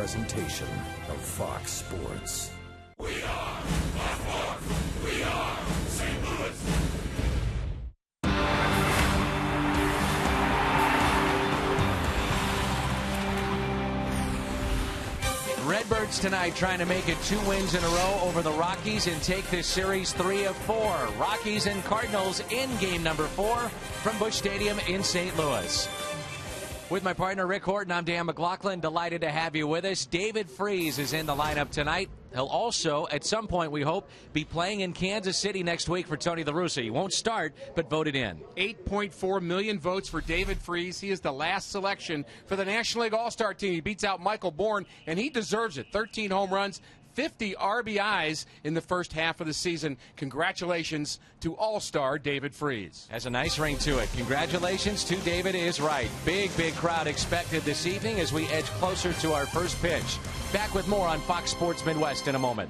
presentation of Fox Sports. We are Fox. We are St. Louis. Redbirds tonight trying to make it 2 wins in a row over the Rockies and take this series 3 of 4. Rockies and Cardinals in game number 4 from Busch Stadium in St. Louis. With my partner Rick Horton, I'm Dan McLaughlin. Delighted to have you with us. David Freese is in the lineup tonight. He'll also, at some point, we hope, be playing in Kansas City next week for Tony La Russa. He won't start, but voted in. 8.4 million votes for David Freese. He is the last selection for the National League All-Star team. He beats out Michael Bourne, and he deserves it. 13 home runs, 50 RBIs in the first half of the season. Congratulations to All-Star David Freese. Has a nice ring to it. Congratulations to David is right. Big crowd expected this evening as we edge closer to our first pitch. Back with more on Fox Sports Midwest in a moment.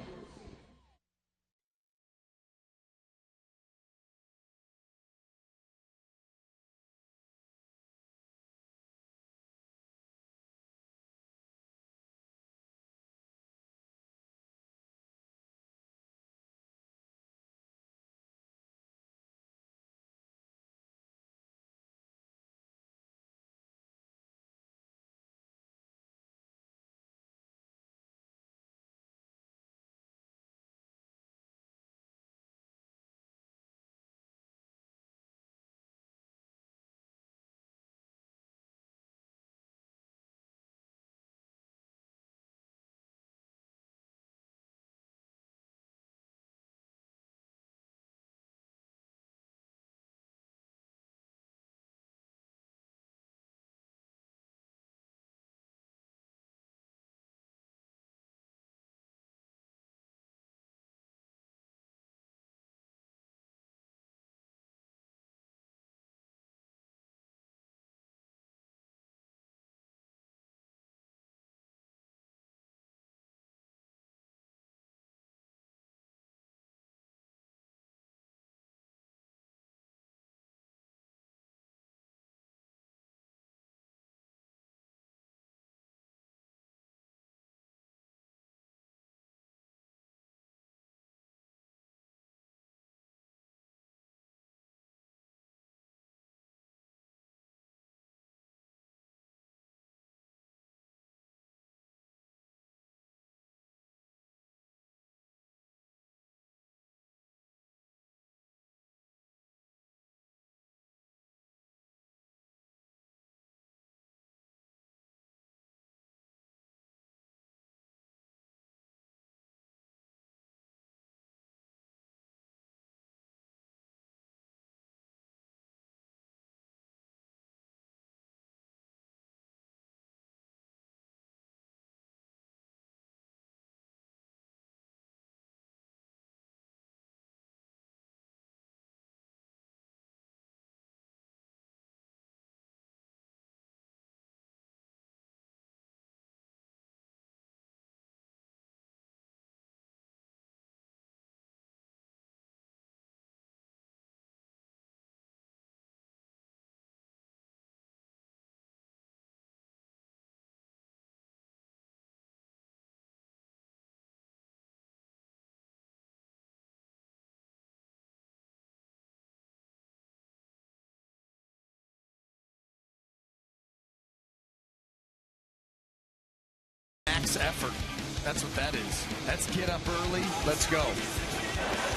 Max effort. That's what that is. Let's get up early. Let's go.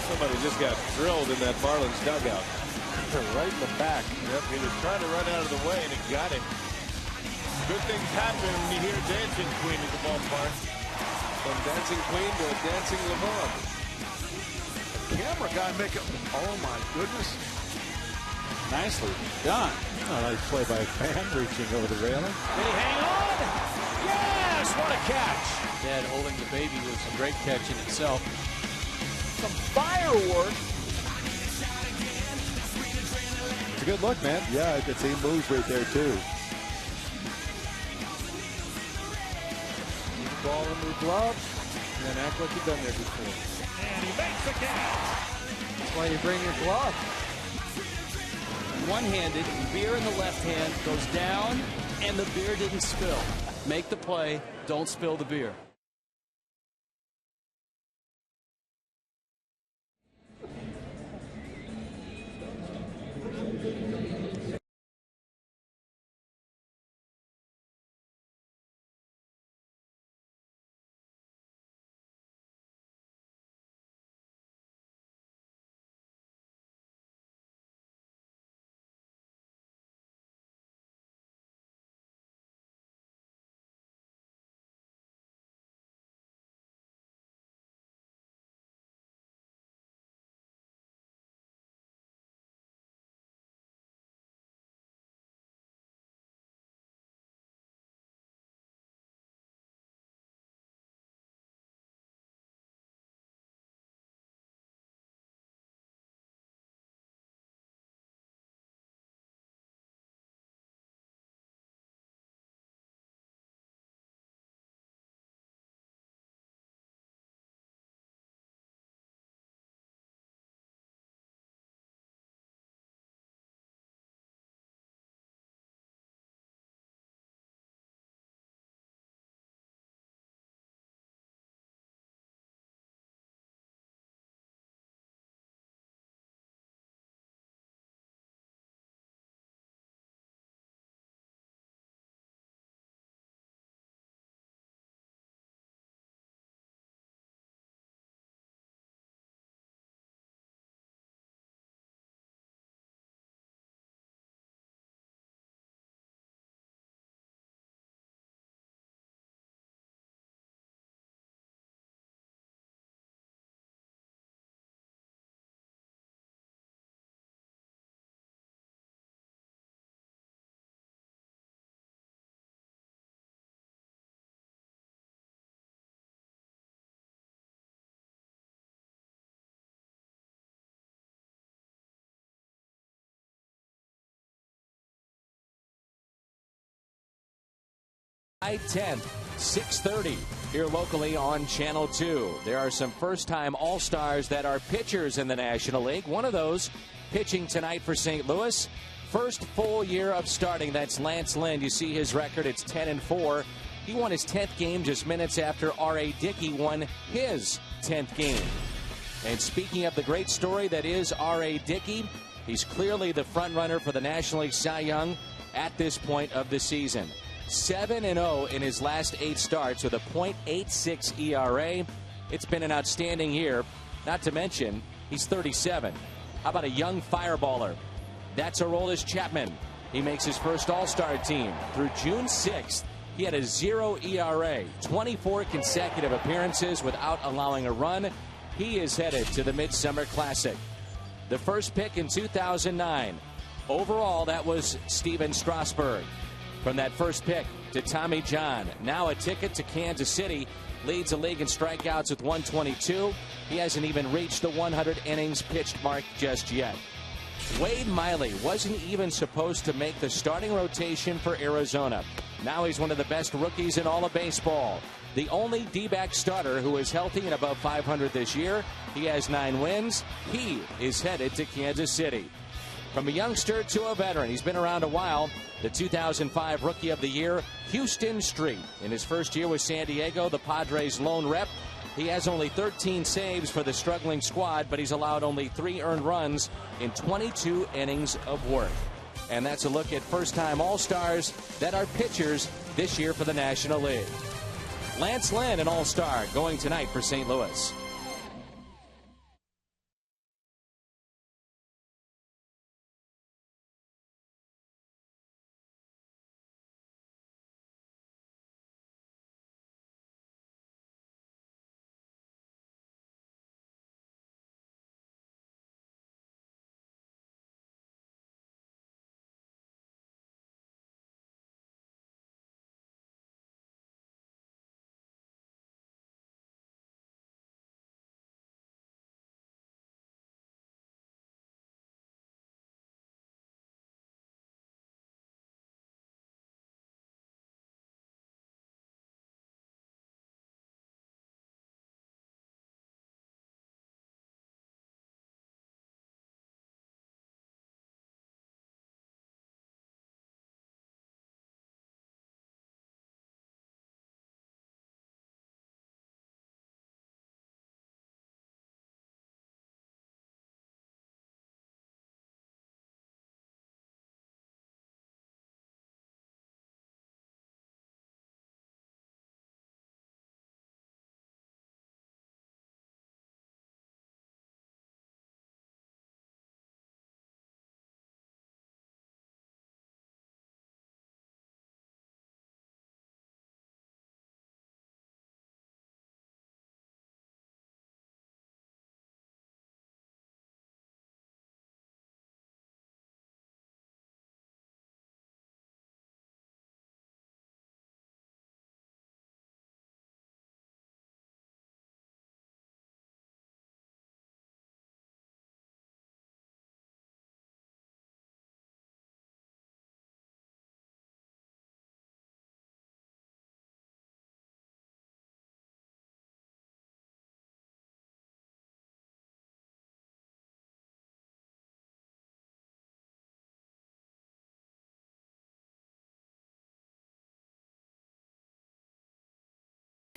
Somebody just got drilled in that Marlins dugout. Right in the back. Yep, he was trying to run out of the way, and it got him. Good things happen when you hear Dancing Queen at the ballpark. From Dancing Queen to Dancing LeVon. Camera guy make it. Oh, my goodness. Nicely done. Oh, nice play by a fan reaching over the railing. Did he hang on? Yes, what a catch. Dad holding the baby was a great catch in itself. Some firework. It's a good look, man. Yeah, I could see moves right there, too. Ball in the glove, and then act like you've done there before. And he makes the catch. That's why you bring your glove. One-handed, beer in the left hand, goes down, and the beer didn't spill. Make the play, Don't spill the beer. July 10th, 6:30 here locally on Channel 2. There are some first-time All-Stars that are pitchers in the National League. One of those pitching tonight for St. Louis. First full year of starting. That's Lance Lynn. You see his record. It's 10-4. He won his 10th game just minutes after R.A. Dickey won his 10th game. And speaking of the great story that is R.A. Dickey, he's clearly the front runner for the National League Cy Young at this point of the season. 7-0 in his last 8 starts with a .86 ERA. It's been an outstanding year. Not to mention, he's 37. How about a young fireballer? That's Aroldis Chapman. He makes his first All-Star team. Through June 6th, he had a 0 ERA, 24 consecutive appearances without allowing a run. He is headed to the Midsummer Classic. The first pick in 2009. Overall, that was Steven Strasburg. From that first pick to Tommy John, now a ticket to Kansas City, leads the league in strikeouts with 122. He hasn't even reached the 100 innings pitched mark just yet. Wade Miley wasn't even supposed to make the starting rotation for Arizona. Now he's one of the best rookies in all of baseball. The only D-back starter who is healthy and above 500 this year. He has 9 wins. He is headed to Kansas City. From a youngster to a veteran, he's been around a while. The 2005 Rookie of the Year, Houston Street. In his first year with San Diego, the Padres' lone rep. He has only 13 saves for the struggling squad, but he's allowed only 3 earned runs in 22 innings of work. And that's a look at first-time All-Stars that are pitchers this year for the National League. Lance Lynn, an All-Star, going tonight for St. Louis.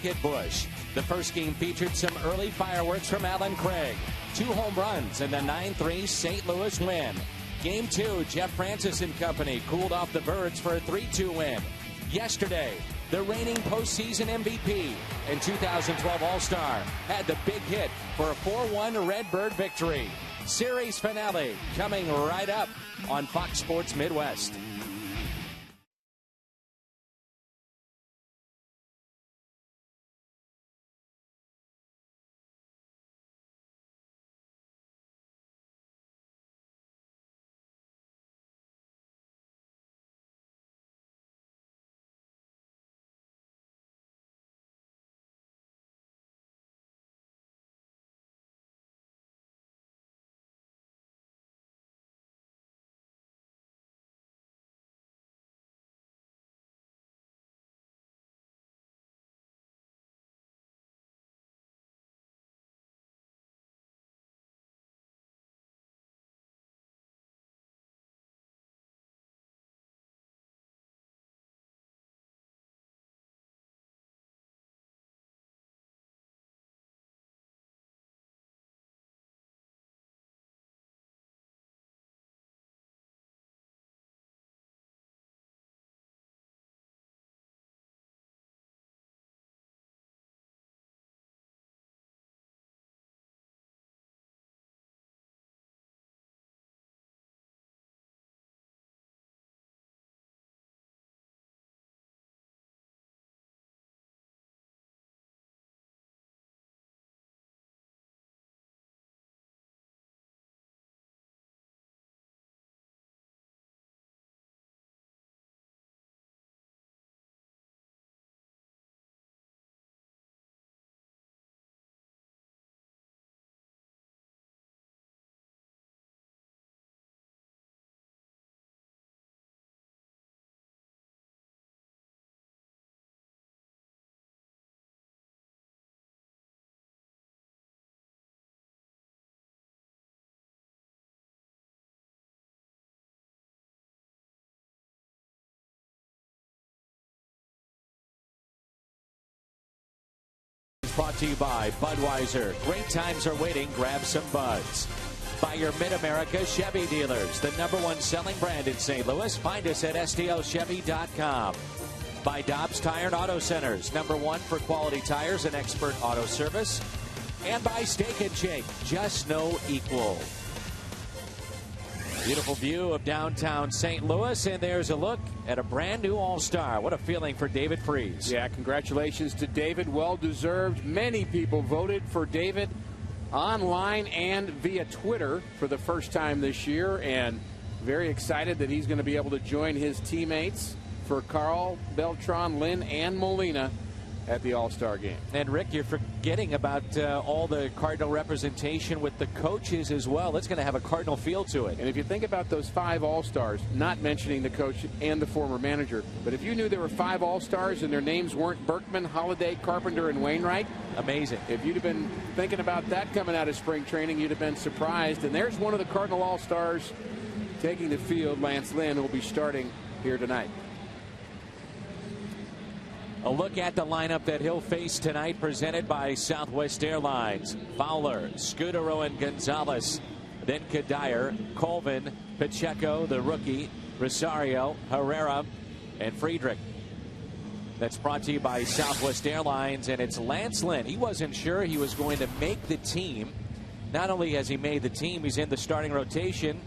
at Busch. The first game featured some early fireworks from Alan Craig. 2 home runs in the 9-3 St. Louis win. Game 2, Jeff Francis and company cooled off the Birds for a 3-2 win. Yesterday, the reigning postseason MVP and 2012 All-Star had the big hit for a 4-1 Redbird victory. Series finale coming right up on Fox Sports Midwest. Brought to you by Budweiser. Great times are waiting. Grab some buds. By your Mid-America Chevy dealers, the #1 selling brand in St. Louis. Find us at stlchevy.com. By Dobbs Tire and Auto Centers, #1 for quality tires and expert auto service. And by Steak and Shake, just no equal. Beautiful view of downtown St. Louis, and there's a look at a brand new All-Star. What a feeling for David Freese. Yeah, congratulations to David. Well deserved. Many people voted for David online and via Twitter for the first time this year, and very excited that he's going to be able to join his teammates for Carl, Beltran, Lynn, and Molina at the All-Star game. And Rick, you're forgetting about all the Cardinal representation with the coaches as well. It's going to have a Cardinal feel to it. And if you think about those 5 All-Stars, not mentioning the coach and the former manager, but if you knew there were 5 All-Stars and their names weren't Berkman, Holliday, Carpenter, and Wainwright, amazing. If you'd have been thinking about that coming out of spring training, you'd have been surprised. And there's one of the Cardinal All-Stars taking the field. Lance Lynn will be starting here tonight. A look at the lineup that he'll face tonight, presented by Southwest Airlines. Fowler, Scutaro, and Gonzalez. Then CUDDYER, Colvin, Pacheco, the rookie, Rosario, Herrera, and Friedrich. That's brought to you by Southwest Airlines, and it's Lance Lynn. He wasn't sure he was going to make the team. Not only has he made the team, he's in the starting rotation,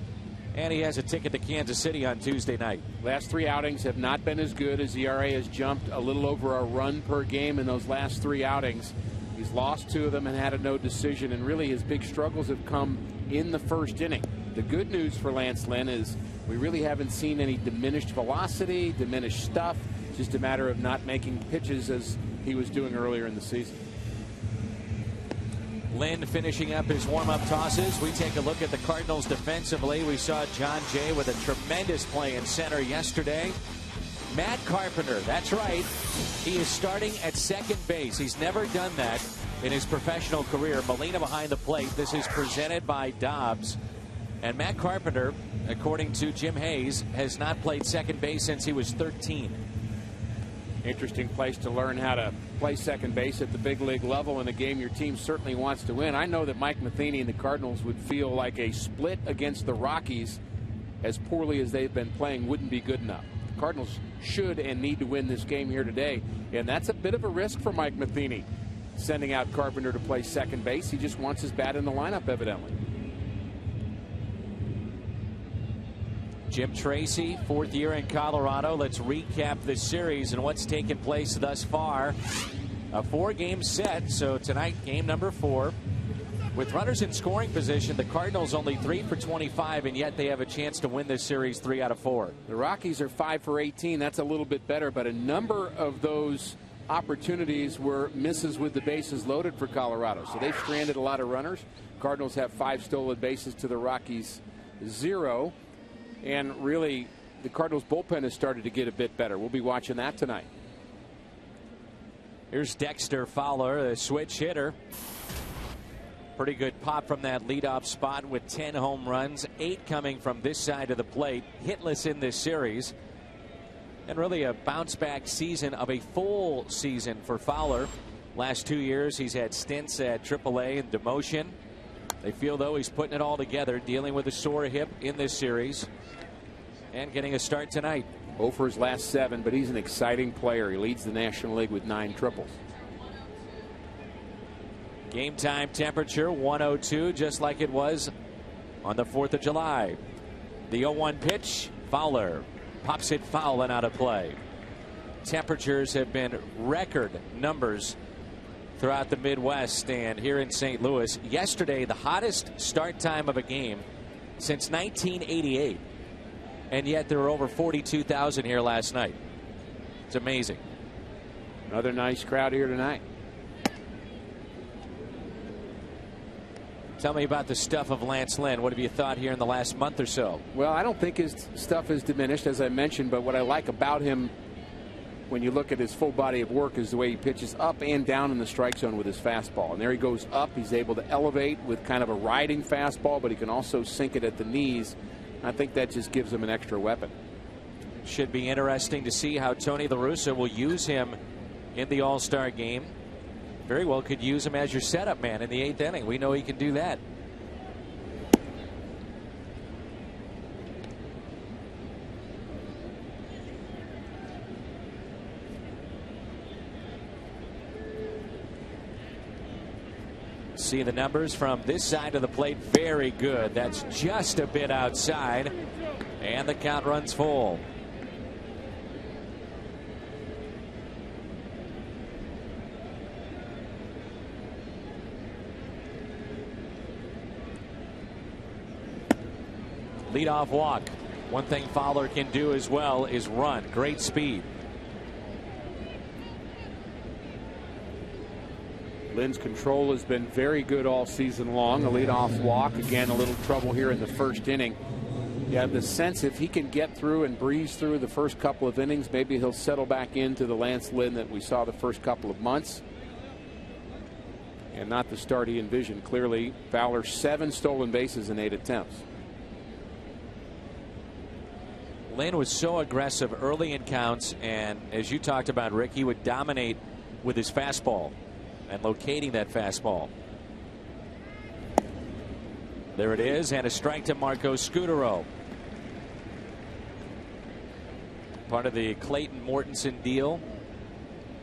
and he has a ticket to Kansas City on Tuesday night. Last 3 outings have not been as good. His ERA has jumped a little over a run per game in those last 3 outings. He's lost 2 of them and had a no decision, and really his big struggles have come in the first inning. The good news for Lance Lynn is we really haven't seen any diminished velocity, diminished stuff. It's just a matter of not making pitches as he was doing earlier in the season. Lynn finishing up his warm-up tosses. We take a look at the Cardinals defensively. We saw John Jay with a tremendous play in center yesterday. Matt Carpenter, that's right. He is starting at second base. He's never done that in his professional career. Molina behind the plate. This is presented by Dobbs. And Matt Carpenter, according to Jim Hayes, has not played second base since he was 13. Interesting place to learn how to play second base at the big league level in a game your team certainly wants to win. I know that Mike Matheny and the Cardinals would feel like a split against the Rockies, as poorly as they've been playing, wouldn't be good enough. The Cardinals should and need to win this game here today, and that's a bit of a risk for Mike Matheny, sending out Carpenter to play second base. He just wants his bat in the lineup, evidently. Jim Tracy, 4th year in Colorado. Let's recap this series and what's taken place thus far. A 4-game set, so tonight game number 4. With runners in scoring position, the Cardinals only 3 for 25, and yet they have a chance to win this series 3 out of 4. The Rockies are 5 for 18. That's a little bit better, but a number of those opportunities were misses with the bases loaded for Colorado. So they've stranded a lot of runners. Cardinals have 5 stolen bases to the Rockies 0. And really, the Cardinals bullpen has started to get a bit better. We'll be watching that tonight. Here's Dexter Fowler, the switch hitter. Pretty good pop from that leadoff spot with 10 home runs, 8 coming from this side of the plate. Hitless in this series. And really a bounce back season of a full season for Fowler. Last 2 years he's had stints at AAA and demotion. They feel, though, he's putting it all together, dealing with a sore hip in this series and getting a start tonight. 0 for his last 7, but he's an exciting player. He leads the National League with 9 triples. Game time temperature 102, just like it was on the 4th of July. The 0-1 pitch, Fowler pops it foul and out of play. Temperatures have been record numbers throughout the Midwest and here in St. Louis. Yesterday, the hottest start time of a game since 1988. And yet there were over 42,000 here last night. It's amazing. Another nice crowd here tonight. Tell me about the stuff of Lance Lynn. What have you thought here in the last month or so? Well, I don't think his stuff has diminished, as I mentioned, but what I like about him when you look at his full body of work is the way he pitches up and down in the strike zone with his fastball. And there he goes up. He's able to elevate with kind of a riding fastball, but he can also sink it at the knees. I think that just gives him an extra weapon. Should be interesting to see how Tony La Russa will use him in the All-Star game. Very well could use him as your setup man in the 8th inning. We know he can do that. See the numbers from this side of the plate. Very good. That's just a bit outside. And the count runs full. Leadoff walk. One thing Fowler can do as well is run. Great speed. Lynn's control has been very good all season long. A leadoff walk. Again, a little trouble here in the first inning. You have the sense if he can get through and breeze through the first couple of innings, maybe he'll settle back into the Lance Lynn that we saw the first couple of months. And not the start he envisioned. Clearly, Fowler 7 stolen bases in 8 attempts. Lynn was so aggressive early in counts, and as you talked about, Rick, he would dominate with his fastball and locating that fastball. There it is, and a strike to Marco Scutaro. Part of the Clayton Mortensen deal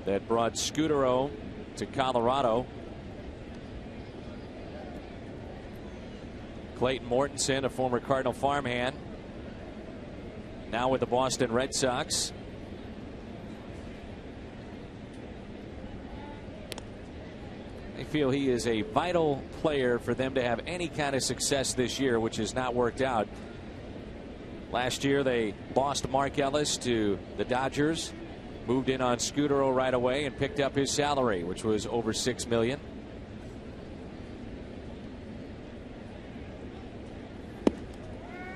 that brought Scutaro to Colorado. Clayton Mortensen, a former Cardinal farmhand, now with the Boston Red Sox. I feel he is a vital player for them to have any kind of success this year, which has not worked out. Last year they lost Mark Ellis to the Dodgers, moved in on Scutaro right away and picked up his salary, which was over $6 million.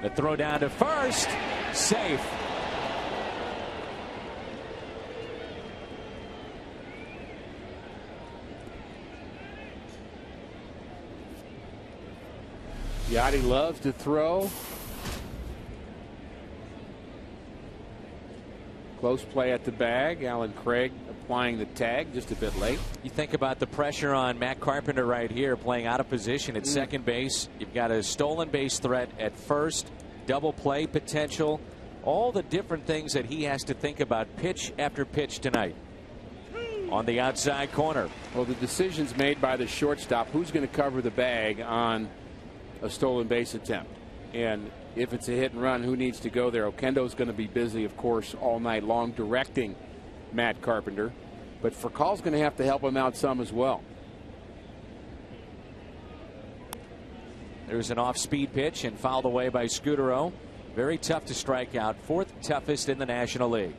The throw down to first, safe. Yachty loves to throw. Close play at the bag. Alan Craig applying the tag just a bit late. You think about the pressure on Matt Carpenter right here, playing out of position at second base. You've got a stolen base threat at first, double play potential, all the different things that he has to think about pitch after pitch tonight. On the outside corner. Well, the decision's made by the shortstop. Who's going to cover the bag on a stolen base attempt? And if it's a hit and run, who needs to go there? Oquendo's going to be busy, of course, all night long directing Matt Carpenter. But Furcal's going to have to help him out some as well. There's an off-speed pitch and fouled away by SCUTARO. Very tough to strike out. Fourth toughest in the National League.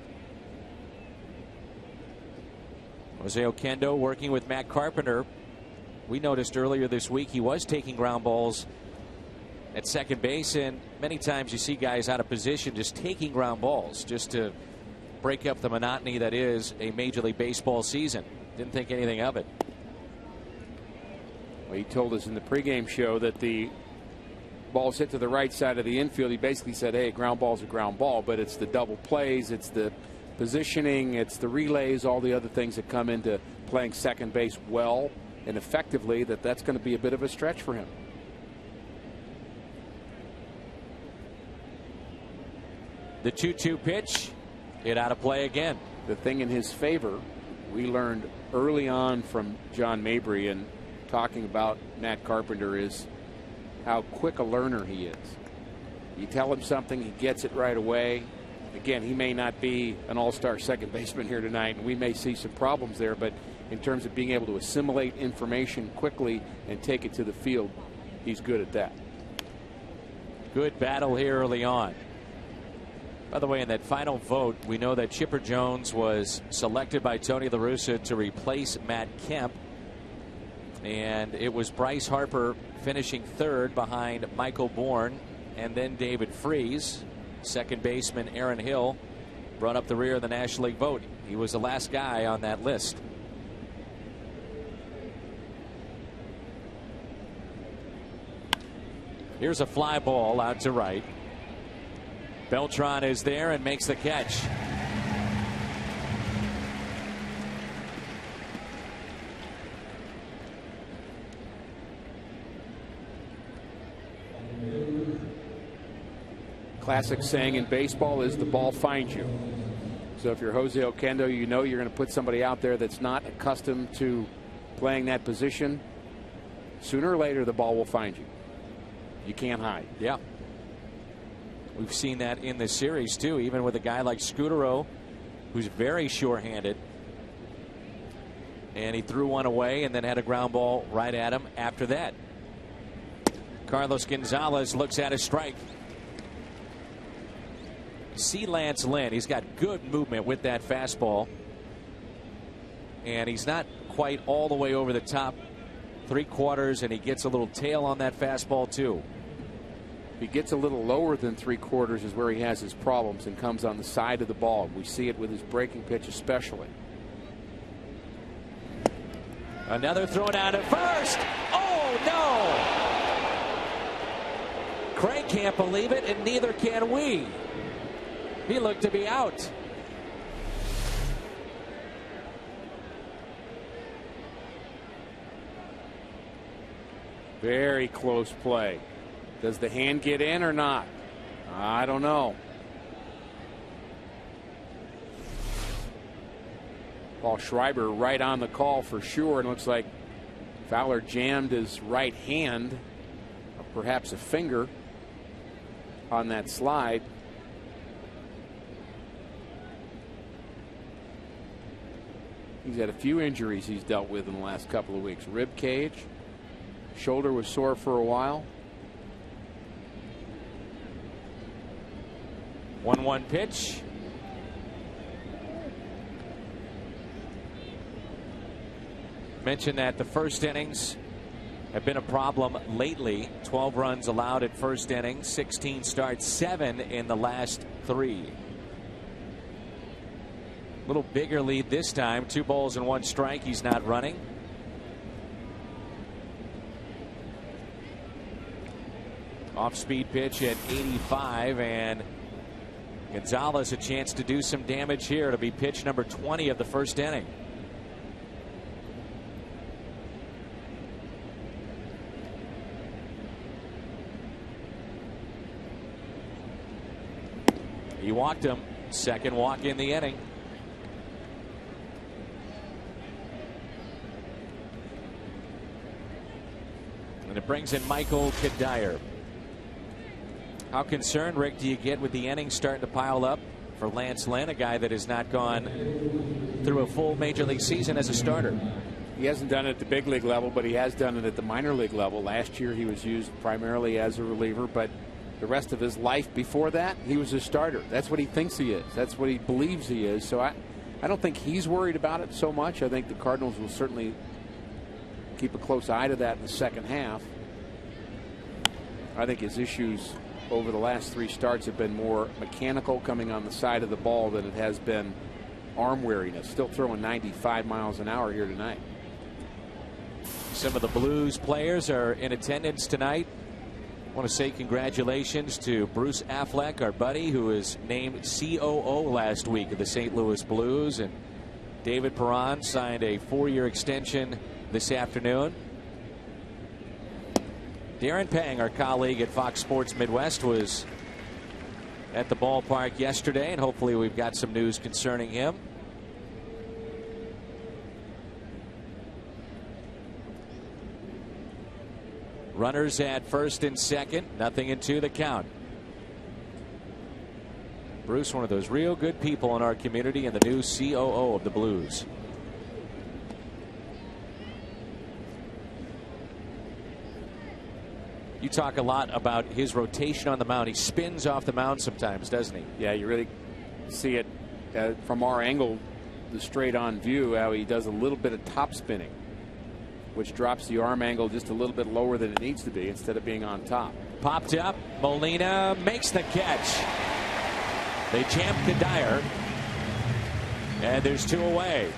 Jose Oquendo working with Matt Carpenter. We noticed earlier this week he was taking ground balls at second base, and many times you see guys out of position just taking ground balls just to break up the monotony that is a Major League Baseball season. Didn't think anything of it. Well, he told us in the pregame show that the balls hit to the right side of the infield. He basically said, hey, ground ball's a ground ball, but it's the double plays, it's the positioning, it's the relays, all the other things that come into playing second base well and effectively, that's going to be a bit of a stretch for him. The 2-2 pitch, it out of play again. The thing in his favor, we learned early on from John Mabry and talking about Matt Carpenter, is how quick a learner he is. You tell him something, he gets it right away. Again, he may not be an all-star second baseman here tonight, and we may see some problems there, but in terms of being able to assimilate information quickly and take it to the field, he's good at that. Good battle here early on. By the way, in that final vote, we know that Chipper Jones was selected by Tony La Russa to replace Matt Kemp, and it was Bryce Harper finishing third behind Michael Bourne and then David Freese. Second baseman Aaron Hill brought up the rear of the National League vote. He was the last guy on that list. Here's a fly ball out to right. Beltran is there and makes the catch. Classic saying in baseball is the ball finds you. So if you're Jose Oquendo, you know you're going to put somebody out there that's not accustomed to playing that position. Sooner or later, the ball will find you. You can't hide. Yeah. We've seen that in this series, too, even with a guy like SCUTARO, who's very sure-handed. And he threw one away and then had a ground ball right at him after that. Carlos Gonzalez looks at a strike. See Lance Lynn. He's got good movement with that fastball. And he's not quite all the way over the top 3/4, and he gets a little tail on that fastball, too. If he gets a little lower than 3/4 is where he has his problems and comes on the side of the ball. We see it with his breaking pitch especially. Another throw down at first. Oh, no. Craig can't believe it, and neither can we. He looked to be out. Very close play. Does the hand get in or not? I don't know. Paul Schreiber right on the call for sure. And looks like Fowler jammed his right hand, or perhaps a finger, on that slide. He's had a few injuries he's dealt with in the last couple of weeks. Rib cage, shoulder was sore for a while. 1-1 pitch. Mentioned that the first innings have been a problem lately. 12 runs allowed at first inning, 16 starts, 7 in the last 3. Little bigger lead this time. 2 balls and 1 strike. He's not running. Off speed pitch at 85, and Gonzalez a chance to do some damage here. To be pitch number 20 of the first inning. He walked him. Second walk in the inning. And it brings in Michael CUDDYER. How concerned, Rick, do you get with the innings starting to pile up for Lance Lynn, a guy that has not gone through a full major league season as a starter? He hasn't done it at the big league level, but he has done it at the minor league level. Last year he was used primarily as a reliever, but the rest of his life before that, he was a starter. That's what he thinks he is. That's what he believes he is. So I don't think he's worried about it so much. I think the Cardinals will certainly keep a close eye to that in the second half. I think his issues over the last 3 starts have been more mechanical, coming on the side of the ball, than it has been arm weariness. Still throwing 95 miles an hour here tonight. Some of the Blues players are in attendance tonight. I want to say congratulations to Bruce Affleck, our buddy, who was named COO last week of the St. Louis Blues, and David Perron signed a 4-year extension this afternoon. Darren Pang, our colleague at Fox Sports Midwest, was at the ballpark yesterday, and hopefully we've got some news concerning him. Runners at first and second, nothing into the count. Bruce, one of those real good people in our community, and the new COO of the Blues. You talk a lot about his rotation on the mound. He spins off the mound sometimes, doesn't he? Yeah, you really see it from our angle, the straight on view, how he does a little bit of top spinning, which drops the arm angle just a little bit lower than it needs to be instead of being on top. Popped up. Molina makes the catch. They jam CUDDYER, and there's 2 away.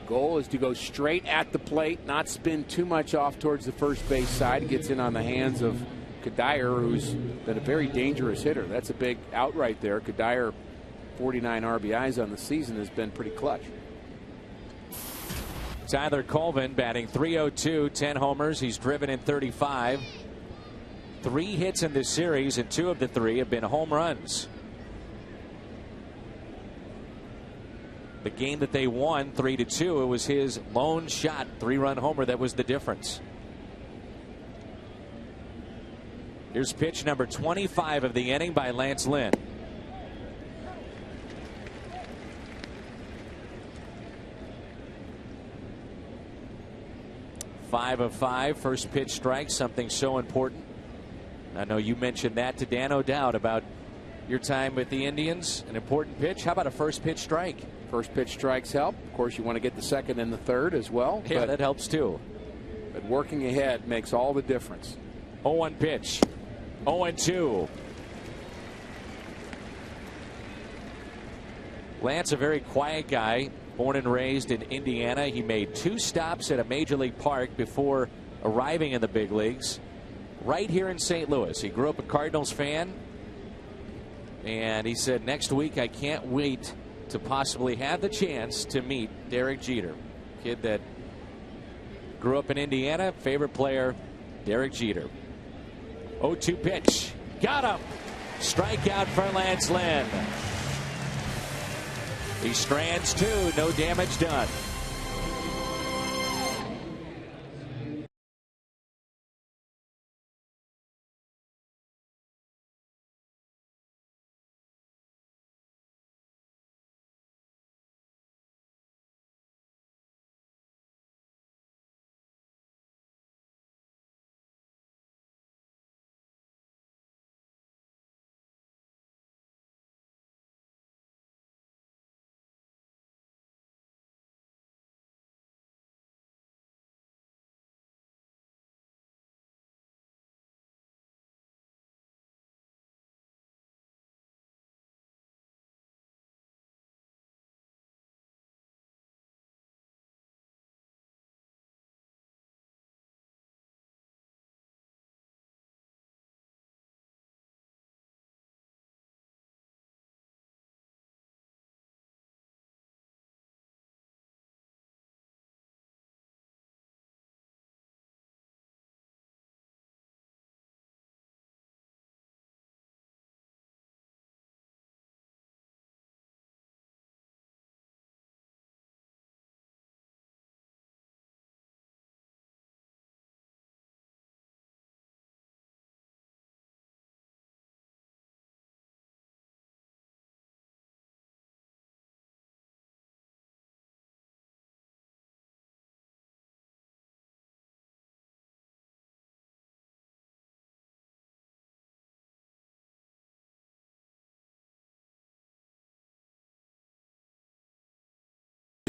Goal is to go straight at the plate, not spin too much off towards the first base side. It gets in on the hands of CUDDYER, who's been a very dangerous hitter. That's a big out right there. CUDDYER, 49 RBIs on the season, has been pretty clutch. Tyler Colvin batting .302, 10 homers. He's driven in 35. 3 hits in this series, and 2 of the 3 have been home runs. The game that they won 3-2, it was his lone shot 3-run homer that was the difference. Here's pitch number 25 of the inning by Lance Lynn. Five of 5, first pitch strike, something so important. I know you mentioned that to Dan O'Dowd about your time with the Indians. An important pitch. How about a first pitch strike? First pitch strikes help. Of course, you want to get the second and the third as well. Yeah, that helps too. But working ahead makes all the difference. 0-1 pitch. 0-2. Lance, a very quiet guy, born and raised in Indiana. He made 2 stops at a major league park before arriving in the big leagues right here in St. Louis. He grew up a Cardinals fan, and he said, next week I can't wait to possibly have the chance to meet Derek Jeter. Kid that grew up in Indiana, favorite player, Derek Jeter. 0-2 pitch. Got him. Strikeout for Lance Lynn. He strands 2, no damage done.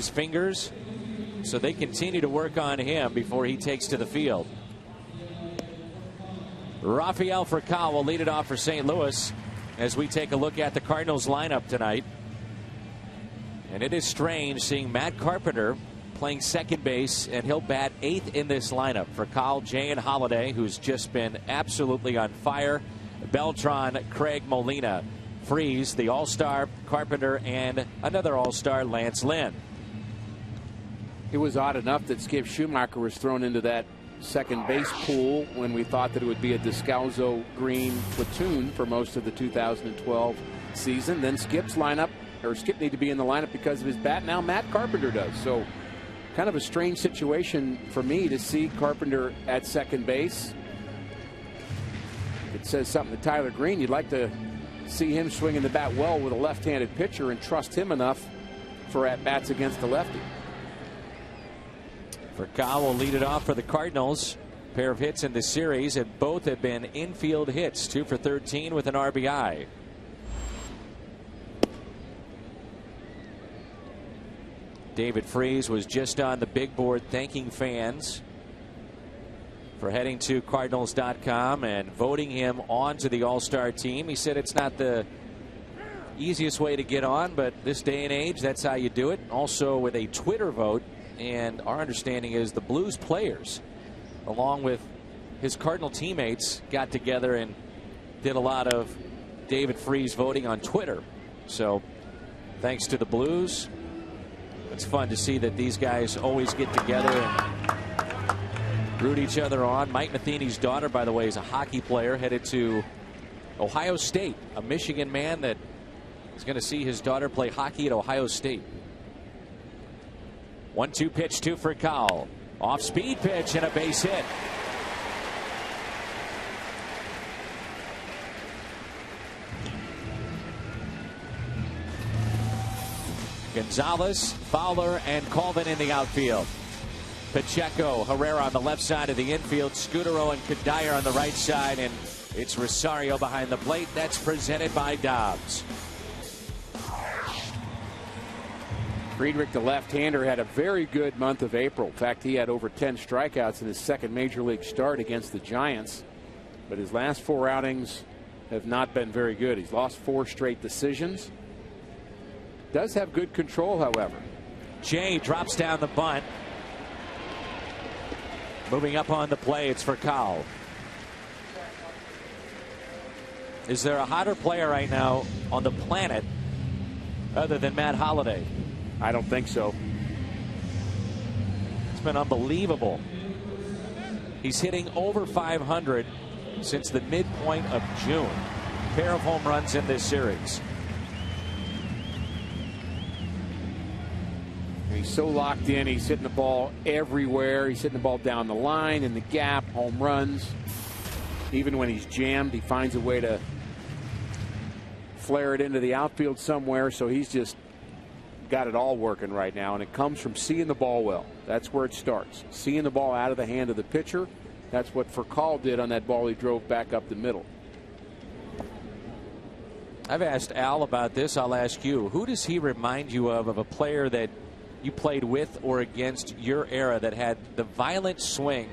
his fingers. So they continue to work on him before he takes to the field. Rafael Furcal will lead it off for St. Louis as we take a look at the Cardinals lineup tonight. And it is strange seeing Matt Carpenter playing second base, and he'll bat 8th in this lineup. Furcal, Jay, and Holiday, who's just been absolutely on fire. Beltran, Craig Molina, Freese, the All-Star, Carpenter, and another All-Star, Lance Lynn. It was odd enough that Skip Schumacher was thrown into that second base pool when we thought that it would be a Descalzo Green platoon for most of the 2012 season. Then Skip needed to be in the lineup because of his bat. Now Matt Carpenter does. So kind of a strange situation for me to see Carpenter at second base. It says something to Tyler Green. You'd like to see him swinging the bat well with a left-handed pitcher and trust him enough for at-bats against the lefty. Furcal will lead it off for the Cardinals. Pair of hits in the series, and both have been infield hits, 2 for 13 with an RBI. David Freese was just on the big board thanking fans for heading to Cardinals.com and voting him onto the All-Star team. He said it's not the easiest way to get on, but this day and age, that's how you do it. Also with a Twitter vote. And our understanding is the Blues players, along with his Cardinal teammates, got together and did a lot of David Freese voting on Twitter. So thanks to the Blues. It's fun to see that these guys always get together and root each other on. Mike Matheny's daughter, by the way, is a hockey player headed to Ohio State, a Michigan man that is going to see his daughter play hockey at Ohio State. 1-2 pitch to Furcal. Off speed pitch and a base hit. Gonzalez, Fowler, and Colvin in the outfield. Pacheco, Herrera on the left side of the infield. Scutaro and CUDDYER on the right side. And it's Rosario behind the plate. That's presented by Dobbs. Friedrich, the left-hander, had a very good month of April. In fact, he had over 10 strikeouts in his second major league start against the Giants. But his last 4 outings have not been very good. He's lost 4 straight decisions. Does have good control, however. Jay drops down the bunt. Moving up on the play, it's Furcal. Is there a hotter player right now on the planet other than Matt Holliday? I don't think so. It's been unbelievable. He's hitting over 500 since the midpoint of June. Pair of home runs in this series. He's so locked in. He's hitting the ball everywhere. He's hitting the ball down the line, in the gap, home runs. Even when he's jammed, he finds a way to flare it into the outfield somewhere. So he's just got it all working right now, and it comes from seeing the ball well. That's where it starts. Seeing the ball out of the hand of the pitcher. That's what Furcal did on that ball he drove back up the middle. I've asked Al about this. I'll ask you. Who does he remind you of a player that you played with or against your era that had the violent swing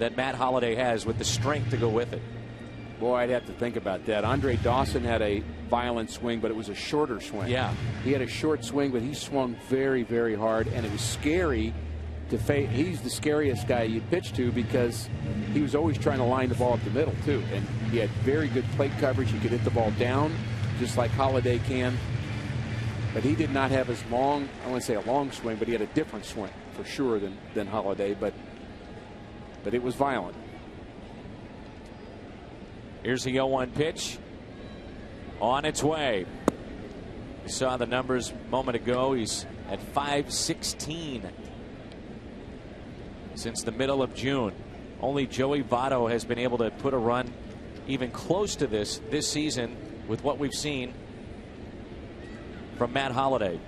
that Matt Holliday has with the strength to go with it? Boy, I'd have to think about that. Andre Dawson had a violent swing, but it was a shorter swing. Yeah. He had a short swing, but he swung very, very hard, and it was scary to face. He's the scariest guy you pitch to because he was always trying to line the ball up the middle, too. And he had very good plate coverage. He could hit the ball down, just like Holliday can. But he did not have as long, I wouldn't say a long swing, but he had a different swing for sure than Holliday. But it was violent. Here's the 0-1 pitch. On its way. You saw the numbers a moment ago. He's at 516 since the middle of June. Only Joey Votto has been able to put a run even close to this season with what we've seen from Matt Holliday.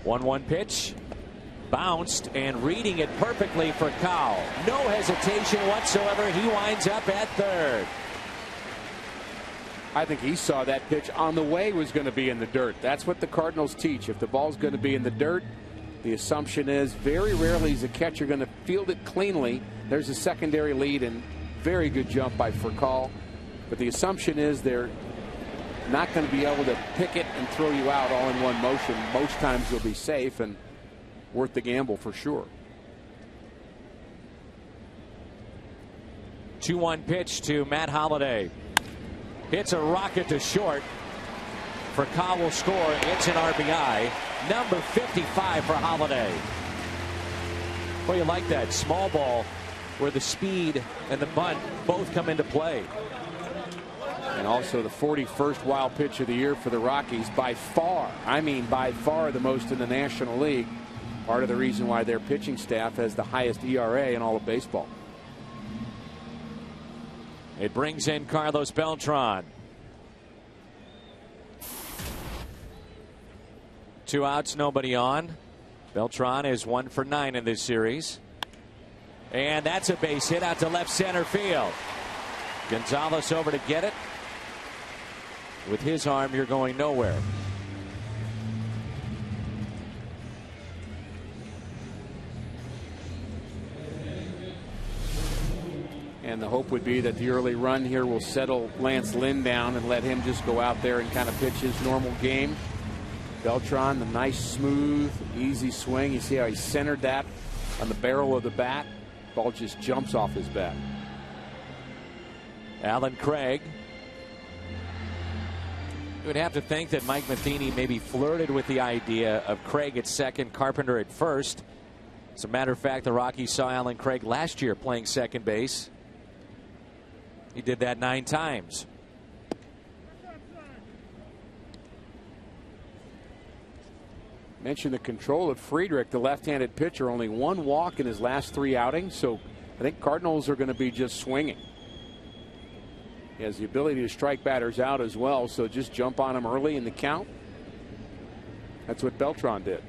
One pitch. Bounced and reading it perfectly for Cal. No hesitation whatsoever. He winds up at third. I think he saw that pitch on the way was going to be in the dirt. That's what the Cardinals teach. If the ball's going to be in the dirt, the assumption is very rarely is a catcher going to field it cleanly. There's a secondary lead and very good jump by Furcal. But the assumption is they're not going to be able to pick it and throw you out all in one motion. Most times you'll be safe and worth the gamble for sure. 2-1 pitch to Matt Holliday. Hits a rocket to short. Furcal will score. It's an RBI. Number 55 for Holliday. Well, you like that small ball where the speed and the bunt both come into play. And also the 41st wild pitch of the year for the Rockies. By far, I mean by far the most in the National League. Part of the reason why their pitching staff has the highest ERA in all of baseball. It brings in Carlos Beltran. 2 outs, nobody on. Beltran is 1 for 9 in this series. And that's a base hit out to left center field. Gonzalez over to get it. With his arm, you're going nowhere. And the hope would be that the early run here will settle Lance Lynn down and let him just go out there and kind of pitch his normal game. Beltran, the nice, smooth, easy swing. You see how he centered that on the barrel of the bat. Ball just jumps off his bat. Alan Craig. You would have to think that Mike Matheny maybe flirted with the idea of Craig at second, Carpenter at first. As a matter of fact, the Rockies saw Alan Craig last year playing second base. He did that 9 times. Mentioned the control of Friedrich, the left-handed pitcher, only 1 walk in his last 3 outings, so I think Cardinals are going to be just swinging. He has the ability to strike batters out as well, so just jump on him early in the count. That's what Beltran did.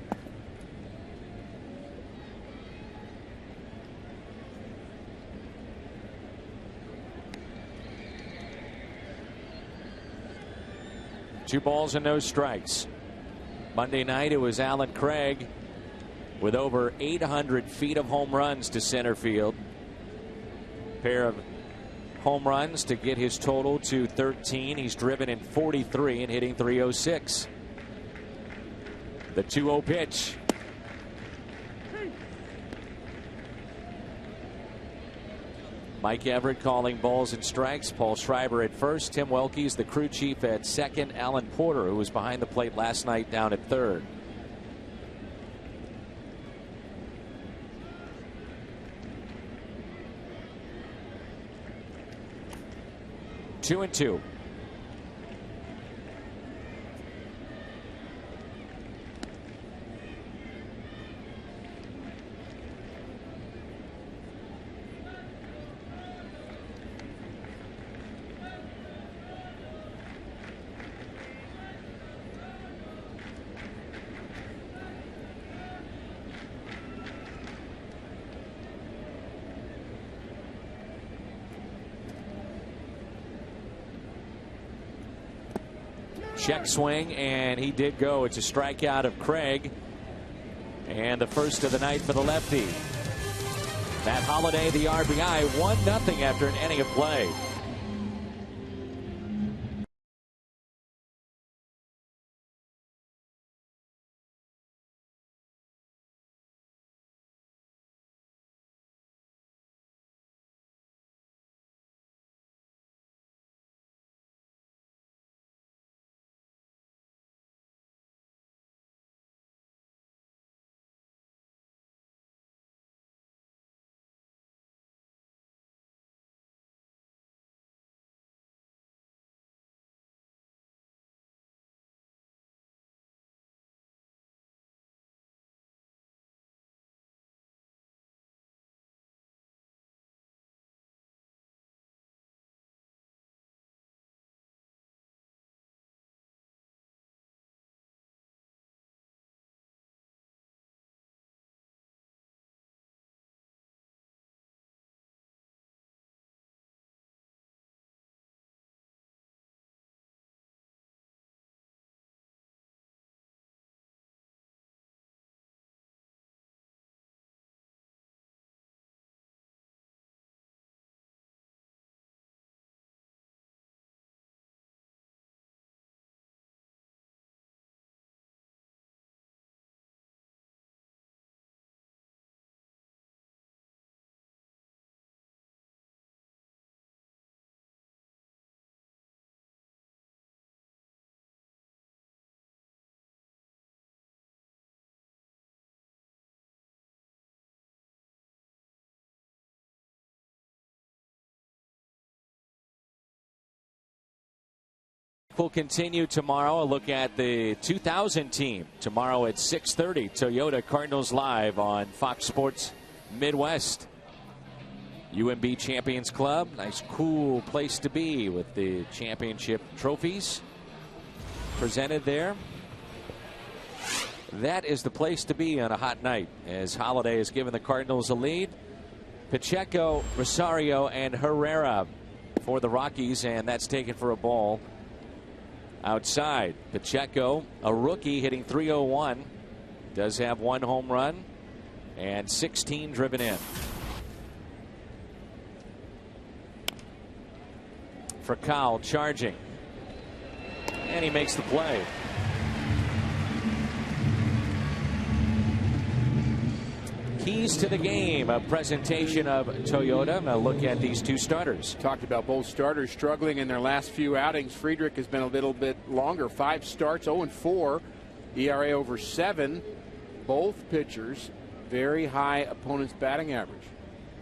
Two balls and no strikes. Monday night, it was Alan Craig with over 800 feet of home runs to center field. Pair of home runs to get his total to 13. He's driven in 43 and hitting .306. The 2-0 pitch. Mike Everett calling balls and strikes. Paul Schreiber at first. Tim Welke's the crew chief at second. Alan Porter, who was behind the plate last night, down at third. Two and two. Check swing, and he did go. It's a strikeout of Craig, and the first of the night for the lefty. Matt Holliday, the RBI, 1-0 after an inning of play. will continue tomorrow. A look at the 2000 team tomorrow at 6:30. Toyota Cardinals Live on Fox Sports Midwest. UMB Champions Club, nice cool place to be with the championship trophies presented there. That is the place to be on a hot night as Holiday has given the Cardinals a lead. Pacheco, Rosario, and Herrera for the Rockies, and that's taken for a ball outside. Pacheco, a rookie, hitting .301, does have 1 home run and 16 driven in. For COL charging, and he makes the play. Keys to the game, a presentation of Toyota. Now look at these two starters. Talked about both starters struggling in their last few outings. Friedrich has been a little bit longer. 5 starts, 0-4, ERA over 7. Both pitchers, very high opponent's batting average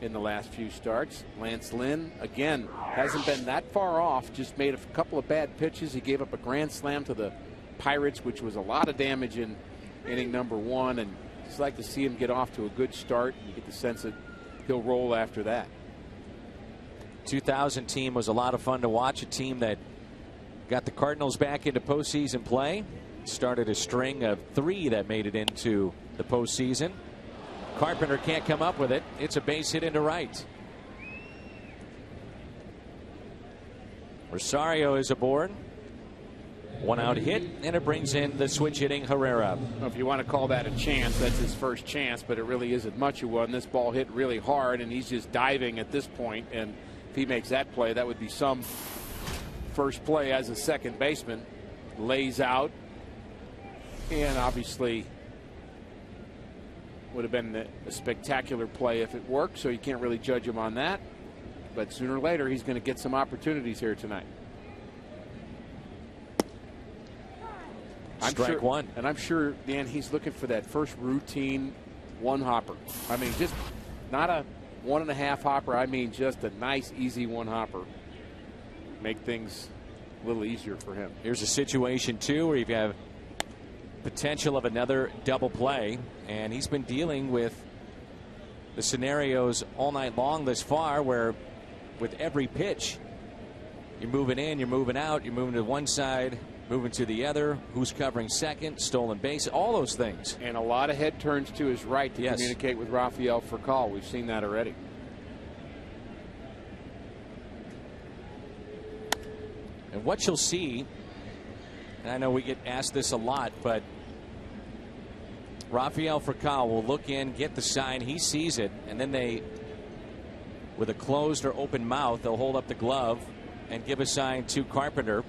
in the last few starts. Lance Lynn, again, hasn't been that far off, just made a couple of bad pitches. He gave up a grand slam to the Pirates, which was a lot of damage in inning number 1, and just like to see him get off to a good start. You get the sense that he'll roll after that. 2000 team was a lot of fun to watch. A team that got the Cardinals back into postseason play. Started a string of 3 that made it into the postseason. Carpenter can't come up with it. It's a base hit into right. Rosario is aboard. 1 out hit, and it brings in the switch hitting Herrera. Well, if you want to call that a chance, that's his first chance, but it really isn't much of one. This ball hit really hard, and he's just diving at this point, and if he makes that play, that would be some first play as a second baseman. Lays out, and obviously would have been a spectacular play if it worked, so you can't really judge him on that. But sooner or later, he's going to get some opportunities here tonight. Strike 1. And I'm sure, Dan, he's looking for that first routine 1 hopper. I mean, just not a 1.5 hopper. I mean, just a nice, easy 1 hopper. Make things a little easier for him. Here's a situation, too, where you have potential of another double play, and he's been dealing with the scenarios all night long this far, where with every pitch, you're moving in, you're moving out, you're moving to one side, moving to the other, who's covering second, stolen base, all those things. And a lot of head turns to his right to communicate with Rafael Furcal. We've seen that already. And what you'll see, and I know we get asked this a lot, but Rafael Furcal will look in, get the sign, he sees it, and then they, with a closed or open mouth, they'll hold up the glove and give a sign to Carpenter.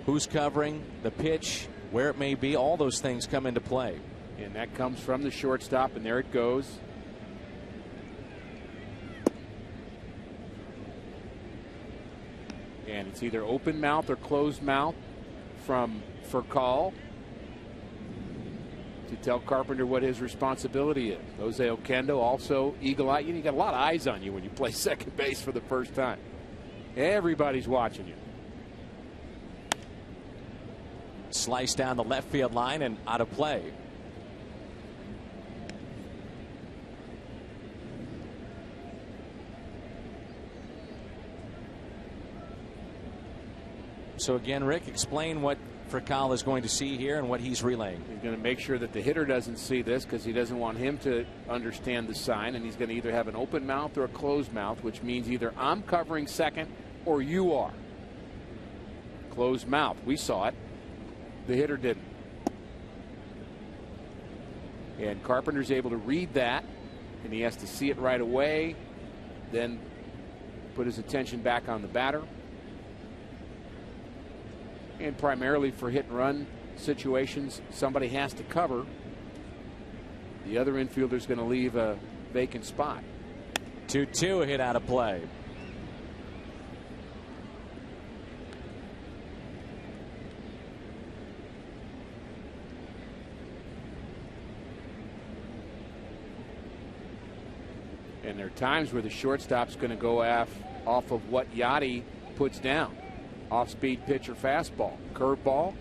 Who's covering, the pitch, where it may be, all those things come into play. And that comes from the shortstop, and there it goes. And it's either open mouth or closed mouth from Furcal to tell Carpenter what his responsibility is. Jose Oquendo also eagle eye. You got a lot of eyes on you when you play second base for the first time. Everybody's watching you. Slice down the left field line and out of play. So again, Rick, explain what Furcal is going to see here and what he's relaying. He's going to make sure that the hitter doesn't see this because he doesn't want him to understand the sign, and he's going to either have an open mouth or a closed mouth, which means either I'm covering second or you are. Closed mouth. We saw it. The hitter didn't. And Carpenter's able to read that, and he has to see it right away, then put his attention back on the batter. And primarily for hit and run situations, somebody has to cover. The other infielder's going to leave a vacant spot. 2-2, a hit out of play. And there are times where the shortstop's going to go off of what Yachty puts down. Off-speed pitcher fastball. Curveball.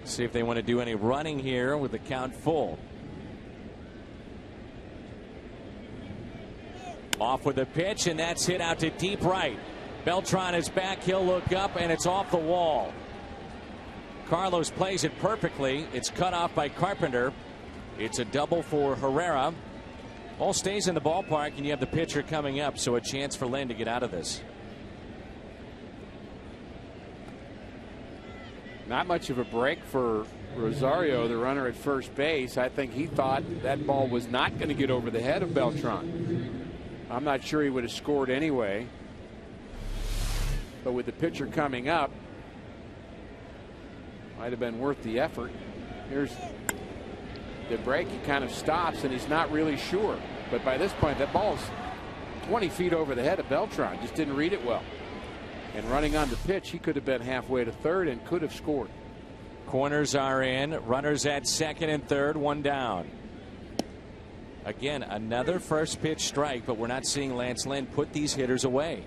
See if they want to do any running here with the count full. Off with a pitch, and that's hit out to deep right. Beltran is back. He'll look up, and it's off the wall. Carlos plays it perfectly. It's cut off by Carpenter. It's a double for Herrera. Ball stays in the ballpark, and you have the pitcher coming up, so a chance for LYNN to get out of this. Not much of a break for Rosario, the runner at first base. I think he thought that ball was not going to get over the head of Beltran. I'm not sure he would have scored anyway. But with the pitcher coming up, might have been worth the effort. Here's the break. He kind of stops, and he's not really sure. But by this point, that ball's 20 feet over the head of Beltran. Just didn't read it well. And running on the pitch, he could have been halfway to third and could have scored. Corners are in. Runners at second and third, one down. Again, another first pitch strike, but we're not seeing Lance Lynn put these hitters away.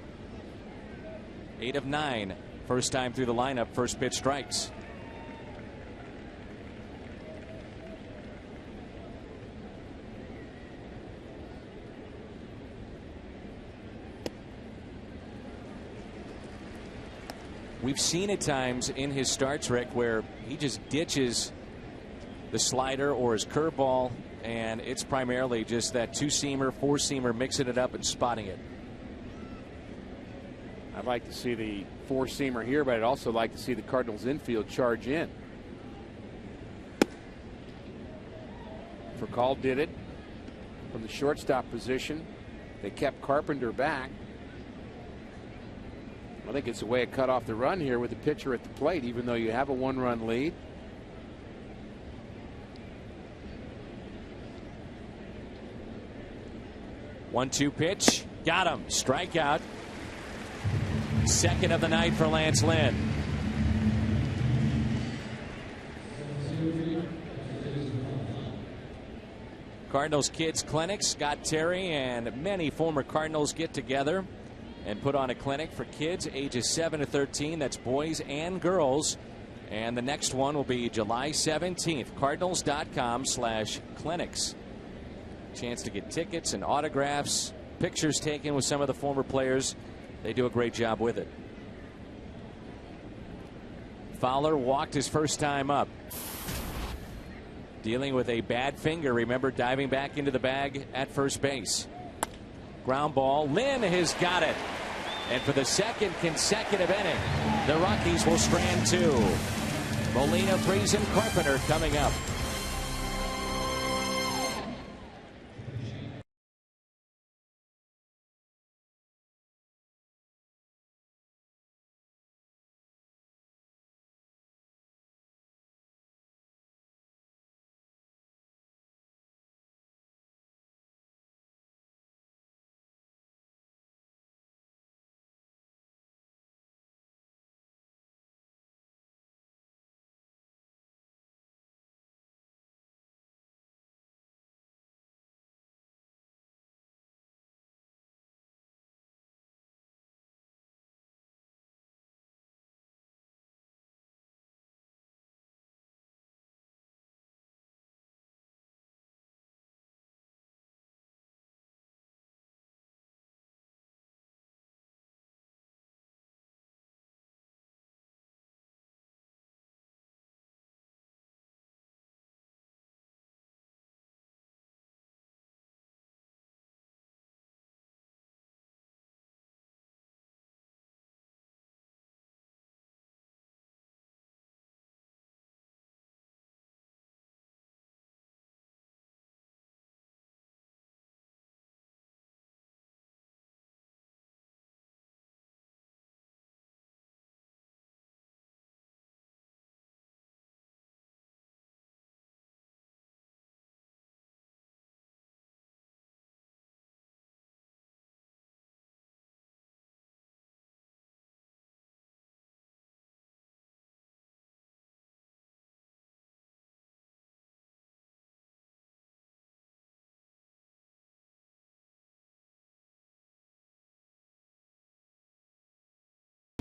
8 of 9. First time through the lineup, first pitch strikes. We've seen at times in his starts, Rick, where he just ditches the slider or his curveball, and it's primarily just that two-seamer, four-seamer, mixing it up and spotting it. I'd like to see the four-seamer here, but I'd also like to see the Cardinals infield charge in. Furcal did it from the shortstop position. They kept Carpenter back. I think it's a way to cut off the run here with the pitcher at the plate, even though you have a one-run lead. One-two pitch. Got him. Strikeout. Second of the night for Lance Lynn. Cardinals Kids Clinic. Scott Terry and many former Cardinals get together and put on a clinic for kids ages 7 to 13. That's boys and girls. And the next one will be July 17th. Cardinals.com/clinics. Chance to get tickets and autographs, pictures taken with some of the former players. They do a great job with it. Fowler walked his first time up. Dealing with a bad finger. Remember, diving back into the bag at first base. Ground ball. LYNN has got it. And for the second consecutive inning, the Rockies will strand two. Molina, Friesen, Carpenter coming up.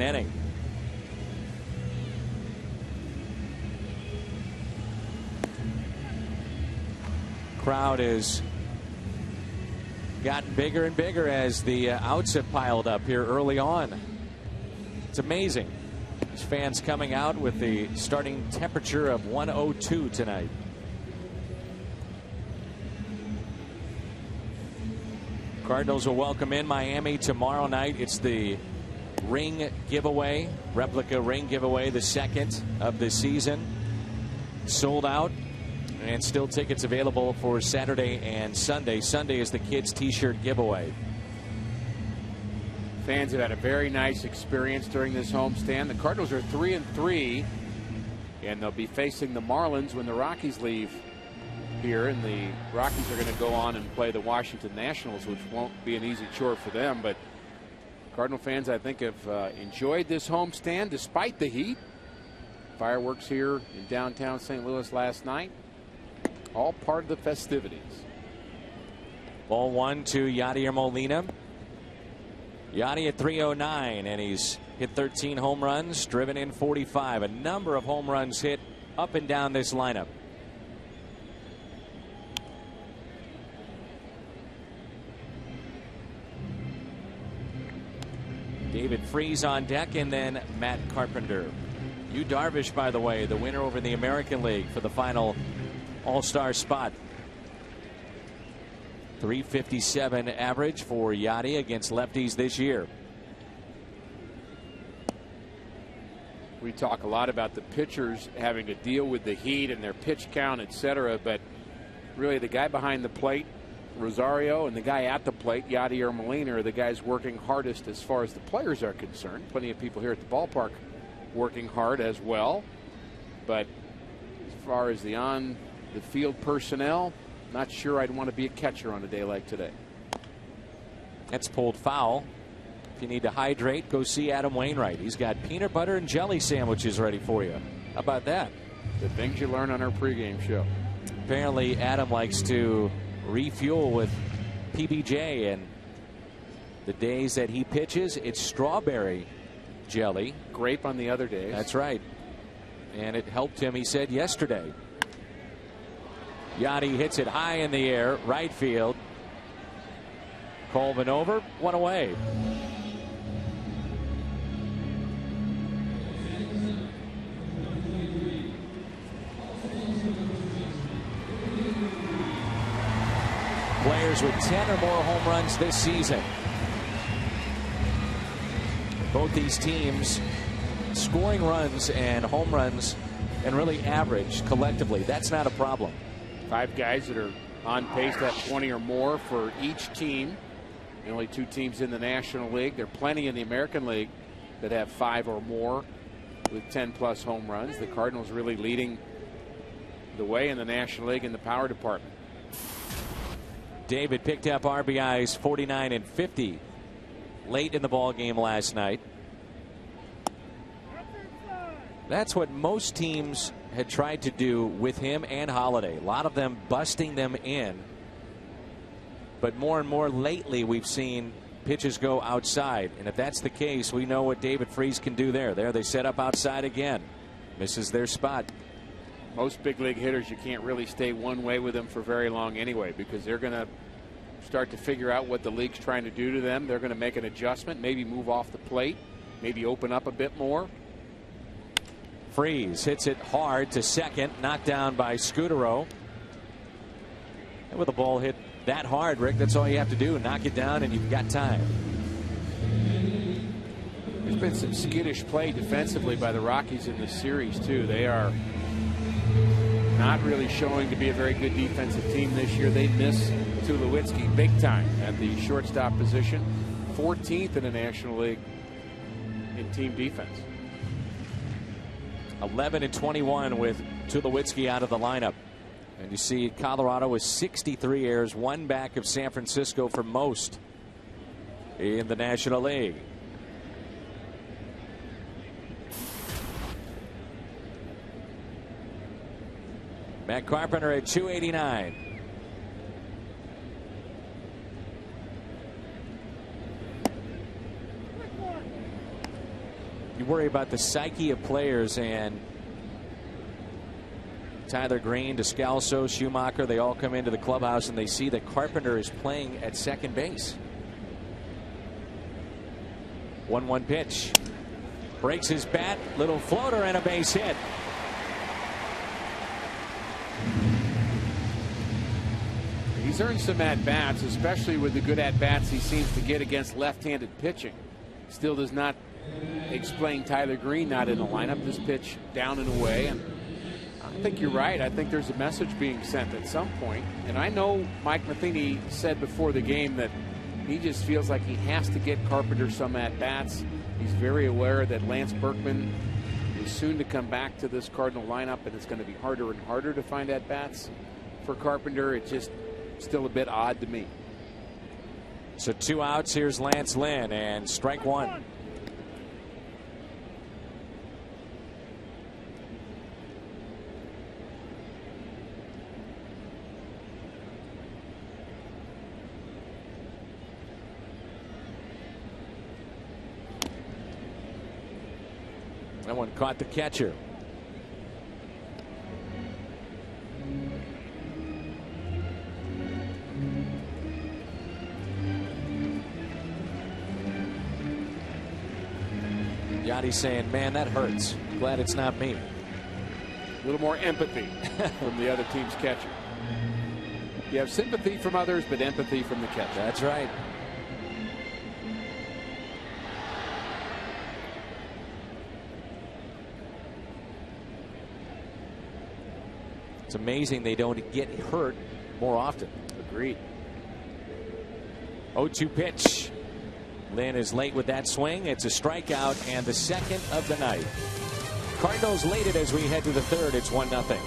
inning. Crowd has gotten bigger and bigger as the outs have piled up here early on. It's amazing. These fans coming out with the starting temperature of 102 tonight. Cardinals will welcome in Miami tomorrow night. It's the ring giveaway, replica ring giveaway, the second of the season. Sold out, and still tickets available for Saturday and Sunday. Sunday is the kids' t-shirt giveaway. Fans have had a very nice experience during this homestand. The Cardinals are 3-3, and they'll be facing the Marlins when the Rockies leave here, and the Rockies are going to go on and play the Washington Nationals, which won't be an easy chore for them. But Cardinal fans, I think, have enjoyed this homestand despite the heat. Fireworks here in downtown St. Louis last night, all part of the festivities. Ball one to Yadier Molina. Yadi at 309, and he's hit 13 home runs, driven in 45. A number of home runs hit up and down this lineup. David Freese on deck, and then Matt Carpenter. Yu Darvish, by the way, the winner over the American League for the final All-Star spot. 357 average for Yadi against lefties this year. We talk a lot about the pitchers having to deal with the heat and their pitch count, etc. But really, the guy behind the plate, Rosario, and the guy at the plate, Yadier Molina, are the guys working hardest as far as the players are concerned. Plenty of people here at the ballpark working hard as well. But as far as the on-the-field personnel, not sure I'd want to be a catcher on a day like today. That's pulled foul. If you need to hydrate, go see Adam Wainwright. He's got peanut butter and jelly sandwiches ready for you. How about that? The things you learn on our pregame show. Apparently, Adam likes to refuel with PBJ, and the days that he pitches, it's strawberry jelly. Grape on the other days. That's right. And it helped him, he said, yesterday. Yadi hits it high in the air, right field. Colvin over, one away. Players with 10 or more home runs this season. Both these teams scoring runs and home runs, and really average collectively. That's not a problem. 5 guys that are on pace to have 20 or more for each team. The only 2 teams in the National League. There are plenty in the American League that have 5 or more with 10+ home runs. The Cardinals really leading the way in the National League in the power department. David picked up RBIs 49 and 50 late in the ball game last night. That's what most teams had tried to do with him and Holiday. A lot of them busting them in. But more and more lately, we've seen pitches go outside. And if that's the case, we know what David Freese can do there. There they set up outside again. Misses their spot. Most big league hitters, you can't really stay one way with them for very long anyway, because they're going to start to figure out what the league's trying to do to them. They're going to make an adjustment, maybe move off the plate, maybe open up a bit more. Freese hits it hard to second, knocked down by SCUTARO. And with the ball hit that hard, Rick, that's all you have to do. Knock it down and you've got time. There's been some skittish play defensively by the Rockies in this series, too. They are not really showing to be a very good defensive team this year. They miss Tulowitzki big time at the shortstop position. 14th in the National League in team defense. 11 and 21 with Tulowitzki out of the lineup. And you see Colorado with 63 errors, one back of San Francisco for most in the National League. Matt Carpenter at 289. You worry about the psyche of players, and Tyler Green, Descalso, Schumacher, they all come into the clubhouse and they see that Carpenter is playing at second base. 1-1 pitch. Breaks his bat, little floater, and a base hit. He's earned some at-bats, especially with the good at-bats he seems to get against left-handed pitching. Still does not explain Tyler Green not in the lineup. This pitch down and away, and I think you're right. I think there's a message being sent at some point. And I know Mike Matheny said before the game that he just feels like he has to get Carpenter some at-bats. He's very aware that Lance Berkman is soon to come back to this Cardinal lineup, and it's going to be harder and harder to find at-bats for Carpenter. It's just still a bit odd to me. So 2 outs. Here's Lance Lynn, and strike one. That one caught the catcher. Yachty's saying, man, that hurts. Glad it's not me. A little more empathy from the other team's catcher. You have sympathy from others, but empathy from the catcher. That's right. It's amazing they don't get hurt more often. Agreed. 0-2 pitch. Lynn is late with that swing. It's a strikeout and the second of the night. Cardinals lead it as we head to the third. It's 1-0.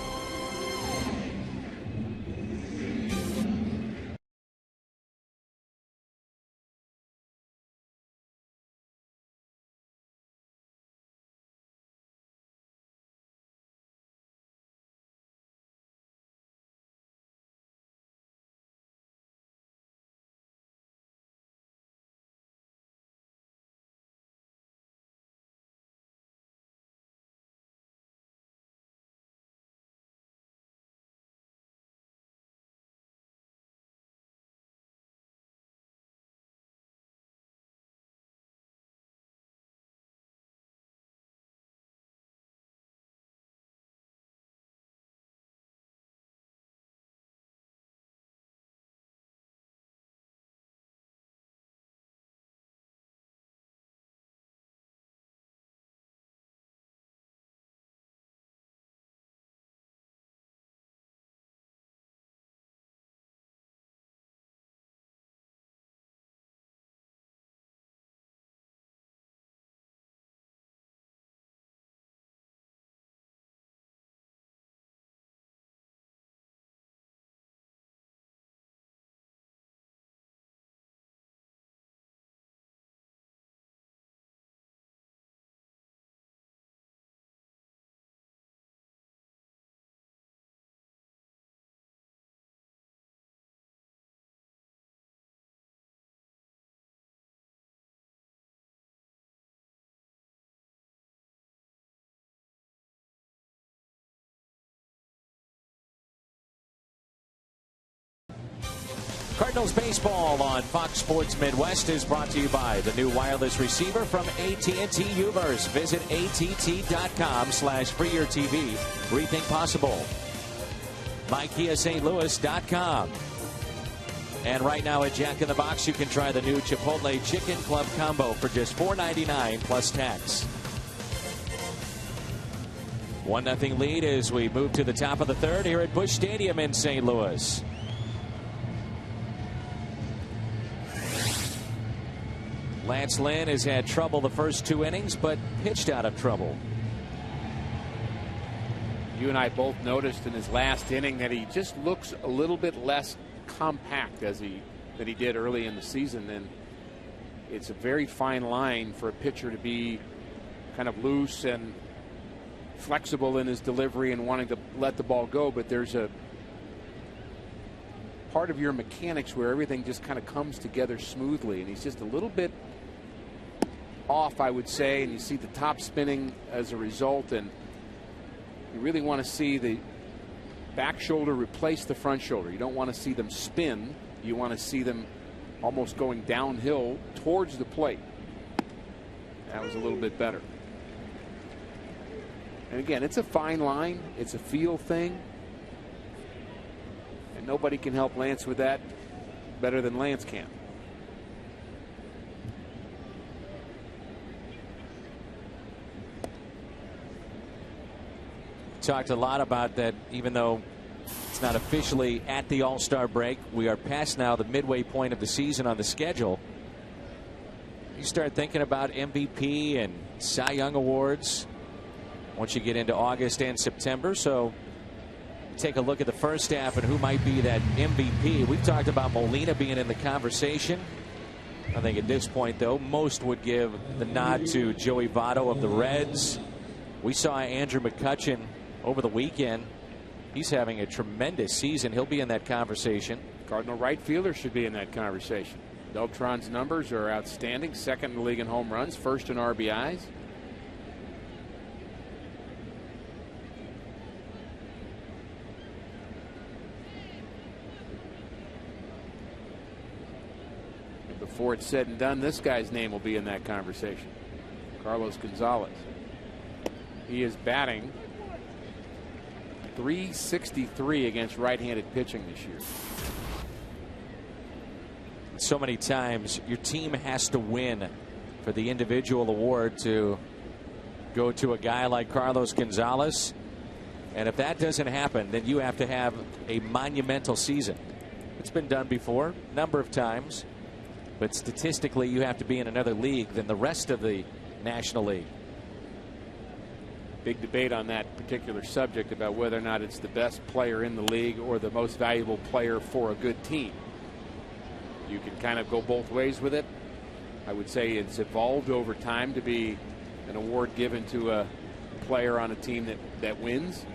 Cardinals baseball on Fox Sports Midwest is brought to you by the new wireless receiver from AT&T Uverse. Visit att.com/freeyourtv. Rethink possible. By KiaSt.Louis.com. And right now at Jack in the Box, you can try the new Chipotle Chicken Club Combo for just $4.99 plus tax. 1-0 lead as we move to the top of the third here at Busch Stadium in St. Louis. Lance Lynn has had trouble the first 2 innings, but pitched out of trouble. You and I both noticed in his last inning that he just looks a little bit less compact than he did early in the season. And it's a very fine line for a pitcher to be kind of loose and flexible in his delivery and wanting to let the ball go. But there's a part of your mechanics where everything just kind of comes together smoothly, and he's just a little bit off, I would say, and you see the top spinning as a result, and you really want to see the back shoulder replace the front shoulder. You don't want to see them spin. You want to see them almost going downhill towards the plate. That was a little bit better. And again, it's a fine line. It's a feel thing. And nobody can help Lance with that better than Lance can. Talked a lot about that, even though it's not officially at the All-Star break. We are past now the midway point of the season on the schedule. You start thinking about MVP and Cy Young awards once you get into August and September. So take a look at the first half and who might be that MVP. We've talked about Molina being in the conversation. I think at this point, though, most would give the nod to Joey Votto of the Reds. We saw Andrew McCutchen over the weekend. He's having a tremendous season. He'll be in that conversation. Cardinal right fielder should be in that conversation. Beltran's numbers are outstanding. Second in the league in home runs, first in RBIs. And before it's said and done, this guy's name will be in that conversation. Carlos Gonzalez. He is batting .363 against right-handed pitching this year. So many times your team has to win for the individual award to go to a guy like Carlos Gonzalez. And if that doesn't happen, then you have to have a monumental season. It's been done before, a number of times. But statistically, you have to be in another league than the rest of the National League. Big debate on that particular subject about whether or not it's the best player in the league or the most valuable player for a good team. You can kind of go both ways with it. I would say it's evolved over time to be an award given to a player on a team that wins.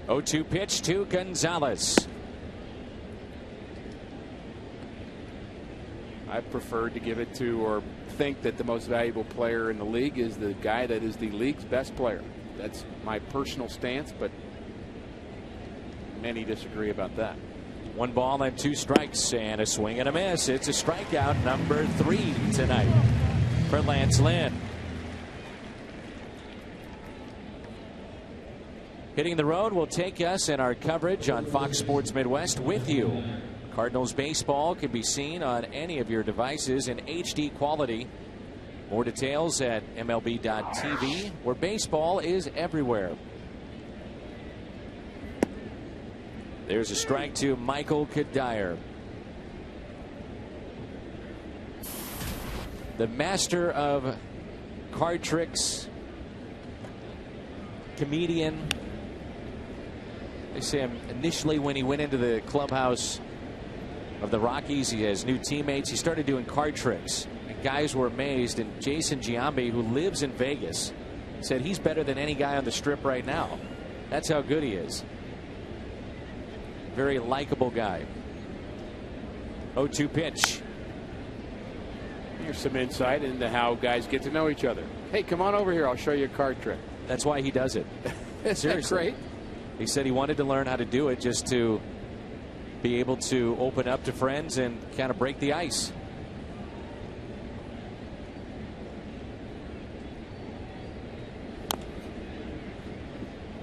0-2 pitch to Gonzalez. I preferred to give it to, or think that the most valuable player in the league is the guy that is the league's best player. That's my personal stance, but many disagree about that. 1 ball and 2 strikes and a swing and a miss. It's a strikeout number 3 tonight for Lance Lynn. Hitting the road will take us in our coverage on Fox Sports Midwest with you. Cardinals baseball can be seen on any of your devices in HD quality. More details at MLB.tv, where baseball is everywhere. There's a strike to Michael CUDDYER. The master of card tricks, comedian. They say initially when he went into the clubhouse of the Rockies, he has new teammates. He started doing card tricks, and guys were amazed. And Jason Giambi, who lives in Vegas, said he's better than any guy on the strip right now. That's how good he is. Very likable guy. 0-2 pitch. Here's some insight into how guys get to know each other. Hey, come on over here. I'll show you a card trick. That's why he does it. Seriously. Great. He said he wanted to learn how to do it just to be able to open up to friends and kind of break the ice.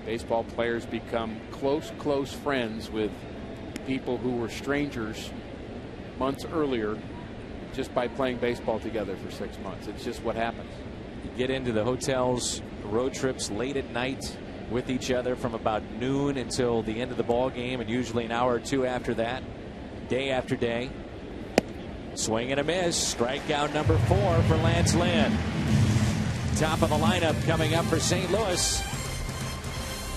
Baseball players become close friends with people who were strangers months earlier just by playing baseball together for 6 months. It's just what happens. You get into the hotels, road trips late at night with each other from about noon until the end of the ball game, and usually an hour or two after that, day after day. Swing and a miss. Strikeout number 4 for Lance Lynn. Top of the lineup coming up for St. Louis.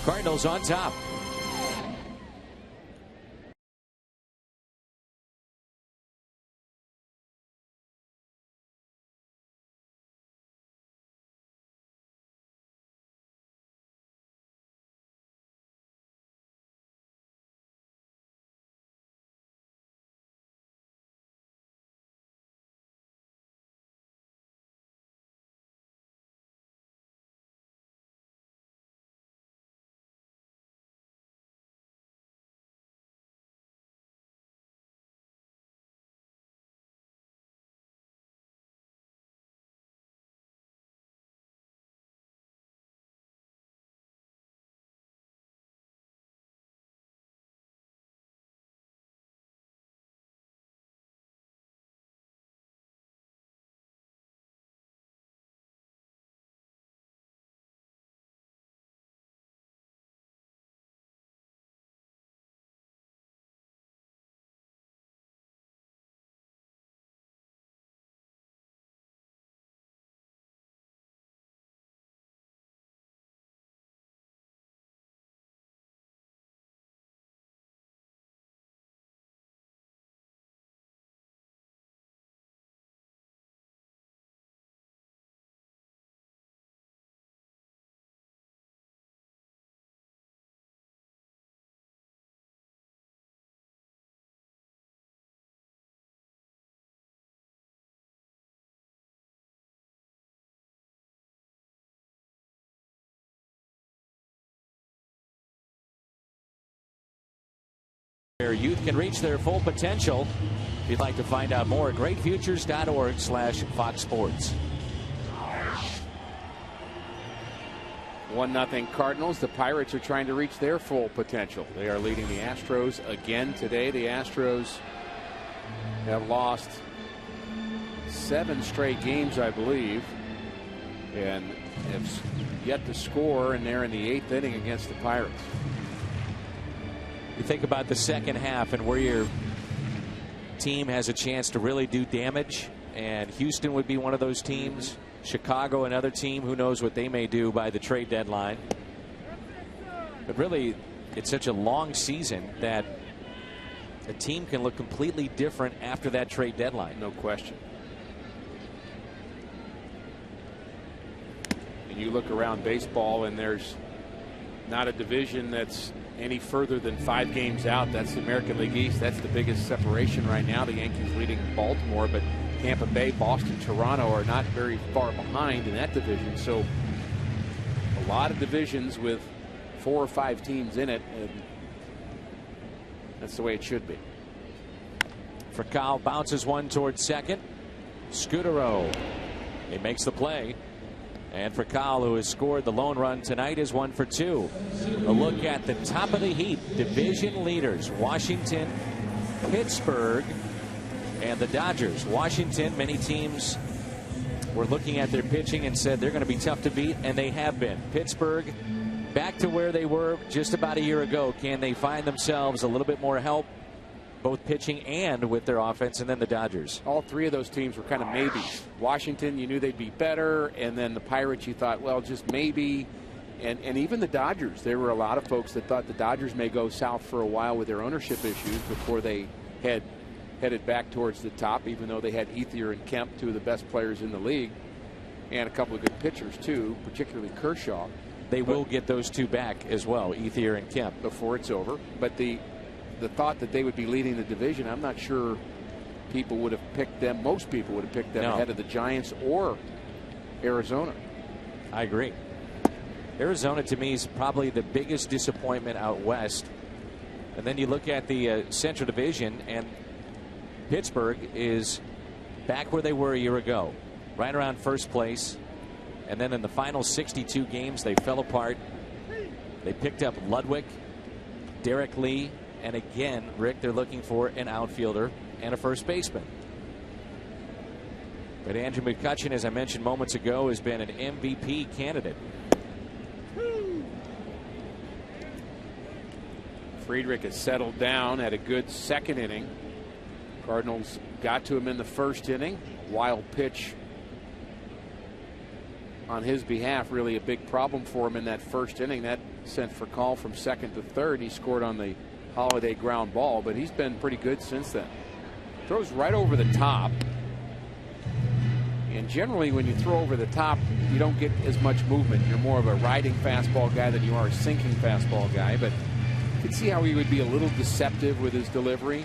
Cardinals on top. Their youth can reach their full potential. If you'd like to find out more, greatfutures.org/Fox Sports. 1-0 Cardinals. The Pirates are trying to reach their full potential. They are leading the Astros again today. The Astros have lost 7 straight games, I believe, and have yet to score, and they're in the 8th inning against the Pirates. You think about the second half and where your team has a chance to really do damage, and Houston would be one of those teams. Chicago, another team, who knows what they may do by the trade deadline. But really, it's such a long season that a team can look completely different after that trade deadline. No question. And you look around baseball, and there's not a division that's any further than 5 games out. That's the American League East. That's the biggest separation right now. The Yankees leading Baltimore, but Tampa Bay, Boston, Toronto are not very far behind in that division. So a lot of divisions with 4 or 5 teams in it, and that's the way it should be. Fraccal bounces one towards second. SCUTARO, he makes the play. And Fraccal, who has scored the lone run tonight, is 1 for 2. A look at the top of the heap. Division leaders, Washington, Pittsburgh, and the Dodgers. Washington, many teams were looking at their pitching and said they're going to be tough to beat, and they have been. Pittsburgh back to where they were just about a year ago. Can they find themselves a little bit more help, both pitching and with their offense? And then the Dodgers. All 3 of those teams were kind of maybes. Washington, you knew they'd be better, and then the Pirates, you thought, well, just maybe. And even the Dodgers, there were a lot of folks that thought the Dodgers may go south for a while with their ownership issues before they headed back towards the top, even though they had Ethier and Kemp, 2 of the best players in the league, and a couple of good pitchers too, particularly Kershaw. They will get those 2 back as well, Ethier and Kemp, before it's over. But the thought that they would be leading the division, I'm not sure people would have picked them. Most people would have picked them ahead of the Giants or Arizona. I agree. Arizona, to me, is probably the biggest disappointment out west. And then you look at the Central Division, and Pittsburgh is back where they were a year ago, right around first place. And then in the final 62 games, they fell apart. They picked up Ludwig, Derek Lee, and again, Rick, they're looking for an outfielder and a first baseman. But Andrew McCutchen, as I mentioned moments ago, has been an MVP candidate. Friedrich has settled down, had a good second inning. Cardinals got to him in the first inning. Wild pitch on his behalf, really a big problem for him in that first inning. That sent Fraccal from second to third. He scored on the Holiday ground ball, but he's been pretty good since then. Throws right over the top. And generally, when you throw over the top, you don't get as much movement. You're more of a riding fastball guy than you are a sinking fastball guy. But you can see how he would be a little deceptive with his delivery.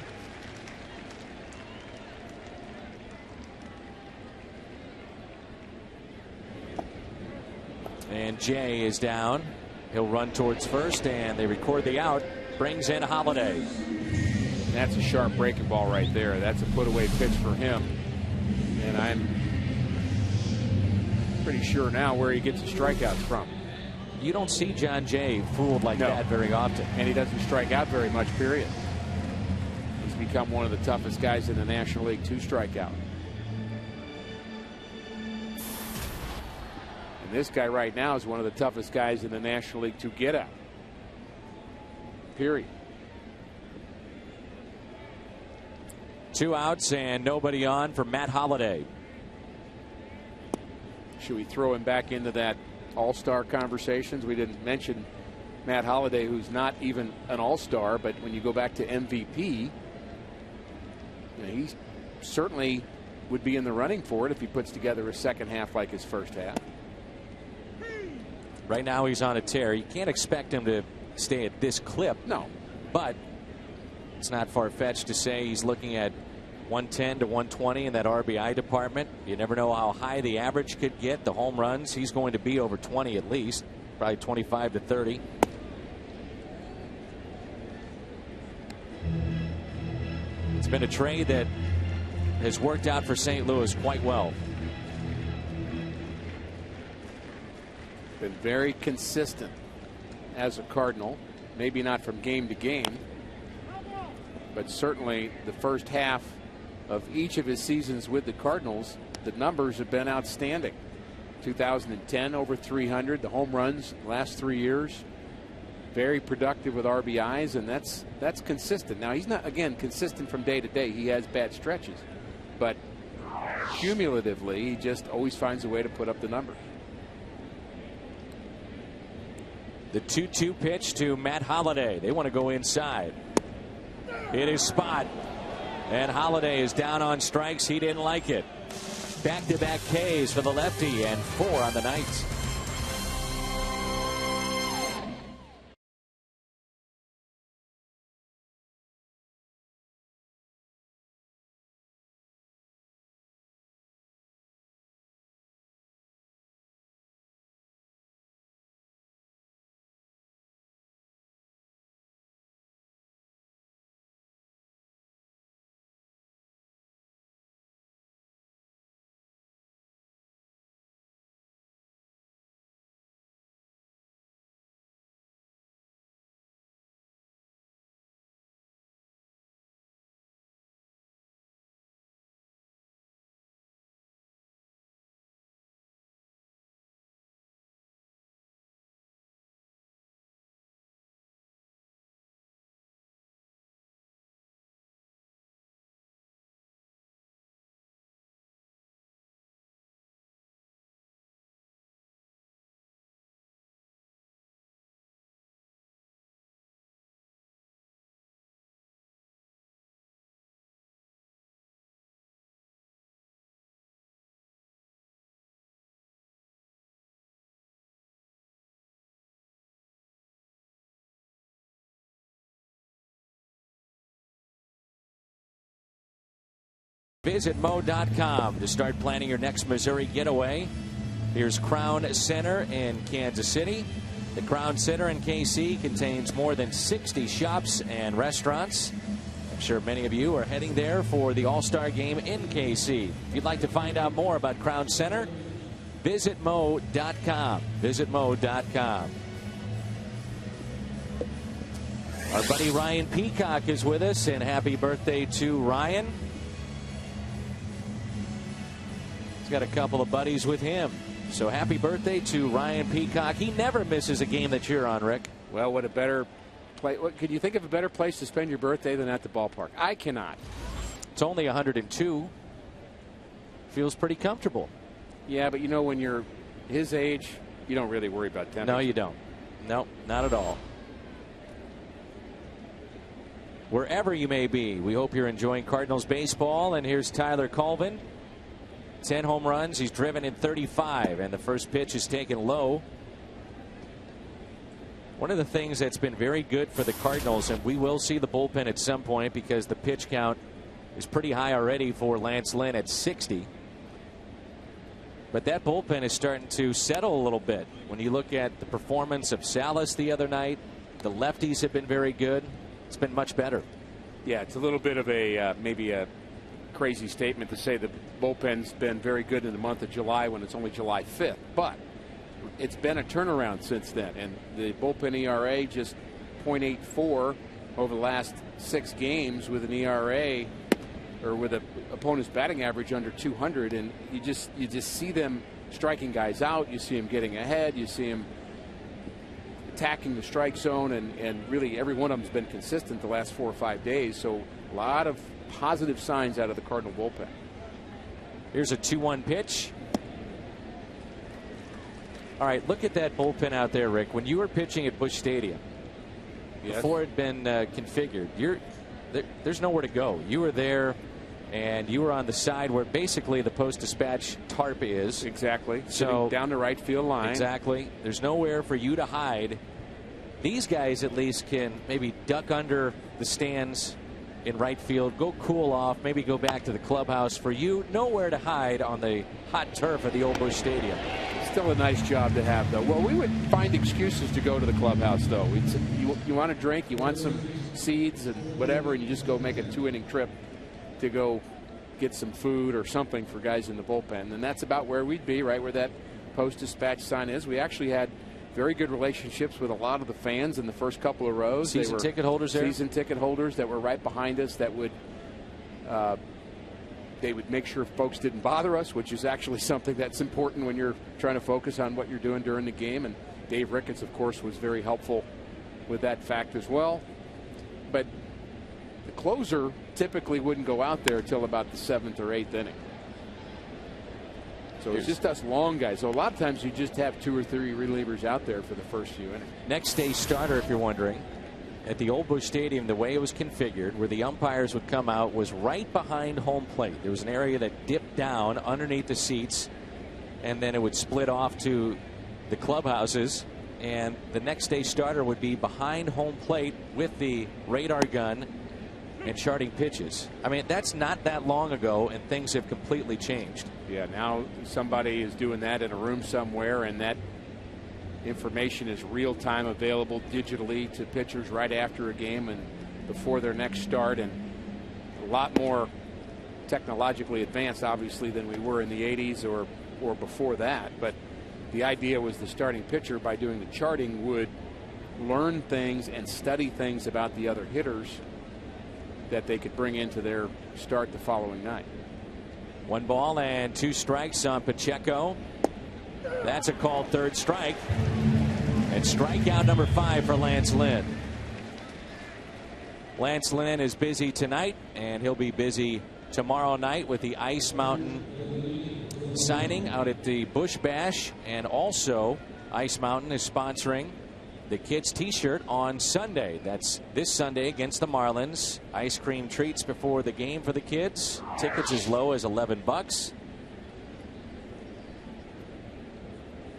And Jay is down. He'll run towards first, and they record the out. Brings in Holiday. That's a sharp breaking ball right there. That's a put-away pitch for him. And I'm pretty sure now where he gets his strikeouts from. You don't see John Jay fooled like that very often. And he doesn't strike out very much, period. He's become one of the toughest guys in the National League to strike out. And this guy right now is one of the toughest guys in the National League to get out. Period. 2 outs and nobody on for Matt Holliday. Should we throw him back into that all-star conversations? We didn't mention Matt Holliday, who's not even an all-star, but when you go back to MVP, you know, he certainly would be in the running for it if he puts together a second half like his first half. Right now he's on a tear. You can't expect him to stay at this clip. No. But it's not far-fetched to say he's looking at 110 to 120 in that RBI department. You never know how high the average could get. The home runs, he's going to be over 20 at least, probably 25 to 30. been a trade that has worked out for St. Louis quite well. Been very consistent as a Cardinal. Maybe not from game to game, but certainly the first half of each of his seasons with the Cardinals, the numbers have been outstanding. 2010 over 300, the home runs last 3 years. Very productive with RBIs, and that's consistent. Now, he's not, again, consistent from day to day. He has bad stretches, but cumulatively, he just always finds a way to put up the numbers. The 2-2 pitch to Matt Holliday. They want to go inside. It is spot, and Holliday is down on strikes. He didn't like it. Back-to-back Ks for the lefty, and 4 on the night. Visit Mo.com to start planning your next Missouri getaway. Here's Crown Center in Kansas City. The Crown Center in KC contains more than 60 shops and restaurants. I'm sure many of you are heading there for the All-Star game in KC. If you'd like to find out more about Crown Center, visit Mo.com. Visit Mo.com. Our buddy Ryan Peacock is with us, and happy birthday to Ryan. Got a couple of buddies with him, so happy birthday to Ryan Peacock. He never misses a game that you're on, Rick. Well, what a better place. Could you think of a better place to spend your birthday than at the ballpark? I cannot. It's only 102. Feels pretty comfortable. Yeah, but you know, when you're his age, you don't really worry about temperature. No, you don't. No, not at all. Wherever you may be, we hope you're enjoying Cardinals baseball. And here's Tyler Colvin. 10 home runs. He's driven in 35, and the first pitch is taken low. One of the things that's been very good for the Cardinals, and we will see the bullpen at some point because the pitch count is pretty high already for Lance Lynn at 60. But that bullpen is starting to settle a little bit. When you look at the performance of Salas the other night, the lefties have been very good. It's been much better. Yeah, it's a little bit of a maybe a crazy statement to say the bullpen's been very good in the month of July when it's only July 5th, but it's been a turnaround since then, and the bullpen ERA just .84 over the last 6 games with an ERA or with an opponent's batting average under 200, and you just see them striking guys out. You see them getting ahead. You see them attacking the strike zone, and really every one of them has been consistent the last 4 or 5 days. So a lot of positive signs out of the Cardinal bullpen. Here's a 2-1 pitch. All right, look at that bullpen out there, Rick. When you were pitching at Busch Stadium, yes, before it had been configured, there's nowhere to go. You were there, and you were on the side where basically the post-dispatch tarp is. Exactly. So sitting down the right field line. Exactly. There's nowhere for you to hide. These guys at least can maybe duck under the stands in right field, go cool off, maybe go back to the clubhouse. For you, nowhere to hide on the hot turf of the old Busch Stadium. Still a nice job to have, though. Well, we would find excuses to go to the clubhouse, though. You want a drink, you want some seeds and whatever, and you just go make a 2-inning trip to go get some food or something for guys in the bullpen. And that's about where we'd be, right where that post-dispatch sign is. We actually had very good relationships with a lot of the fans in the first couple of rows. Season ticket holders there? Season ticket holders that were right behind us that would they would make sure folks didn't bother us, which is actually something that's important when you're trying to focus on what you're doing during the game. And Dave Ricketts, of course, was very helpful with that fact as well. But the closer typically wouldn't go out there until about the 7th or 8th inning. So it's just us long guys. So a lot of times you just have 2 or 3 relievers out there for the first few innings. Next day starter, if you're wondering, at the Old Busch Stadium, the way it was configured, where the umpires would come out, was right behind home plate. There was an area that dipped down underneath the seats, and then it would split off to the clubhouses. And the next day starter would be behind home plate with the radar gun and charting pitches. I mean, that's not that long ago, and things have completely changed. Yeah, now somebody is doing that in a room somewhere, and that information is real-time available digitally to pitchers right after a game and before their next start, and a lot more technologically advanced, obviously, than we were in the 80s or before that. But the idea was the starting pitcher, by doing the charting, would learn things and study things about the other hitters that they could bring into their start the following night. 1 ball and 2 strikes on Pacheco. That's a called third strike. And strikeout number 5 for Lance Lynn. Lance Lynn is busy tonight, and he'll be busy tomorrow night with the Ice Mountain signing out at the Busch Bash. And also, Ice Mountain is sponsoring the kids' t-shirt on Sunday. That's this Sunday against the Marlins. Ice cream treats before the game for the kids. Tickets as low as $11.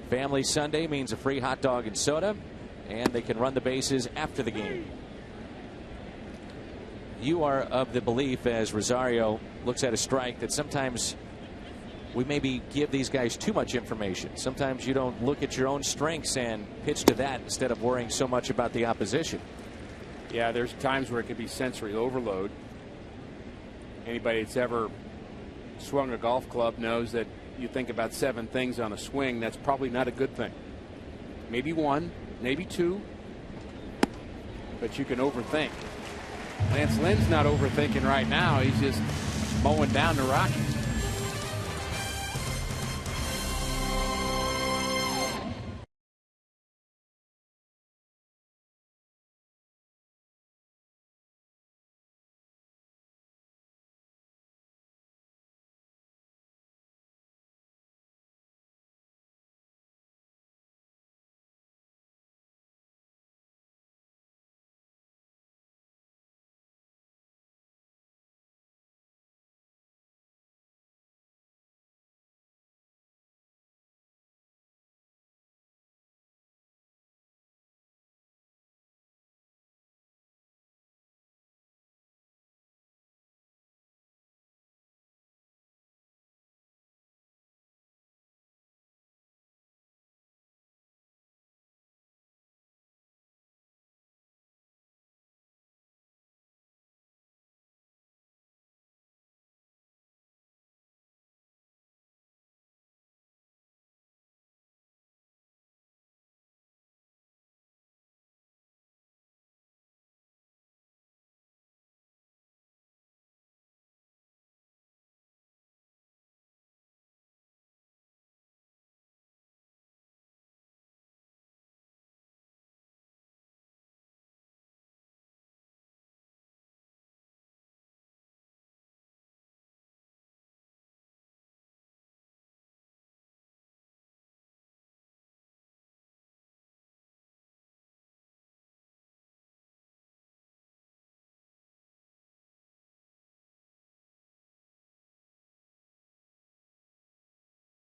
Family Sunday means a free hot dog and soda, and they can run the bases after the game. You are of the belief, as Rosario looks at a strike, that sometimes we maybe give these guys too much information. Sometimes you don't look at your own strengths and pitch to that instead of worrying so much about the opposition. Yeah, there's times where it could be sensory overload. Anybody that's ever swung a golf club knows that you think about 7 things on a swing. That's probably not a good thing. Maybe 1, maybe 2, but you can overthink. Lance Lynn's not overthinking right now. He's just mowing down the Rockies.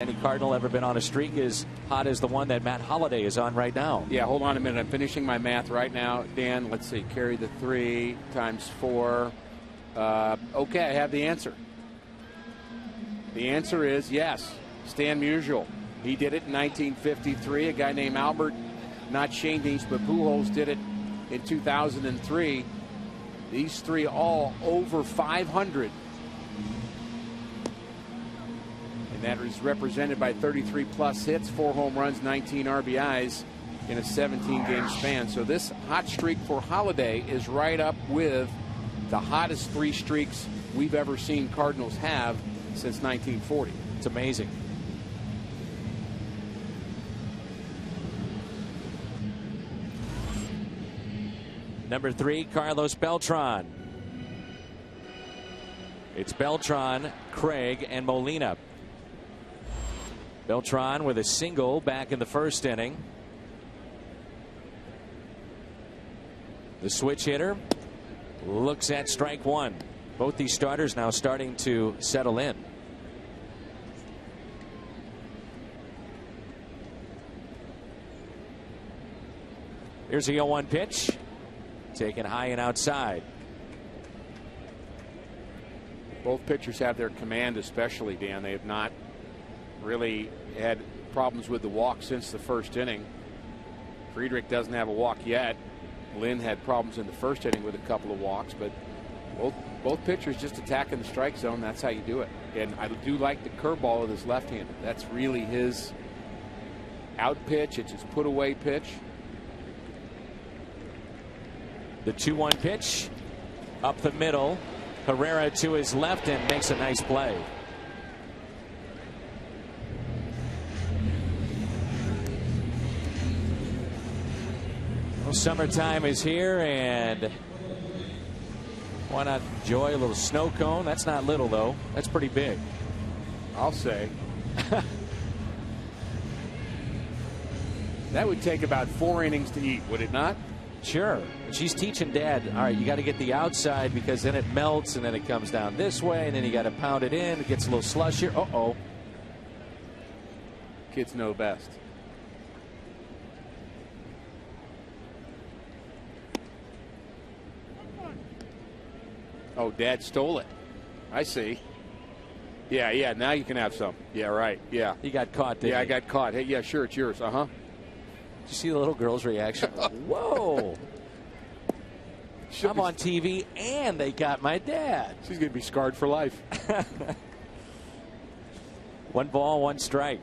Any Cardinal ever been on a streak as hot as the one that Matt Holliday is on right now? Yeah, hold on a minute. I'm finishing my math right now. Dan, let's see. Carry the 3 times 4. Okay, I have the answer. The answer is yes. Stan Musial. He did it in 1953. A guy named Albert, not Schoendienst, but Pujols did it in 2003. These 3 all over 500 And that is represented by 33-plus hits, 4 home runs, 19 RBIs in a 17-game span. So this hot streak for Holiday is right up with the hottest 3 streaks we've ever seen Cardinals have since 1940. It's amazing. Number 3, Carlos Beltran. It's Beltran, Craig, and Molina. Beltran with a single back in the first inning. The switch hitter looks at strike 1. Both these starters now starting to settle in. Here's the 0-1 pitch. Taken high and outside. Both pitchers have their command, especially, Dan. They have not really had problems with the walk since the first inning. Friedrich doesn't have a walk yet. LYNN had problems in the first inning with a couple of walks, but both pitchers just attacking the strike zone. That's how you do it. And I do like the curveball of his left-hander. That's really his out pitch. It's his put-away pitch. The 2-1 pitch up the middle. Herrera to his left and makes a nice play. Well, summertime is here, and why not enjoy a little snow cone? That's not little, though. That's pretty big. I'll say. That would take about 4 innings to eat, would it not? Sure. She's teaching Dad, all right, you got to get the outside because then it melts and then it comes down this way and then you got to pound it in. It gets a little slushier. Uh-oh. Kids know best. Oh, Dad stole it. I see. Yeah, now you can have some. Yeah, right. Yeah. He got caught, didn't he? Yeah, I got caught. Hey, yeah, sure, it's yours. Uh-huh. Did you see the little girl's reaction? Whoa. I'm on TV and they got my dad. She's going to be scarred for life. 1 ball, 1 strike.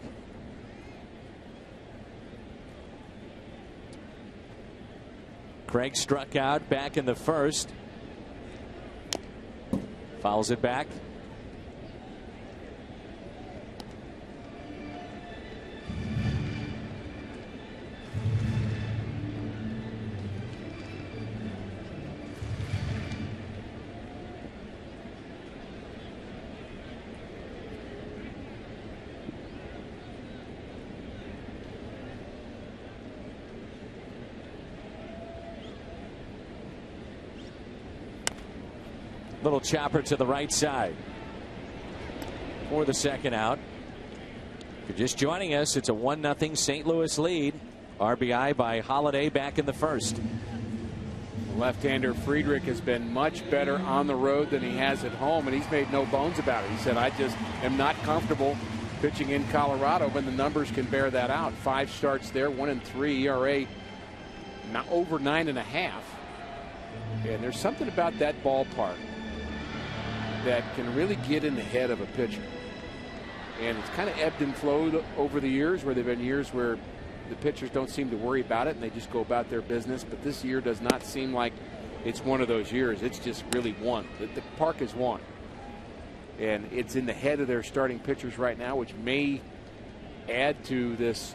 Craig struck out back in the first. Fouls it back. Little chopper to the right side for the second out. If you're just joining us, it's a 1-0 St. Louis lead. RBI by Holiday back in the first. Left-hander Friedrich has been much better on the road than he has at home, and he's made no bones about it. He said, I just am not comfortable pitching in Colorado, but the numbers can bear that out. 5 starts there, 1-3, ERA not over 9.5. And there's something about that ballpark that can really get in the head of a pitcher. And it's kind of ebbed and flowed over the years, where there have been years where the pitchers don't seem to worry about it and they just go about their business. But this year does not seem like it's one of those years. It's just really one. The park is one. And it's in the head of their starting pitchers right now, which may add to this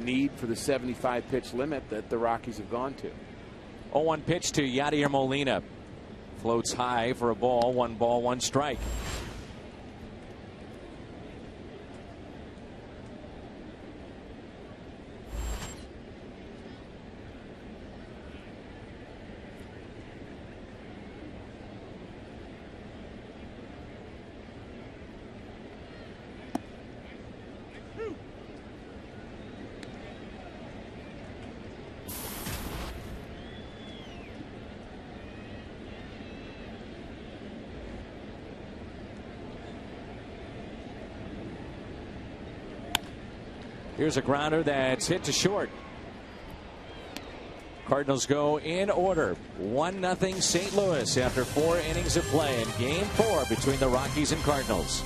need for the 75 pitch limit that the Rockies have gone to. 0-1 pitch to Yadier Molina. Floats high for a ball. 1 ball, 1 strike. Here's a grounder that's hit to short. Cardinals go in order. 1-0 St. Louis after 4 innings of play in Game 4 between the Rockies and Cardinals.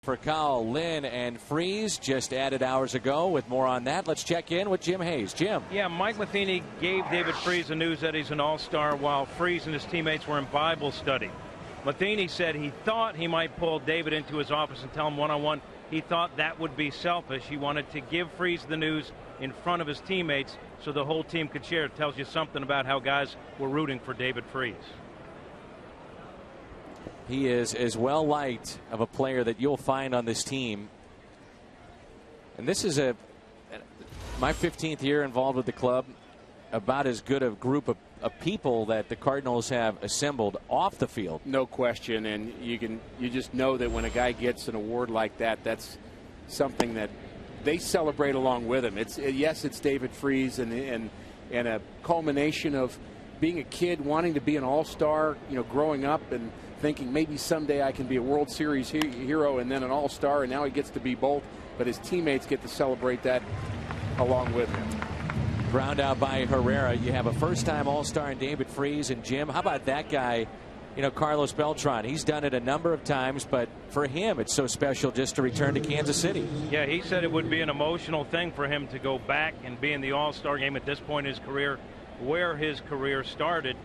For COL, LYNN, and Freeze just added hours ago. With more on that, let's check in with Jim Hayes. Jim. Yeah, Mike Matheny gave David Freeze the news that he's an all-star while Freeze and his teammates were in Bible study. Matheny said he thought he might pull David into his office and tell him one-on-one he thought that would be selfish. He wanted to give Freeze the news in front of his teammates so the whole team could share. It tells you something about how guys were rooting for David Freeze. He is as well liked of a player that you'll find on this team. And this is my 15th year involved with the club, about as good a group of people that the Cardinals have assembled off the field. No question, and you just know that when a guy gets an award like that, that's something that they celebrate along with him. Yes, it's David Freeze and a culmination of being a kid wanting to be an all-star, growing up and thinking maybe someday I can be a World Series hero and then an all-star, and now he gets to be both, but his teammates get to celebrate that along with him. Ground out by Herrera. You have a first-time all-star in David Freeze. And Jim, how about that guy, Carlos Beltran? He's done it a number of times, but for him it's so special just to return to Kansas City. Yeah, he said it would be an emotional thing for him to go back and be in the all-star game at this point in his career, where his career started.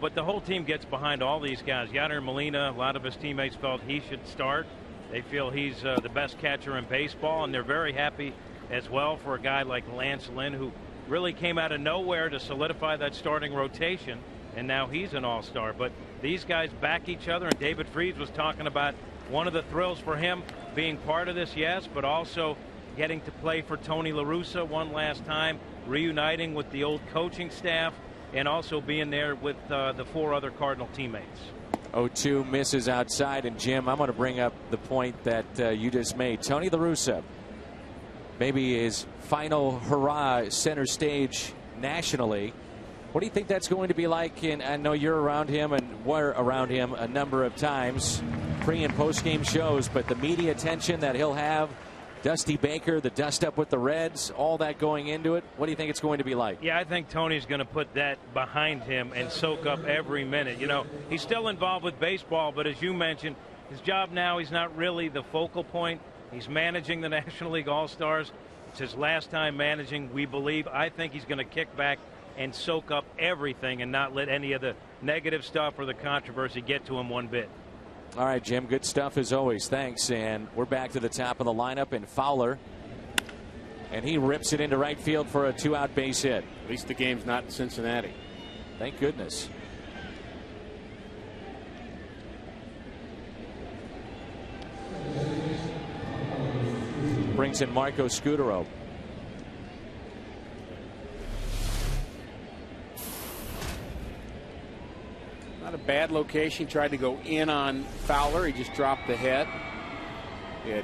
But the whole team gets behind all these guys. Yadier Molina, a lot of his teammates felt he should start. They feel he's the best catcher in baseball, and they're very happy as well for a guy like LYNN, who really came out of nowhere to solidify that starting rotation, and now he's an all-star. But these guys back each other, and David Freeze was talking about one of the thrills for him being part of this, yes, but also getting to play for Tony La Russa one last time, reuniting with the old coaching staff, and also being there with the 4 other Cardinal teammates. 0-2 misses outside. And Jim, I'm going to bring up the point that you just made. Tony La Russa, maybe his final hurrah center stage nationally. What do you think that's going to be like? And I know you're around him and were around him a number of times, pre and post game shows, but the media attention that he'll have, Dusty Baker, the dust up with the Reds, all that going into it. What do you think it's going to be like? Yeah, I think Tony's going to put that behind him and soak up every minute. He's still involved with baseball, but as you mentioned, his job now, he's not really the focal point. He's managing the National League All-Stars. It's his last time managing, we believe. I think he's going to kick back and soak up everything and not let any of the negative stuff or the controversy get to him one bit. All right, Jim, good stuff as always. Thanks. And we're back to the top of the lineup in Fowler. And he rips it into right field for a 2-out base hit. At least the game's not in Cincinnati. Thank goodness. Brings in Marco Scutaro. bad location. Tried to go in on Fowler. He just dropped the head.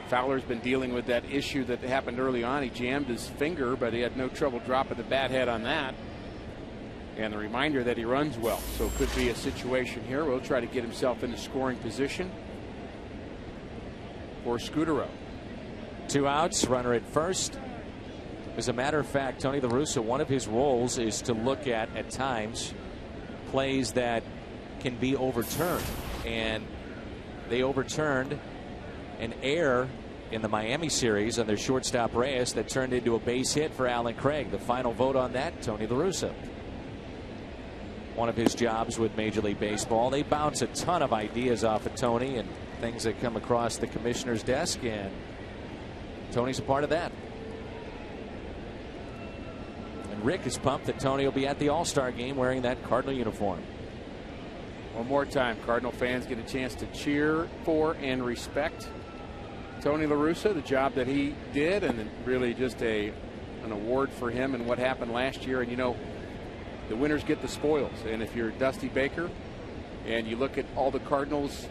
Fowler's been dealing with that issue that happened early on. He jammed his finger, but he had no trouble dropping the bat head on that. And the reminder that he runs well. So it could be a situation here. We'll try to get himself into scoring position for SCUTARO. 2 outs, runner at first. As a matter of fact, Tony La Russa, one of his roles is to look at times, plays that can be overturned. And they overturned an error in the Miami series on their shortstop Reyes that turned into a base hit for Alan Craig. The final vote on that, Tony La Russa. One of his jobs with Major League Baseball. They bounce a ton of ideas off of Tony and things that come across the commissioner's desk, and Tony's a part of that. And Rick is pumped that Tony will be at the All-Star game wearing that Cardinal uniform. One more time, Cardinal fans get a chance to cheer for and respect Tony La Russa, the job that he did, and really just an award for him and what happened last year. And you know, the winners get the spoils. And if you're Dusty Baker and you look at all the Cardinals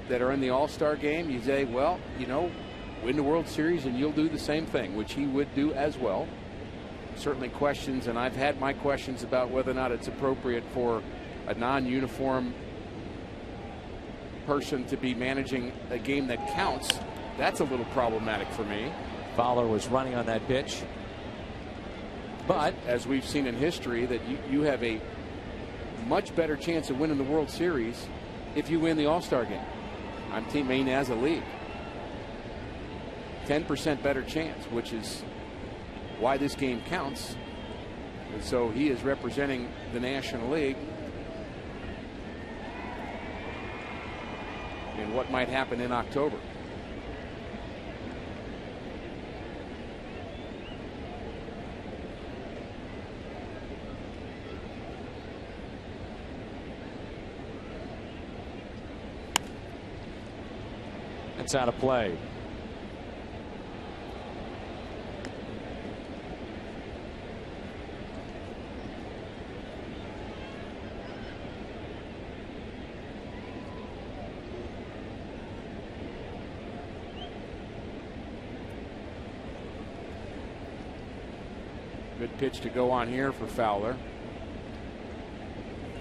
that are in the All-Star game, you say, well, you know, win the World Series and you'll do the same thing, which he would do as well. Certainly questions, and I've had my questions about whether or not it's appropriate for a non-uniform person to be managing a game that counts. That's a little problematic for me. Fowler was running on that pitch. But as we've seen in history, that you have a much better chance of winning the World Series if you win the All-Star game. I'm Team Maine as a league. 10% better chance, which is why this game counts. And so he is representing the National League in what might happen in October. It's out of play. Good pitch to go on here for Fowler.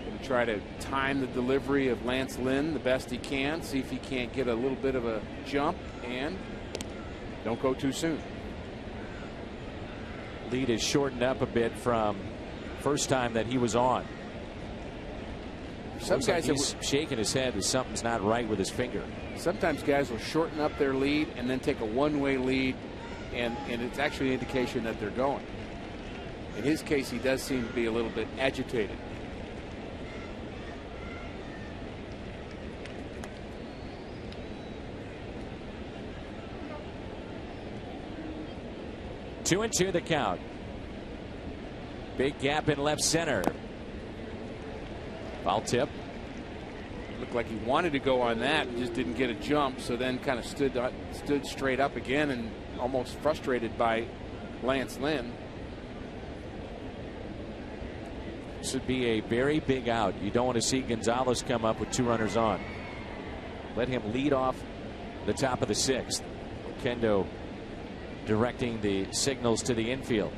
Going to try to time the delivery of Lance Lynn the best he can. See if he can't get a little bit of a jump, and don't go too soon. Lead is shortened up a bit from first time that he was on. Some guys he's shaking his head as something's not right with his finger. Sometimes guys will shorten up their lead and then take a one-way lead, and it's actually an indication that they're going. In his case, he does seem to be a little bit agitated. Two and two the count. Big gap in left center. Foul tip. Looked like he wanted to go on that and just didn't get a jump, so then kind of stood straight up again and almost frustrated by Lance Lynn. This would be a very big out. You don't want to see Gonzalez come up with 2 runners on. Let him lead off the top of the 6th. Kendo directing the signals to the infield.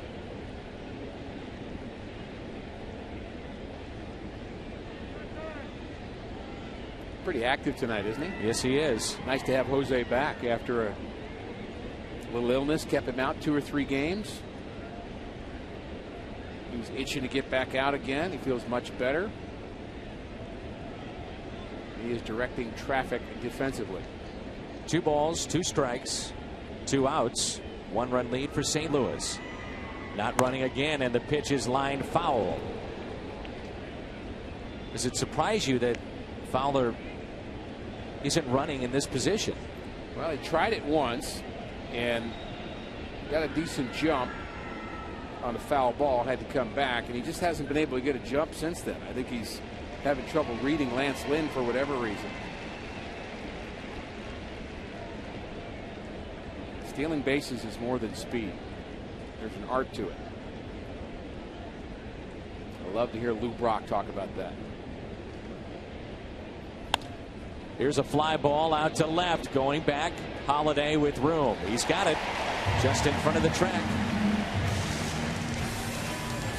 Pretty active tonight, isn't he? Yes, he is. Nice to have Jose back after a little illness. Kept him out 2 or 3 games. He was itching to get back out again. He feels much better. He is directing traffic defensively. 2 balls, 2 strikes, 2 outs. 1-run lead for St. Louis. Not running again, and the pitch is lined foul. Does it surprise you that Fowler isn't running in this position? Well, he tried it once and got a decent jump on a foul ball, had to come back, and he just hasn't been able to get a jump since then. I think he's having trouble reading Lance Lynn for whatever reason. Stealing bases is more than speed. There's an art to it. I love to hear Lou Brock talk about that. Here's a fly ball out to left. Going back. Holiday with room. He's got it just in front of the track.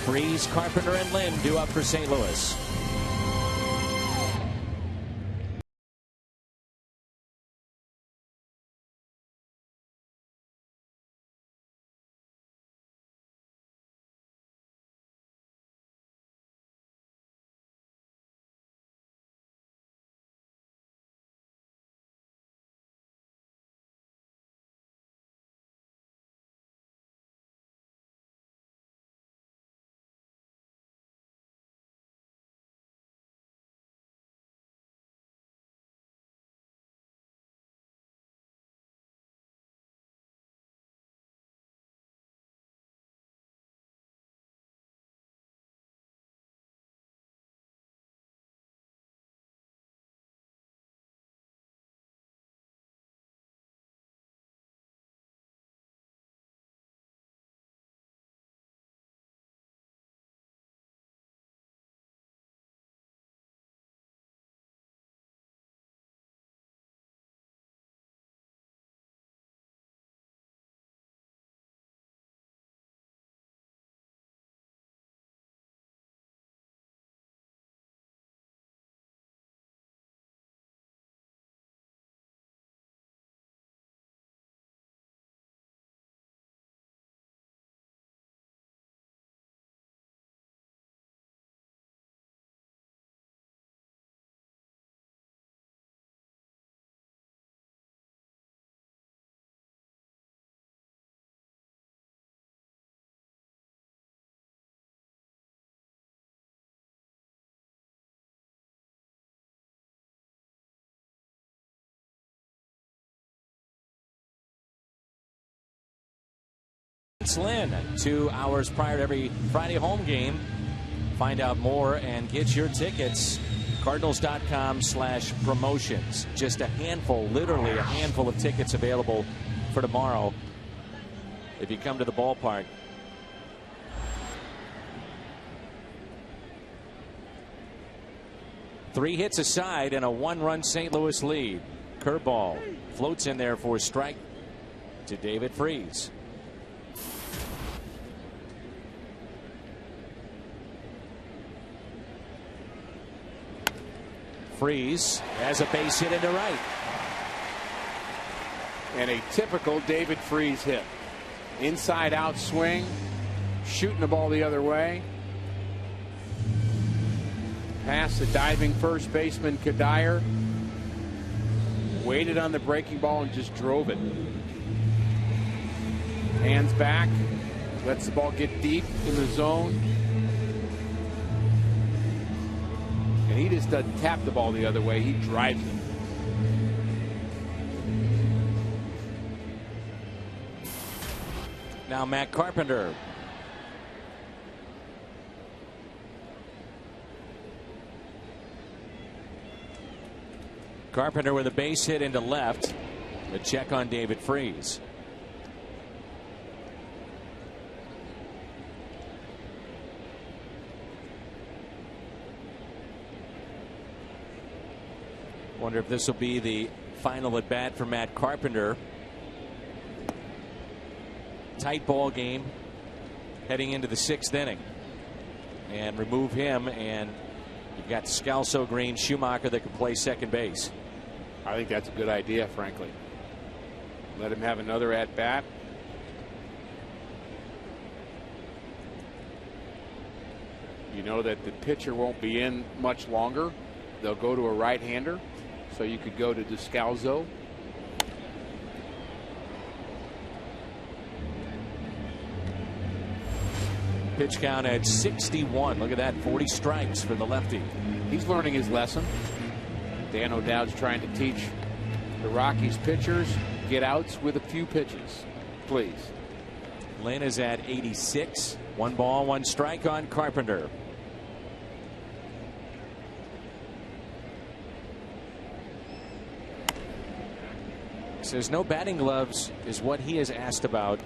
Freeze, Carpenter, and Lynn due up for St. Louis. LYNN 2 hours prior to every Friday home game. Find out more and get your tickets. Cardinals.com/promotions. Just a handful, literally a handful of tickets available for tomorrow if you come to the ballpark. Three hits aside and a one-run St. Louis lead. Curveball floats in there for a strike to David Freese. Freese has a base hit into right. And a typical David Freese hit. Inside out swing, shooting the ball the other way. Past the diving first baseman CUDDYER. Waited on the breaking ball and just drove it. Hands back, lets the ball get deep in the zone. And he just doesn't tap the ball the other way, he drives it. Now Matt Carpenter. Carpenter with a base hit into left. A check on David Freese. Wonder if this will be the final at bat for Matt Carpenter. Tight ball game heading into the 6th inning. And remove him, and you've got Scalzo, Green, Schumacher that can play second base. I think that's a good idea, frankly. Let him have another at bat. You know that the pitcher won't be in much longer. They'll go to a right-hander. So you could go to Descalzo. Pitch count at 61. Look at that, 40 strikes for the lefty. He's learning his lesson. Dan O'Dowd's trying to teach the Rockies pitchers get outs with a few pitches, please. Lynn is at 86. 1 ball, 1 strike on Carpenter. Says no batting gloves is what he has asked about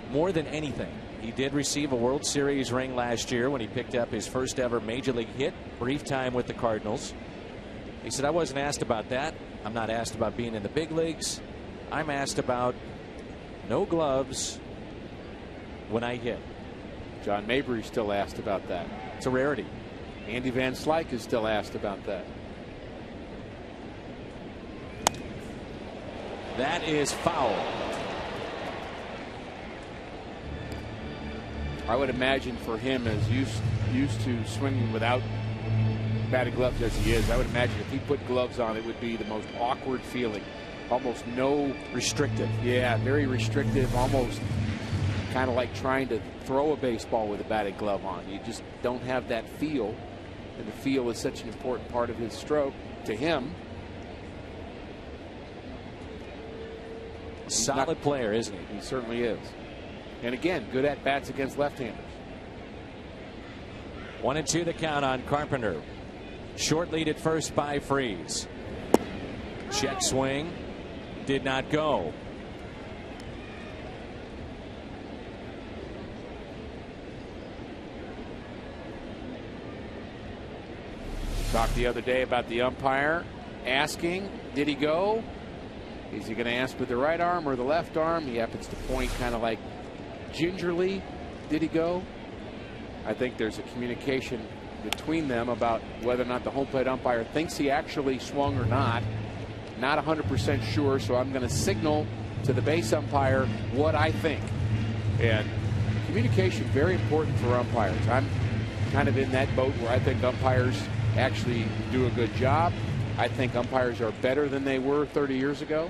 more than anything. He did receive a World Series ring last year when he picked up his first ever major league hit. Brief time with the Cardinals. He said, I wasn't asked about that. I'm not asked about being in the big leagues. I'm asked about no gloves when I hit. John Mabry's still asked about that. It's a rarity. Andy Van Slyke is still asked about that. That is foul. I would imagine for him, as used to swinging without batting gloves as he is, I would imagine if he put gloves on, it would be the most awkward feeling. Almost no restrictive. Yeah, very restrictive. Almost kind of like trying to throw a baseball with a batting glove on. You just don't have that feel, and the feel is such an important part of his stroke to him. Solid player, isn't he? He certainly is. And again, good at bats against left-handers. 1-2 the count on Carpenter. Short lead at first by Freese. Check swing. Did not go. Talked the other day about the umpire asking, did he go? Is he going to ask with the right arm or the left arm? He happens to point kind of like gingerly. Did he go? I think there's a communication between them about whether or not the home plate umpire thinks he actually swung or not. Not 100% sure, so I'm going to signal to the base umpire what I think. And communication, very important for umpires. I'm kind of in that boat where I think umpires actually do a good job. I think umpires are better than they were 30 years ago.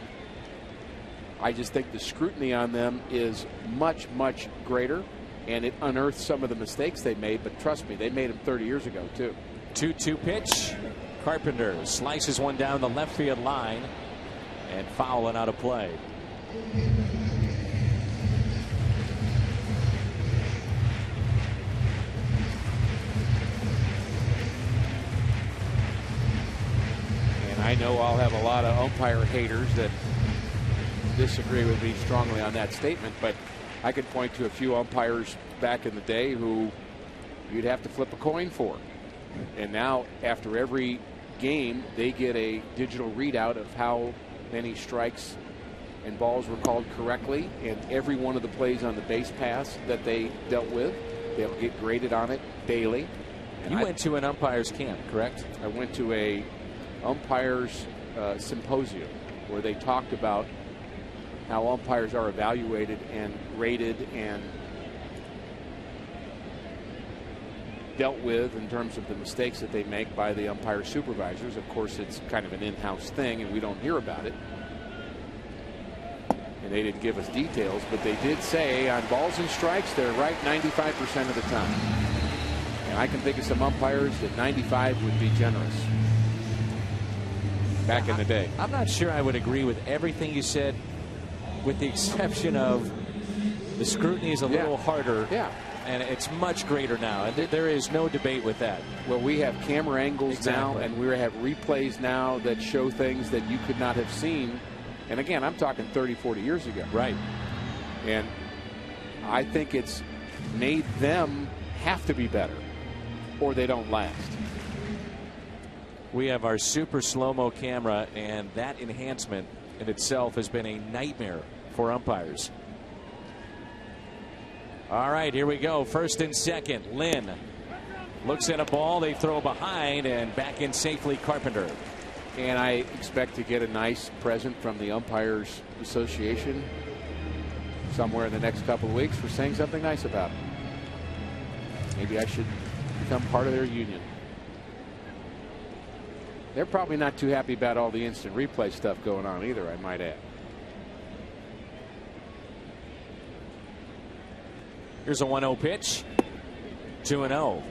I just think the scrutiny on them is much, much greater, and it unearths some of the mistakes they made. But trust me, they made them 30 years ago, too. 2-2 pitch. Carpenter slices one down the left field line and foul and out of play. And I know I'll have a lot of umpire haters that disagree with me strongly on that statement, but I could point to a few umpires back in the day who you'd have to flip a coin for. And now, after every game, they get a digital readout of how many strikes and balls were called correctly, and every one of the plays on the base pass that they dealt with, they'll get graded on it daily. And you went to an umpires camp, correct? I went to a umpires symposium where they talked about how umpires are evaluated and rated and dealt with in terms of the mistakes that they make by the umpire supervisors. Of course, it's kind of an in-house thing, and we don't hear about it. And they didn't give us details, but they did say on balls and strikes, they're right 95% of the time. And I can think of some umpires that 95 would be generous back in the day. I'm not sure I would agree with everything you said, with the exception of the scrutiny is a little harder. Yeah. And it's much greater now. And there is no debate with that. Well, we have camera angles now, and we have replays now that show things that you could not have seen. And again, I'm talking 30, 40 years ago. Right. And I think it's made them have to be better, or they don't last. We have our super slow-mo camera, and that enhancement in itself has been a nightmare for umpires. All right, here we go. First and second. Lynn looks at a ball. They throw behind, and back in safely Carpenter. And I expect to get a nice present from the Umpires Association somewhere in the next couple of weeks for saying something nice about it. Maybe I should become part of their union. They're probably not too happy about all the instant replay stuff going on either, I might add. Here's a 1-0 pitch. 2-0.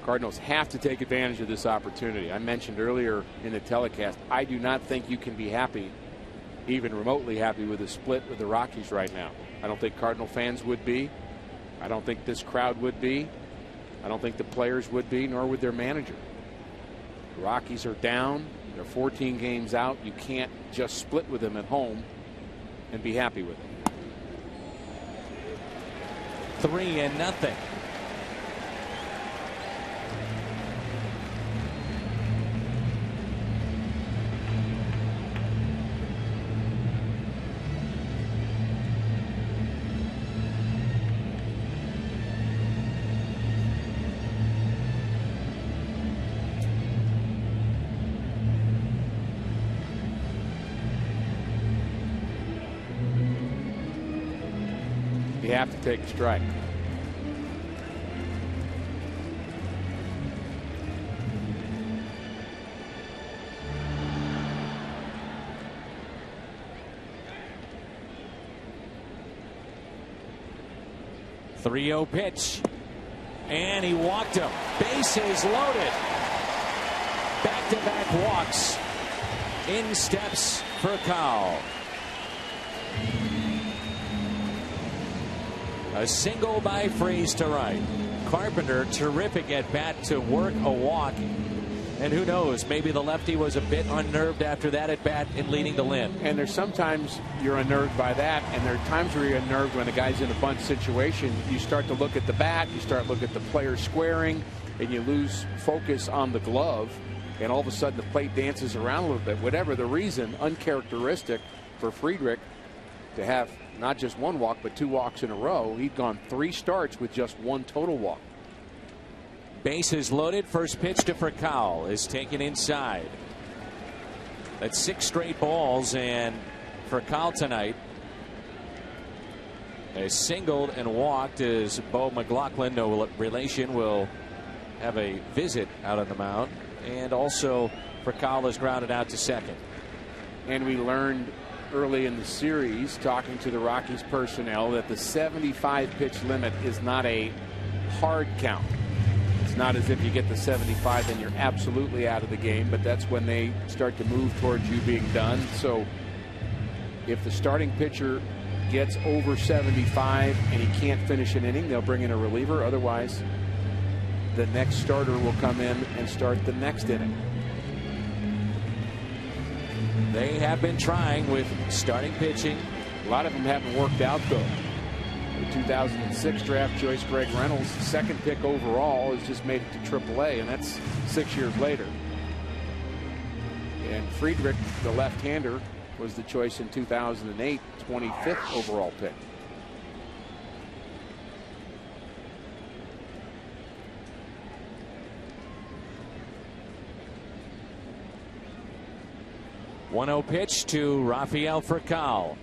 Cardinals have to take advantage of this opportunity. I mentioned earlier in the telecast, I do not think you can be happy, even remotely happy, with a split with the Rockies right now. I don't think Cardinal fans would be. I don't think this crowd would be. I don't think the players would be, nor would their manager. The Rockies are down. They're 14 games out. You can't just split with them at home and be happy with it. 3-0. You have to take a strike. .30 pitch, and he walked him. Bases loaded. Back-to-back walks. In steps Furcal. A single by Freese to right. Carpenter, terrific at bat to work a walk. And who knows, maybe the lefty was a bit unnerved after that at bat in leading to LYNN. And there's sometimes you're unnerved by that, and there are times where you're unnerved when the guy's in a bunt situation. You start to look at the bat, you start to look at the player squaring, and you lose focus on the glove, and all of a sudden the plate dances around a little bit. Whatever the reason, uncharacteristic for Friedrich to have not just one walk, but 2 walks in a row. He'd gone 3 starts with just 1 total walk. Bases loaded. First pitch to Furcal is taken inside. That's 6 straight balls, and Furcal tonight has singled and walked as Bo McLaughlin, no relation, will have a visit out on the mound. And also Furcal is grounded out to second. And we learned early in the series, talking to the Rockies personnel, that the 75 pitch limit is not a hard count. It's not as if you get the 75 and you're absolutely out of the game, but that's when they start to move towards you being done. So if the starting pitcher gets over 75 and he can't finish an inning, they'll bring in a reliever. Otherwise, the next starter will come in and start the next inning. They have been trying with starting pitching. A lot of them haven't worked out, though. The 2006 draft choice, Greg Reynolds, second pick overall, has just made it to AAA, and that's 6 years later. And Friedrich, the left-hander, was the choice in 2008, 25th overall pick. .1-0 pitch to Rafael Furcal.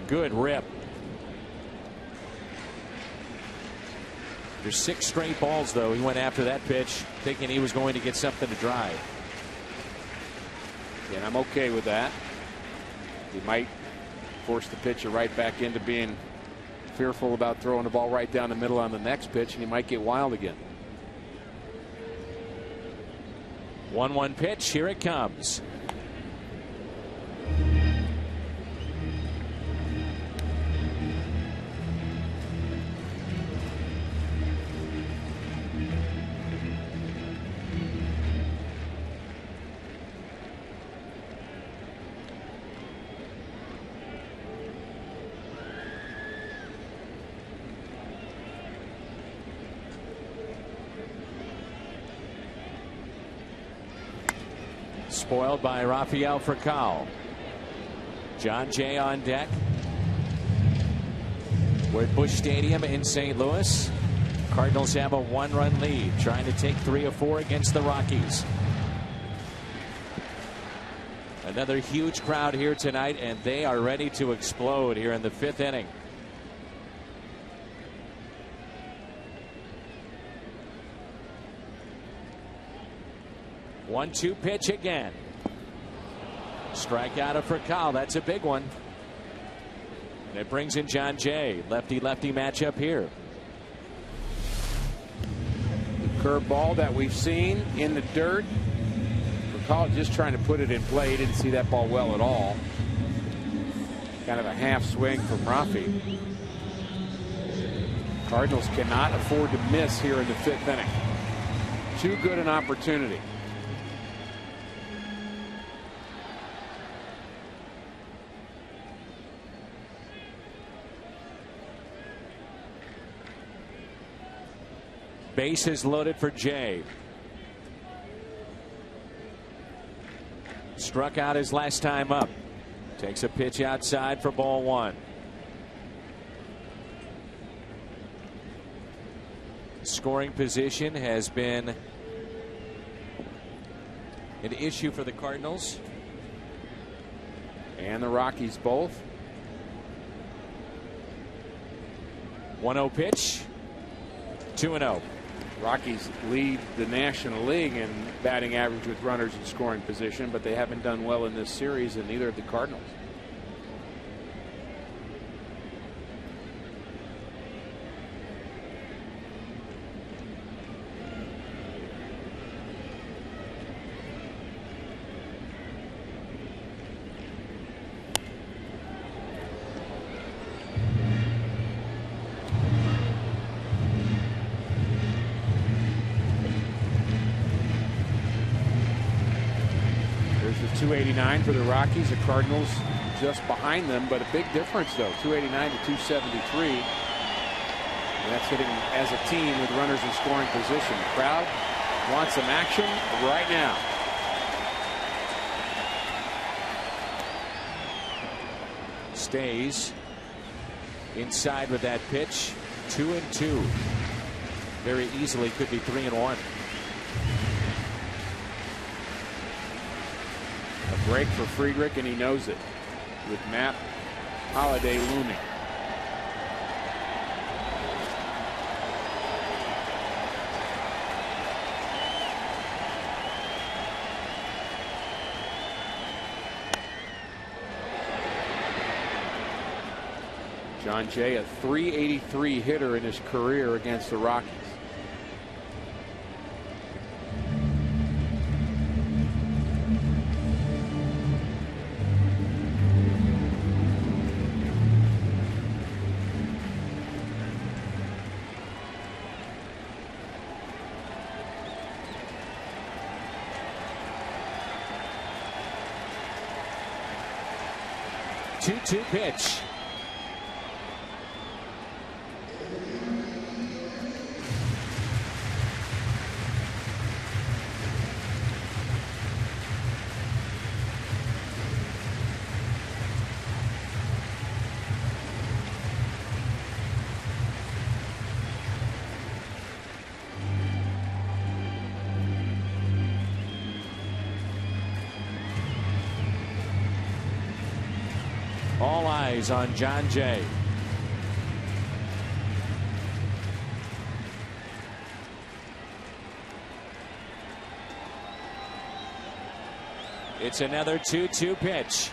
Good rip. There's 6 straight balls, though. He went after that pitch thinking he was going to get something to drive. And I'm okay with that. He might force the pitcher right back into being fearful about throwing the ball right down the middle on the next pitch, and he might get wild again. 1-1 pitch. Here it comes. Spoiled by Rafael Furcal. John Jay on deck. We're at Busch Stadium in St. Louis. Cardinals have a 1-run lead, trying to take 3 of 4 against the Rockies. Another huge crowd here tonight, and they are ready to explode here in the 5th inning. One-two pitch again. Strikeout of Furcal. That's a big one. And it brings in John Jay. Lefty-lefty matchup here. The curveball that we've seen in the dirt. Furcal just trying to put it in play. He didn't see that ball well at all. Kind of a half swing from Rafi. Cardinals cannot afford to miss here in the 5th inning. Too good an opportunity. Bases loaded for Jay. Struck out his last time up. Takes a pitch outside for ball 1. Scoring position has been an issue for the Cardinals. And the Rockies both. 1-0 pitch. 2-0. Rockies lead the National League in batting average with runners in scoring position, but they haven't done well in this series, and neither have the Cardinals. .289 for the Rockies. The Cardinals just behind them, but a big difference though. 289 to 273. And that's hitting as a team with runners in scoring position. The crowd wants some action right now. Stays inside with that pitch. 2-2. Very easily could be 3-1. A break for Friedrich, and he knows it, with Matt Holliday looming. John Jay, a .383 hitter in his career against the Rockies. Two pitch. All eyes on John Jay. It's another 2-2 pitch.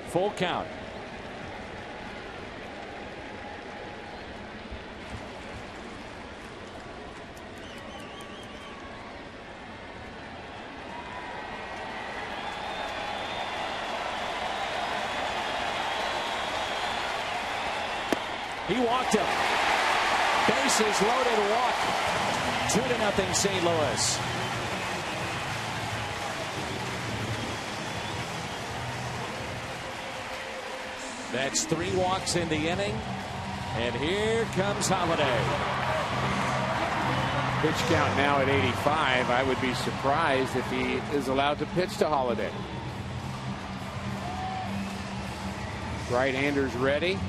Full count. He walked him. Bases loaded, walk. 2-0 St. Louis. That's 3 walks in the inning. And here comes Holliday. Pitch count now at 85. I would be surprised if he is allowed to pitch to Holliday. Right-handers ready.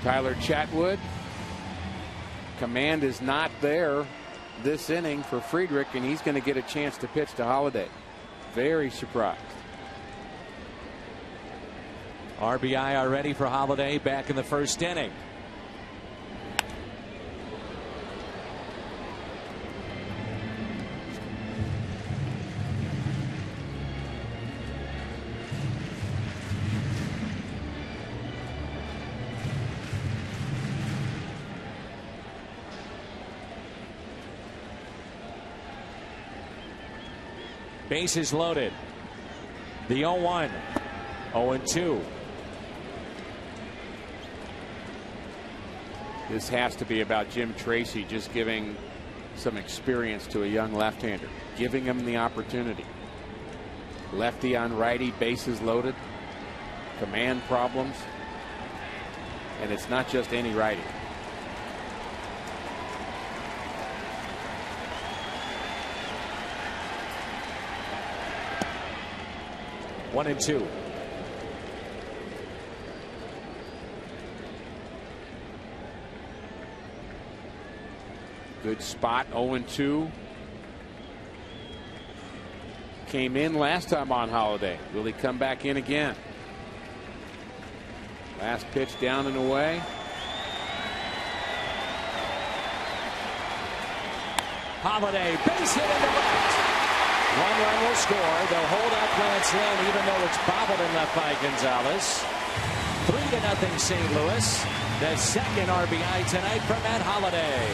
Tyler Chatwood. Command is not there this inning for Friedrich, and he's going to get a chance to pitch to Holliday. Very surprised. RBI already for Holliday back in the first inning. Bases loaded. The 0-1. 0-2. This has to be about Jim Tracy just giving some experience to a young left-hander, giving him the opportunity. Lefty on righty, bases loaded, command problems, and it's not just any righty. One and two. Good spot. 0-2. Came in last time on Holliday. Will he come back in again? Last pitch down and away. Holiday, base hit in the left. 1 run will score. They'll hold up Lance Lynn, even though it's bobbled and left by Gonzalez. 3-0 St. Louis. The second RBI tonight from Matt Holiday.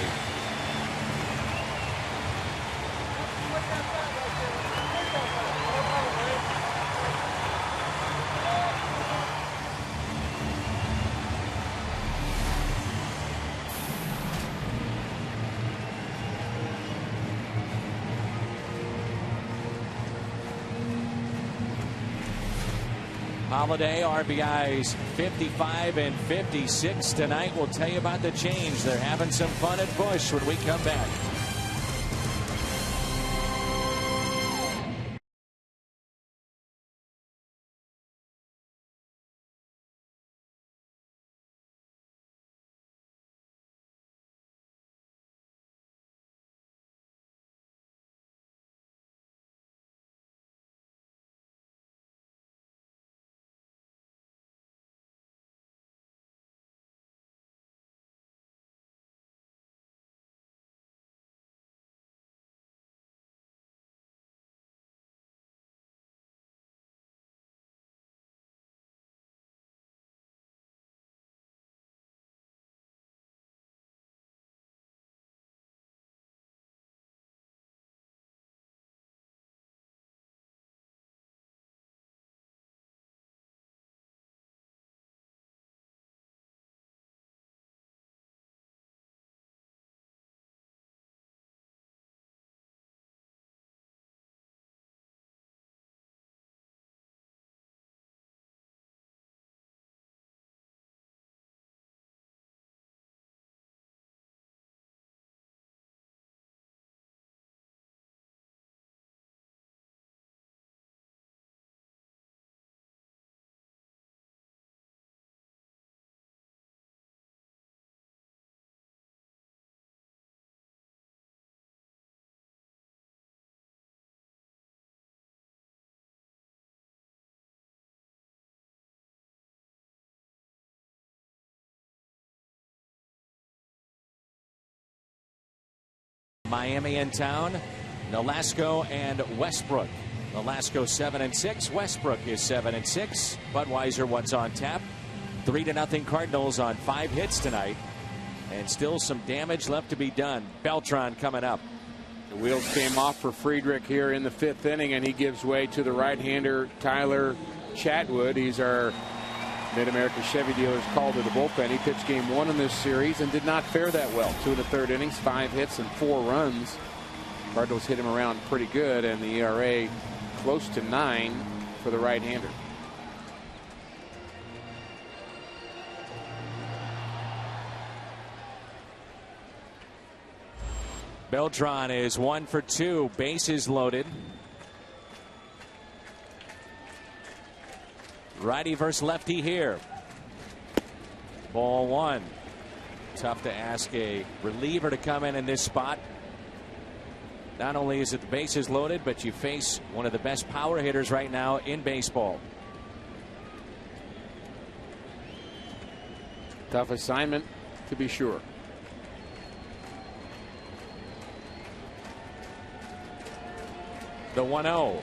Holiday, RBIs 55 and 56 tonight. We'll tell you about the change. They're having some fun at Busch when we come back. Miami in town. Nolasco and Westbrook. Nolasco 7-6. Westbrook is 7-6. Budweiser, what's on tap? 3-0 Cardinals on 5 hits tonight. And still some damage left to be done. Beltran coming up. The wheels came off for Friedrich here in the 5th inning, and he gives way to the right-hander Tyler Chatwood. He's our Mid-America Chevy dealer's call to the bullpen. He pitched game 1 in this series and did not fare that well. 2 1/3 innings, 5 hits and 4 runs. Cardinals hit him around pretty good, and the ERA close to 9 for the right-hander. Beltran is 1 for 2. Bases loaded. Righty versus lefty here. Ball 1. Tough to ask a reliever to come in this spot. Not only is it the bases loaded, but you face one of the best power hitters right now in baseball. Tough assignment, to be sure. The 1-0.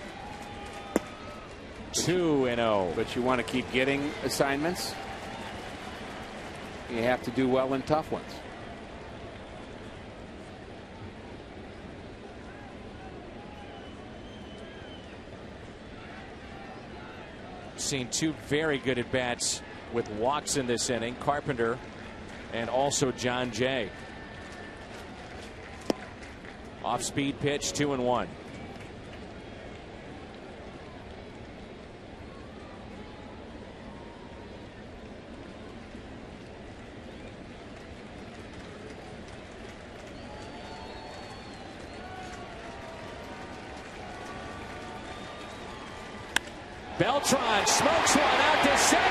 2-0. But you want to keep getting assignments. You have to do well in tough ones. Seen 2 very good at bats with walks in this inning. Carpenter and also John Jay. Off speed pitch, 2-1. Beltran smokes one out to center.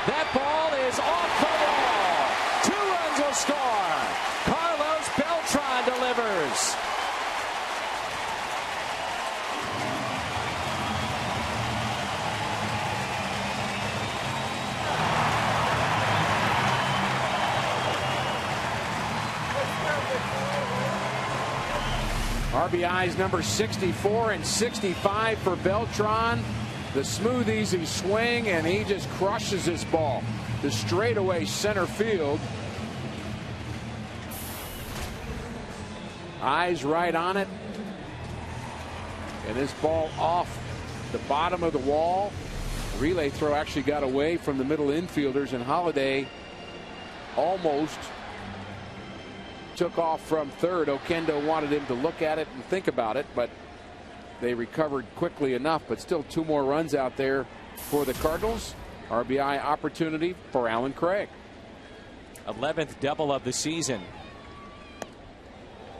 That ball is off the wall. 2 runs will score. Carlos Beltran delivers. RBIs number 64 and 65 for Beltran. The smooth, easy swing, and he just crushes this ball to straightaway center field. Eyes right on it. And this ball off the bottom of the wall. Relay throw actually got away from the middle infielders, and Holiday almost took off from third. Oquendo wanted him to look at it and think about it, but they recovered quickly enough. But still 2 more runs out there for the Cardinals. RBI opportunity for Alan Craig. 11th double of the season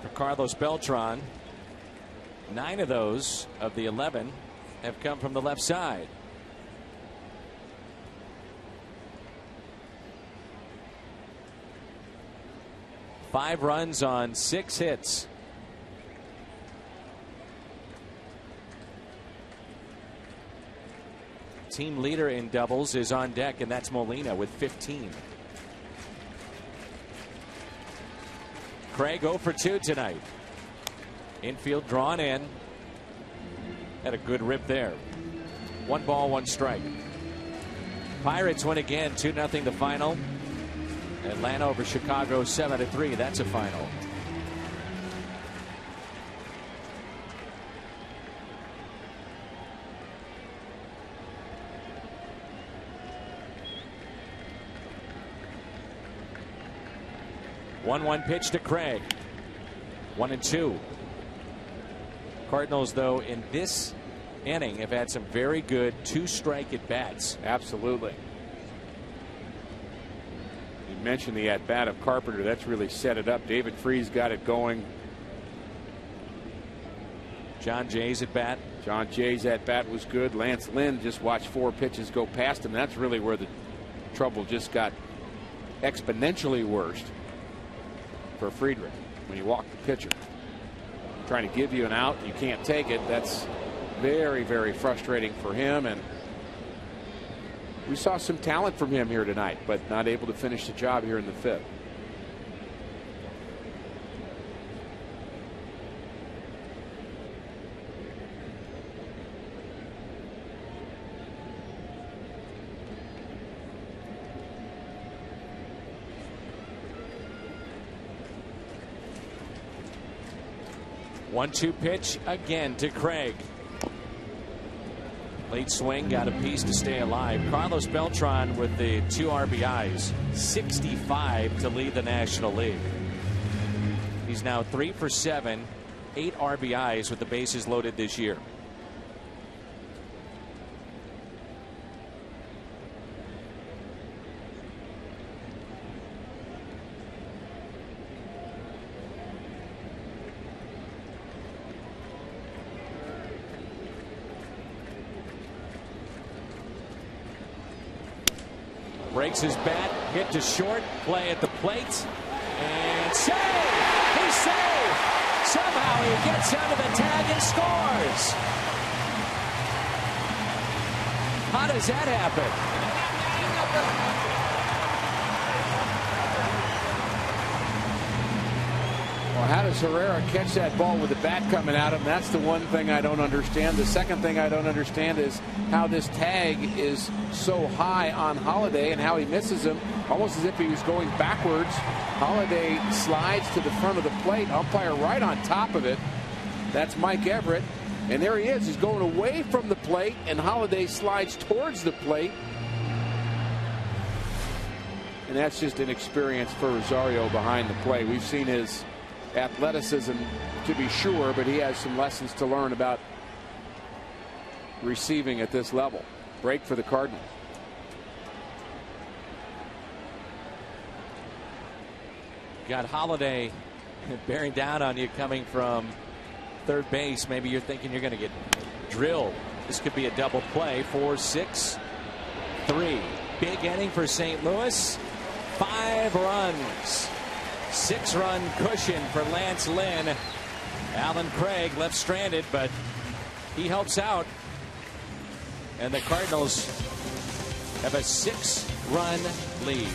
for Carlos Beltran. 9 of those of the 11 have come from the left side. Five runs on 6 hits. Team leader in doubles is on deck, and that's Molina with 15. Craig 0 for 2 tonight. Infield drawn in. Had a good rip there. 1 ball, 1 strike. Pirates win again, 2-0 the final. Atlanta over Chicago 7-3. That's a final. One pitch to Craig. 1-2. Cardinals, though, in this inning have had some very good 2-strike at bats. Absolutely. You mentioned the at bat of Carpenter. That's really set it up. David Freese got it going. John Jay's at bat. John Jay's at bat was good. Lance Lynn just watched 4 pitches go past him. That's really where the trouble just got exponentially worse for Friedrich. When you walk the pitcher, trying to give you an out, you can't take it. That's very, very frustrating for him. And we saw some talent from him here tonight, but not able to finish the job here in the 5th. One-two pitch again to Craig. Late swing, got a piece to stay alive. Carlos Beltran with the 2 RBIs, 65 to lead the National League. He's now 3 for 7, 8 RBIs with the bases loaded this year. Breaks his bat, hit to short, play at the plate, and save! He's saved! Somehow he gets under the tag and scores! How does that happen? Well, how does Herrera catch that ball with the bat coming at him? That's the one thing I don't understand. The second thing I don't understand is how this tag is so high on Holiday and how he misses him, almost as if he was going backwards. Holiday slides to the front of the plate, umpire right on top of it. That's Mike Everett. And there he is. He's going away from the plate, and Holiday slides towards the plate. And that's just inexperience for Rosario behind the plate. We've seen his athleticism, to be sure, but he has some lessons to learn about receiving at this level. Break for the Cardinals. Got Holiday bearing down on you coming from third base. Maybe you're thinking you're going to get drilled. This could be a double play. 4-6-3. Big inning for St. Louis. 5 runs. 6-run cushion for Lance Lynn. Alan Craig left stranded, but he helps out. And the Cardinals have a 6-run lead.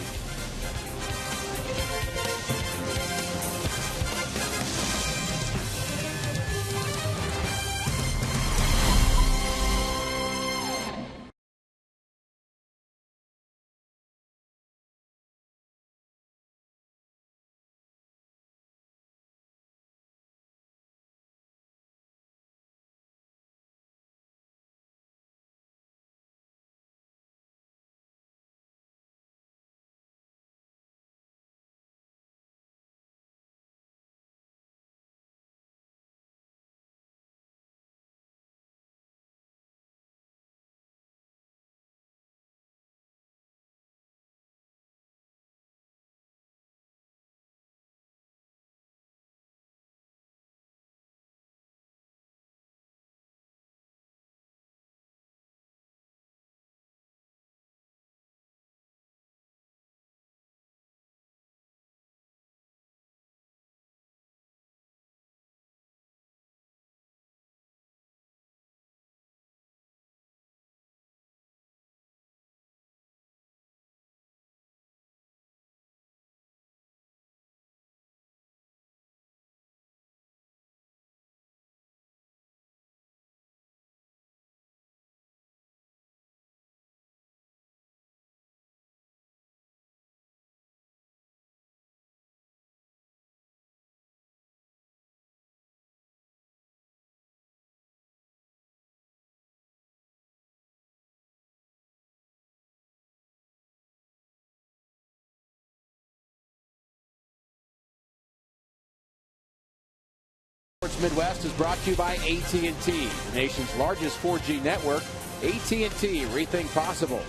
Sports Midwest is brought to you by AT&T, the nation's largest 4G network. AT&T, rethink possible.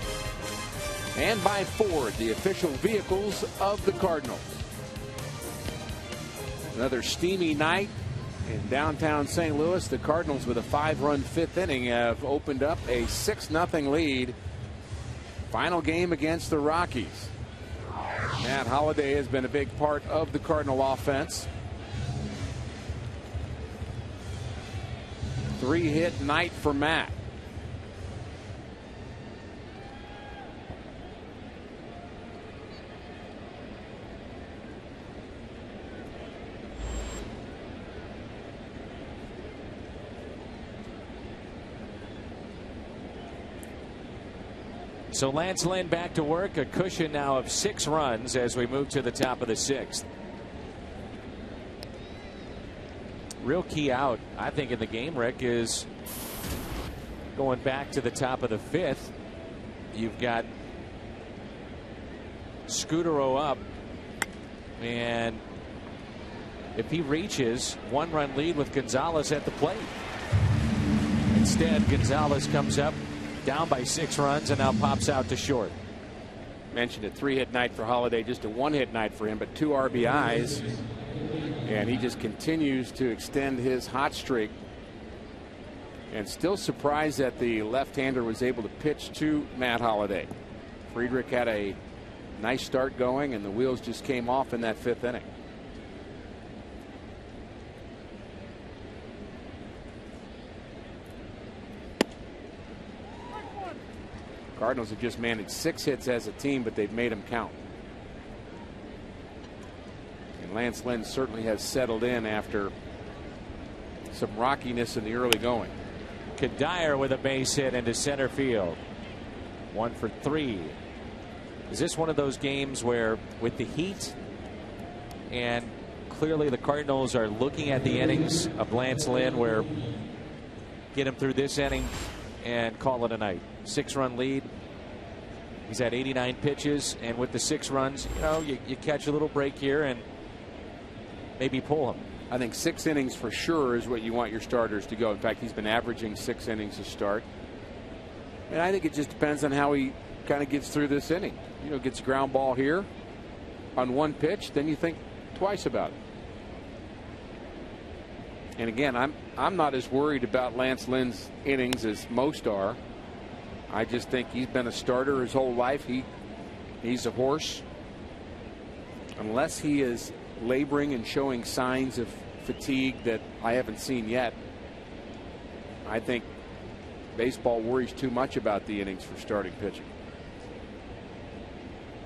And by Ford, the official vehicles of the Cardinals. Another steamy night in downtown St. Louis. The Cardinals, with a 5-run fifth inning, have opened up a 6-0 lead. Final game against the Rockies. Matt Holliday has been a big part of the Cardinal offense. 3-hit night for Matt. So Lance Lynn back to work, a cushion now of 6 runs as we move to the top of the 6th. Real key out, I think, in the game, Rick, is going back to the top of the 5th. You've got SCUTARO up, and if he reaches 1-run lead with Gonzalez at the plate. Instead, Gonzalez comes up down by 6 runs and now pops out to short. Mentioned a 3-hit night for Holliday, just a 1-hit night for him, but 2 RBIs. And he just continues to extend his hot streak. And still surprised that the left-hander was able to pitch to Matt Holliday. Friedrich had a nice start going, and the wheels just came off in that 5th inning. Cardinals have just managed 6 hits as a team, but they've made them count. And Lance Lynn certainly has settled in after some rockiness in the early going. CUDDYER with a base hit into center field. 1 for 3. Is this one of those games where, with the heat, and clearly the Cardinals are looking at the innings of Lance Lynn, where get him through this inning and call it a night? 6-run lead. He's had 89 pitches, and with the 6 runs, you know, you catch a little break here and maybe pull him. I think 6 innings for sure is what you want your starters to go. In fact, he's been averaging 6 innings a start. And I think it just depends on how he kind of gets through this inning. You know, gets a ground ball here on 1 pitch, then you think twice about it. And again, I'm not as worried about Lance Lynn's innings as most are. I just think he's been a starter his whole life. He's a horse. Unless he is laboring and showing signs of fatigue that I haven't seen yet, I think baseball worries too much about the innings for starting pitching.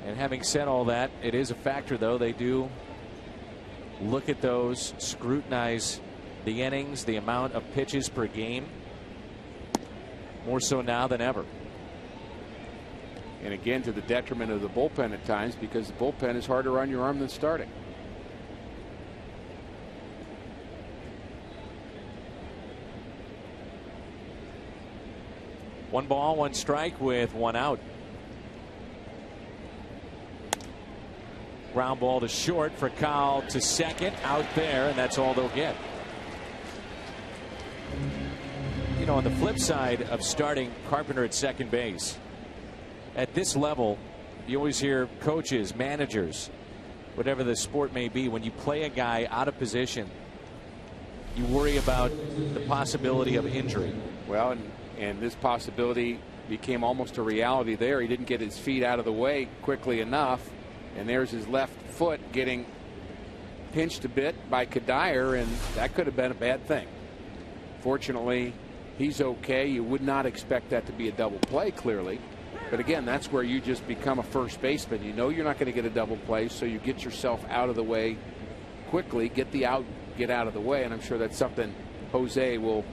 And having said all that, it is a factor, though. They do look at those, scrutinize the innings, the amount of pitches per game, more so now than ever. And again, to the detriment of the bullpen at times, because the bullpen is harder on your arm than starting. One ball, 1 strike with 1 out. Ground ball to short for Kyle to second, out there, and that's all they'll get. You know, on the flip side of starting Carpenter at second base, at this level, you always hear coaches, managers, whatever the sport may be, when you play a guy out of position, you worry about the possibility of injury. Well, and this possibility became almost a reality there. He didn't get his feet out of the way quickly enough, and there's his left foot getting pinched a bit by CUDDYER, and that could have been a bad thing. Fortunately, he's okay. You would not expect that to be a double play, clearly. But again, that's where you just become a first baseman. You know you're not going to get a double play, so you get yourself out of the way quickly, get out of the way, and I'm sure that's something Jose will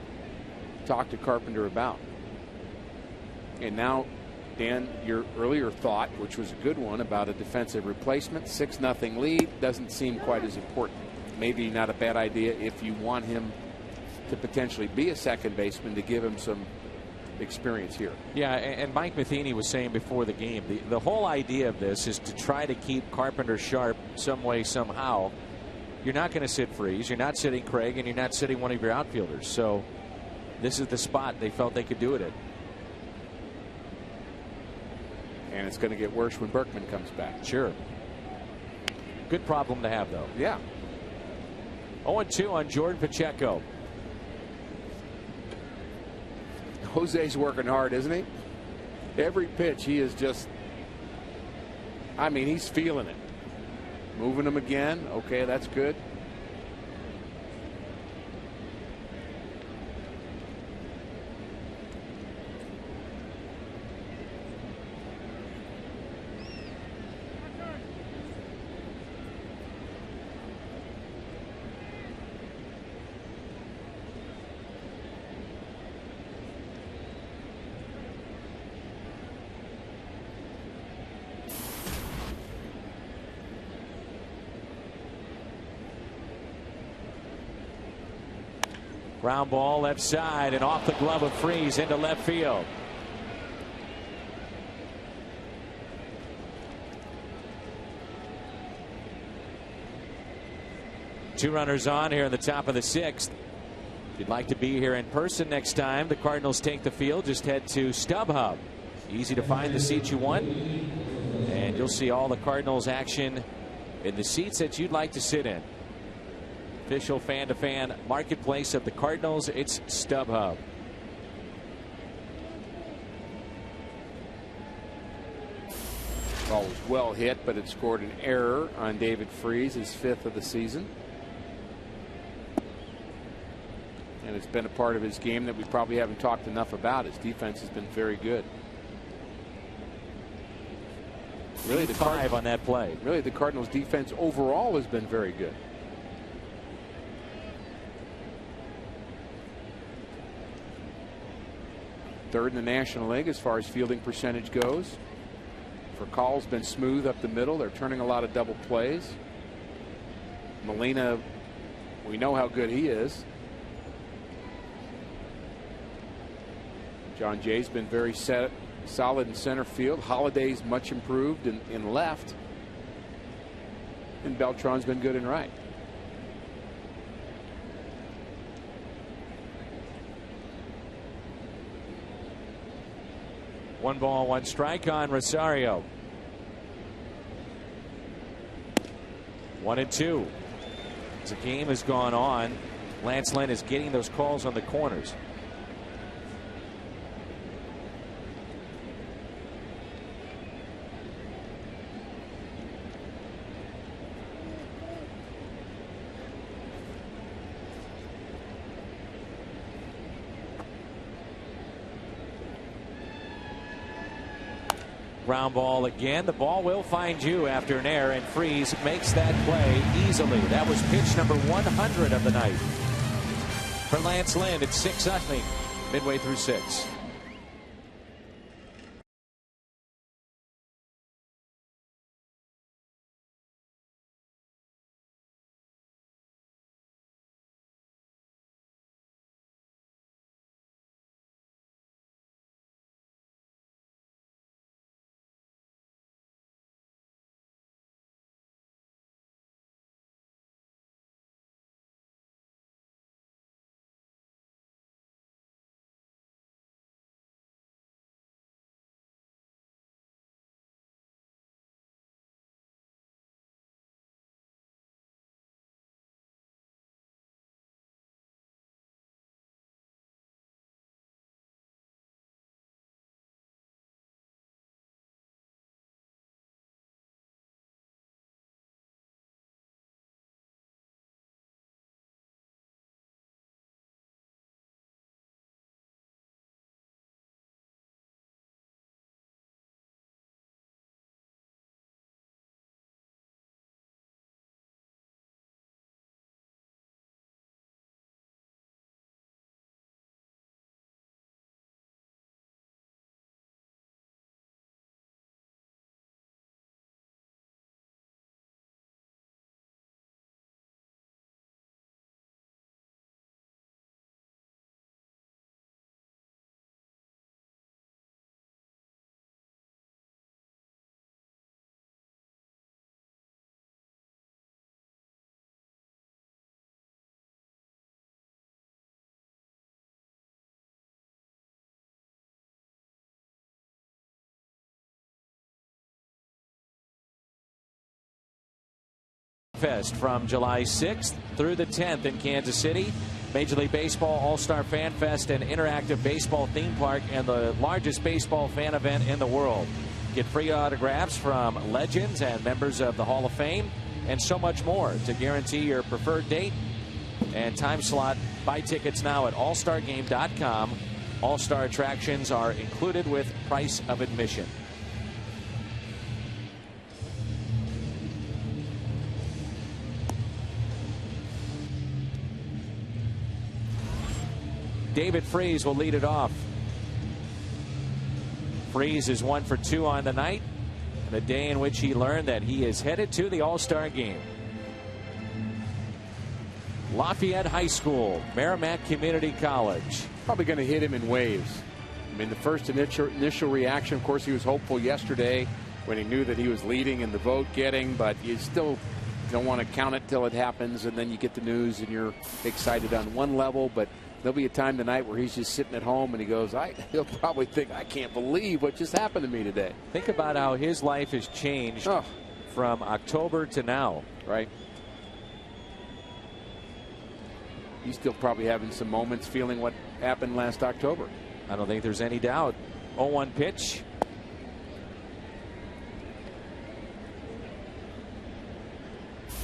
talk to Carpenter about. And now, Dan, your earlier thought, which was a good one, about a defensive replacement, 6-0 lead, doesn't seem quite as important. Maybe not a bad idea if you want him to potentially be a second baseman, to give him some experience here. Yeah, and Mike Matheny was saying before the game, the whole idea of this is to try to keep Carpenter sharp some way, somehow. you're not going to sit Freese, you're not sitting Craig, and you're not sitting one of your outfielders. So this is the spot they felt they could do it in. And it's going to get worse when Berkman comes back. Sure. Good problem to have, though. Yeah. 0-2 on Jordan Pacheco. Jose's working hard, isn't he? Every pitch, he is just, I mean, he's feeling it. Moving him again. Okay, that's good. Ground ball left side and off the glove of Freese into left field. Two runners on here in the top of the 6th. If you'd like to be here in person next time the Cardinals take the field, just head to StubHub. Easy to find the seats you want, and you'll see all the Cardinals action in the seats that you'd like to sit in. Official fan-to-fan marketplace of the Cardinals. It's StubHub. Ball was well hit, but it scored an error on David Freese, his 5th of the season. And it's been a part of his game that we probably haven't talked enough about. His defense has been very good. Really, the 5 on that play. Really, the Cardinals' defense overall has been very good. Third in the National League as far as fielding percentage goes. For Call's been smooth up the middle. They're turning a lot of double plays. Molina, we know how good he is. John Jay's been very solid in center field. Holiday's much improved in left. And Beltran's been good in right. One ball, one strike on Rosario. 1-2. As the game has gone on, Lance Lynn is getting those calls on the corners. Ground ball again. The ball will find you after an error, and Freese makes that play easily. That was pitch number 100 of the night. For Lance Lynn, it's 6-0 midway through 6. Fest from July 6th through the 10th in Kansas City. Major League Baseball All-Star Fan Fest, an interactive baseball theme park and the largest baseball fan event in the world. Get free autographs from legends and members of the Hall of Fame and so much more. To guarantee your preferred date and time slot, buy tickets now at allstargame.com. All-Star attractions are included with price of admission. David Freese will lead it off. Freese is 1 for 2 on the night, and a day in which he learned that he is headed to the All-Star game. Lafayette High School, Merrimack Community College. Probably going to hit him in waves. I mean, the first initial reaction, of course, he was hopeful yesterday when he knew that he was leading in the vote getting, but you still don't want to count it till it happens, and then you get the news and you're excited on one level, but there'll be a time tonight where he's just sitting at home and he goes, he'll probably think, I can't believe what just happened to me today. Think about how his life has changed from October to now. Right. He's still probably having some moments feeling what happened last October. I don't think there's any doubt. 0-1 pitch.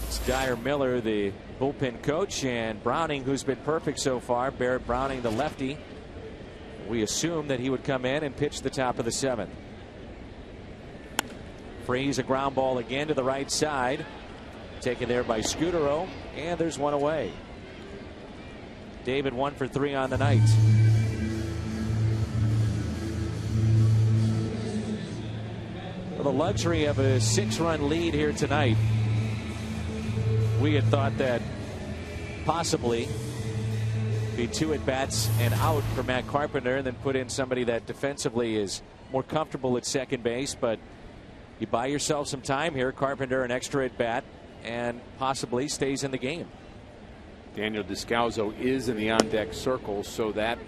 It's Dyer Miller, the bullpen coach, and Browning, who's been perfect so far. Barrett Browning, the lefty. We assumed that he would come in and pitch the top of the 7th. Freese, a ground ball again to the right side. Taken there by SCUTARO, and there's one away. David 1 for 3 on the night. Well, the luxury of a 6-run lead here tonight. We had thought that possibly be 2 at-bats and out for Matt Carpenter, and then put in somebody that defensively is more comfortable at second base. But you buy yourself some time here. Carpenter an extra at-bat and possibly stays in the game. Daniel Descalzo is in the on-deck circle, so that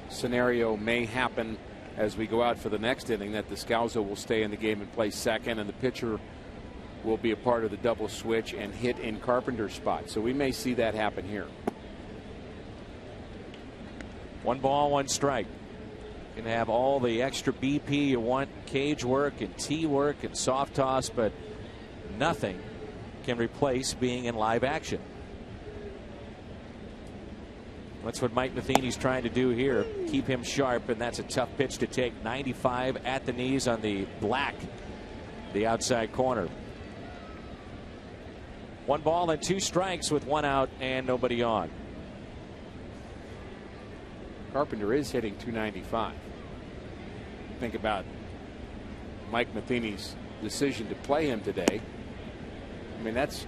scenario may happen as we go out for the next inning, that Descalzo will stay in the game and play second, and the pitcher will be a part of the double switch and hit in Carpenter's spot. So we may see that happen here. 1 ball, 1 strike. You can have all the extra BP you want, cage work and tee work and soft toss, but nothing can replace being in live action. That's what Mike Matheny's trying to do here. Keep him sharp, and that's a tough pitch to take. 95 at the knees on the black, the outside corner. 1 ball and 2 strikes with 1 out and nobody on. Carpenter is hitting .295. Think about Mike Matheny's decision to play him today. I mean, that's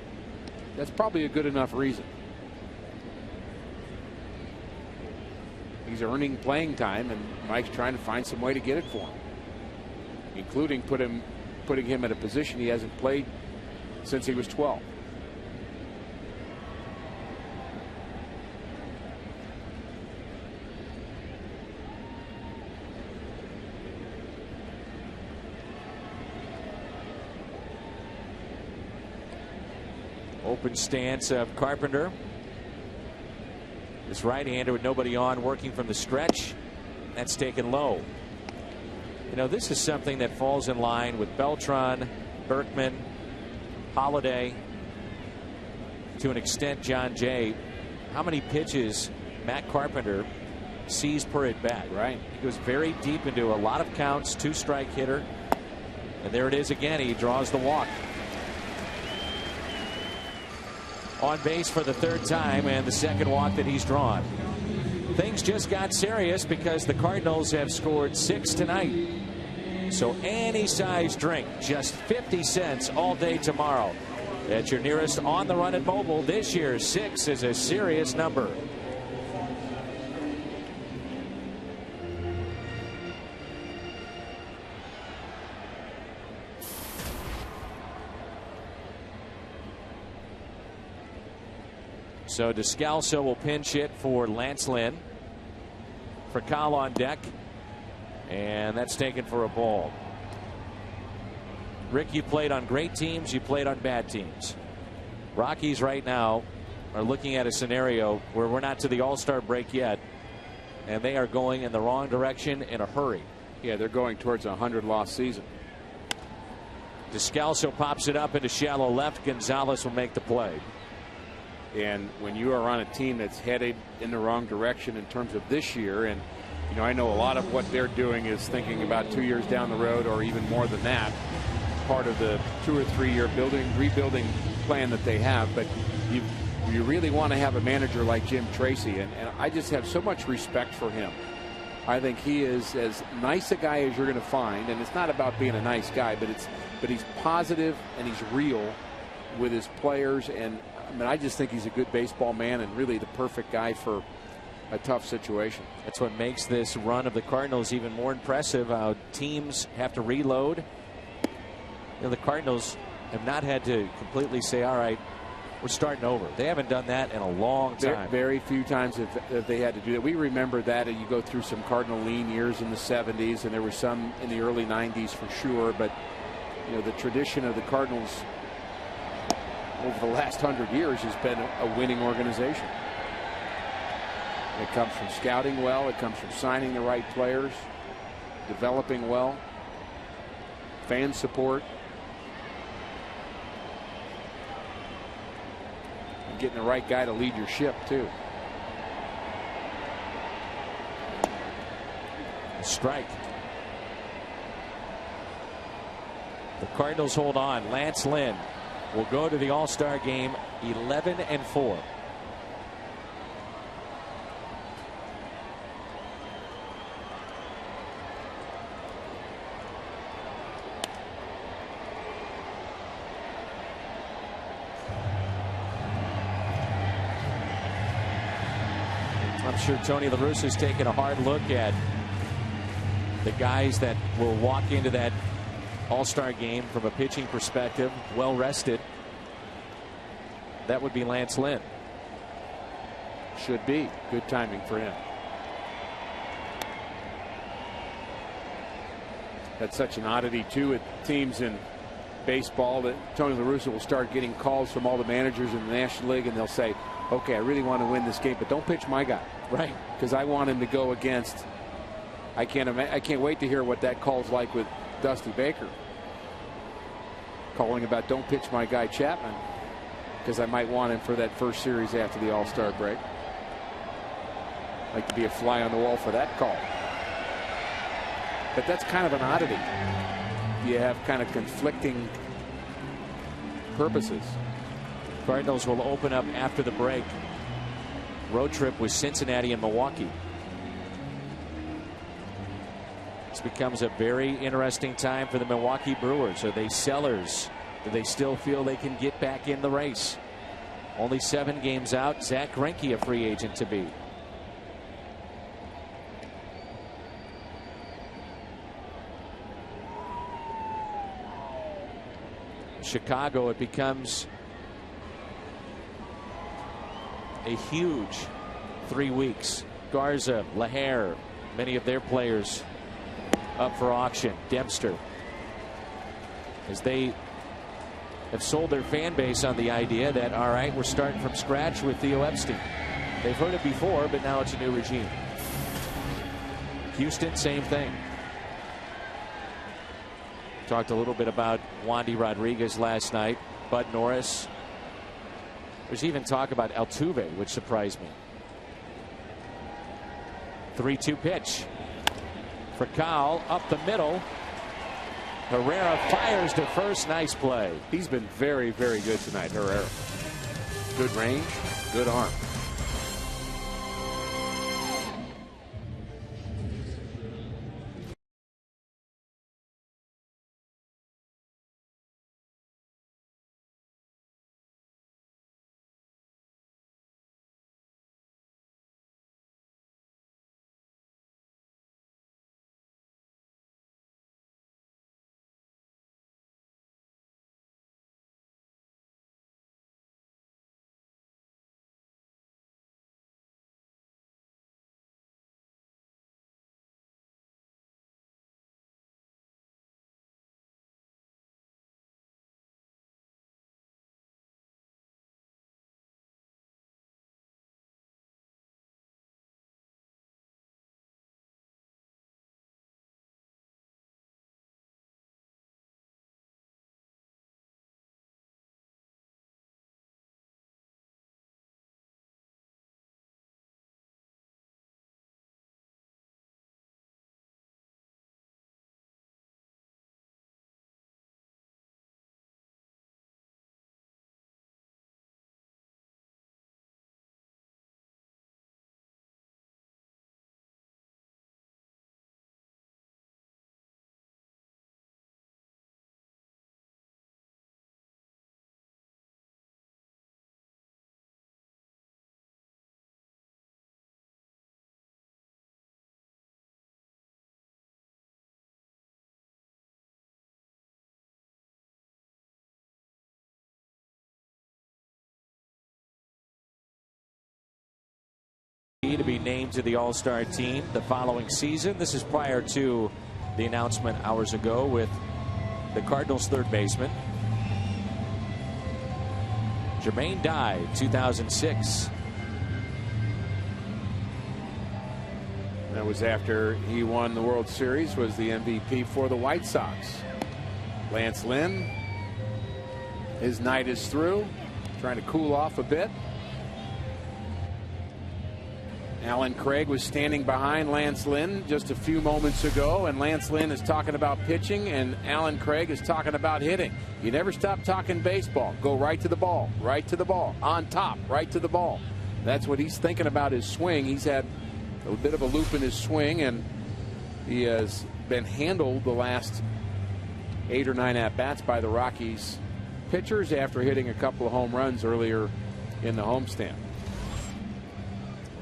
probably a good enough reason. He's earning playing time, and Mike's trying to find some way to get it for him, including putting him in a position he hasn't played since he was 12. Open stance of Carpenter. This right-hander with nobody on, working from the stretch. That's taken low. You know, this is something that falls in line with Beltran, Berkman, Holiday, to an extent John Jay. How many pitches Matt Carpenter sees per at bat? Right. He goes very deep into a lot of counts, 2-strike hitter. And there it is again. He draws the walk. On base for the 3rd time, and the 2nd walk that he's drawn. Things just got serious because the Cardinals have scored 6 tonight. So any size drink, just 50 cents all day tomorrow. At your nearest On the Run and Mobile. This year, 6 is a serious number. So Descalzo will pinch hit for Lance Lynn. For COL on deck. And that's taken for a ball. Rick, you played on great teams, you played on bad teams. Rockies right now are looking at a scenario where we're not to the All-Star break yet, and they are going in the wrong direction in a hurry. Yeah, they're going towards a 100-loss season. Descalso pops it up into shallow left. Gonzalez will make the play. And when you are on a team that's headed in the wrong direction in terms of this year, and you know, I know a lot of what they're doing is thinking about 2 years down the road or even more than that, part of the 2 or 3 year rebuilding plan that they have. But you really want to have a manager like Jim Tracy, and I just have so much respect for him. I think he is as nice a guy as you're going to find, and it's not about being a nice guy, but he's positive and he's real with his players. And I mean, I just think he's a good baseball man and really the perfect guy for a tough situation. That's what makes this run of the Cardinals even more impressive. How teams have to reload. You know, the Cardinals have not had to completely say, all right, we're starting over. They haven't done that in a long time. Very few times have they had to do that. We remember that, and you go through some Cardinal lean years in the 70s, and there were some in the early 90s for sure. But you know, the tradition of the Cardinals over the last 100 years has been a winning organization. It comes from scouting well. It comes from signing the right players, developing well, fan support, and getting the right guy to lead your ship too. A strike. The Cardinals hold on. Lance Lynn will go to the All-Star game 11-4. I'm sure Tony La Russa's taken a hard look at the guys that will walk into that All-Star game from a pitching perspective, well rested. That would be Lance Lynn. Should be. Good timing for him. That's such an oddity too with teams in baseball that Tony La Russa will start getting calls from all the managers in the National League, and they'll say, okay, I really want to win this game, but don't pitch my guy. Right. Because I want him to go against. I can't wait to hear what that call's like with Dusty Baker calling about don't pitch my guy Chapman, because I might want him for that first series after the All-Star break. Like to be a fly on the wall for that call. But that's kind of an oddity. You have kind of conflicting purposes. Cardinals will open up after the break. Road trip with Cincinnati and Milwaukee. This becomes a very interesting time for the Milwaukee Brewers. Are they sellers? Do they still feel they can get back in the race? Only 7 games out. Zach Greinke a free agent to be. Chicago, it becomes a huge 3 weeks. Garza, LaHare, many of their players up for auction. Dempster, as they have sold their fan base on the idea that, all right, we're starting from scratch with Theo Epstein. They've heard it before, but now it's a new regime. Houston, same thing. Talked a little bit about Wandy Rodriguez last night. Bud Norris. There's even talk about Altuve, which surprised me. 3-2 pitch. For Cal, up the middle. Herrera fires to first. Nice play. He's been very, very good tonight, Herrera. Good range, good arm. to be named to the All-Star team the following season. This is prior to the announcement hours ago with the Cardinals' third baseman. Jermaine died 2006. That was after he won the World Series, was the MVP for the White Sox. Lance Lynn, his night is through, trying to cool off a bit. Alan Craig was standing behind Lance Lynn just a few moments ago, and Lance Lynn is talking about pitching, and Alan Craig is talking about hitting. You never stop talking baseball. Go right to the ball, right to the ball, on top, right to the ball. That's what he's thinking about his swing. He's had a bit of a loop in his swing, and he has been handled the last 8 or 9 at-bats by the Rockies pitchers after hitting a couple of home runs earlier in the homestand.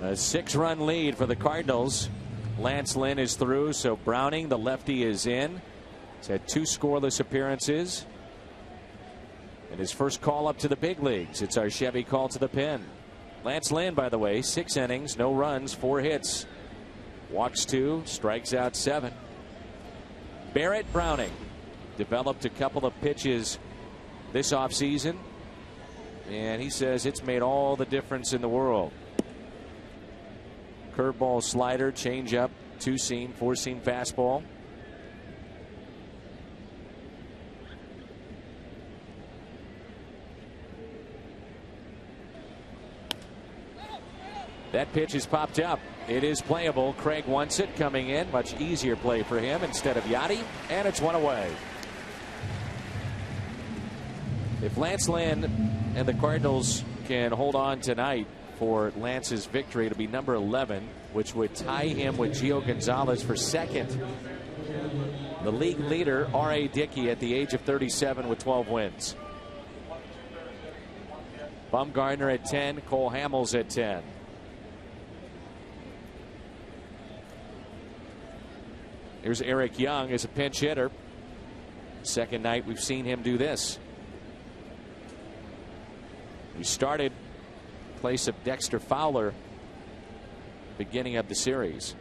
A 6-run lead for the Cardinals. Lance Lynn is through, so Browning, the lefty, is in. He's had 2 scoreless appearances. And his first call up to the big leagues. It's our Chevy call to the pen. Lance Lynn, by the way, 6 innings, no runs, 4 hits. Walks 2, strikes out 7. Barrett Browning developed a couple of pitches this offseason, and he says it's made all the difference in the world. Curveball, slider, changeup, 2-seam, 4-seam fastball. That pitch is popped up. It is playable. Craig wants it coming in. Much easier play for him instead of Yachty, and it's 1 away. If Lance Lynn and the Cardinals can hold on tonight for Lance's victory, it'll be number 11, which would tie him with Gio Gonzalez for second. The league leader, R.A. Dickey, at the age of 37 with 12 wins. Bumgarner at 10, Cole Hamels at 10. Here's Eric Young as a pinch hitter. Second night we've seen him do this. He started in place of Dexter Fowler beginning of the series.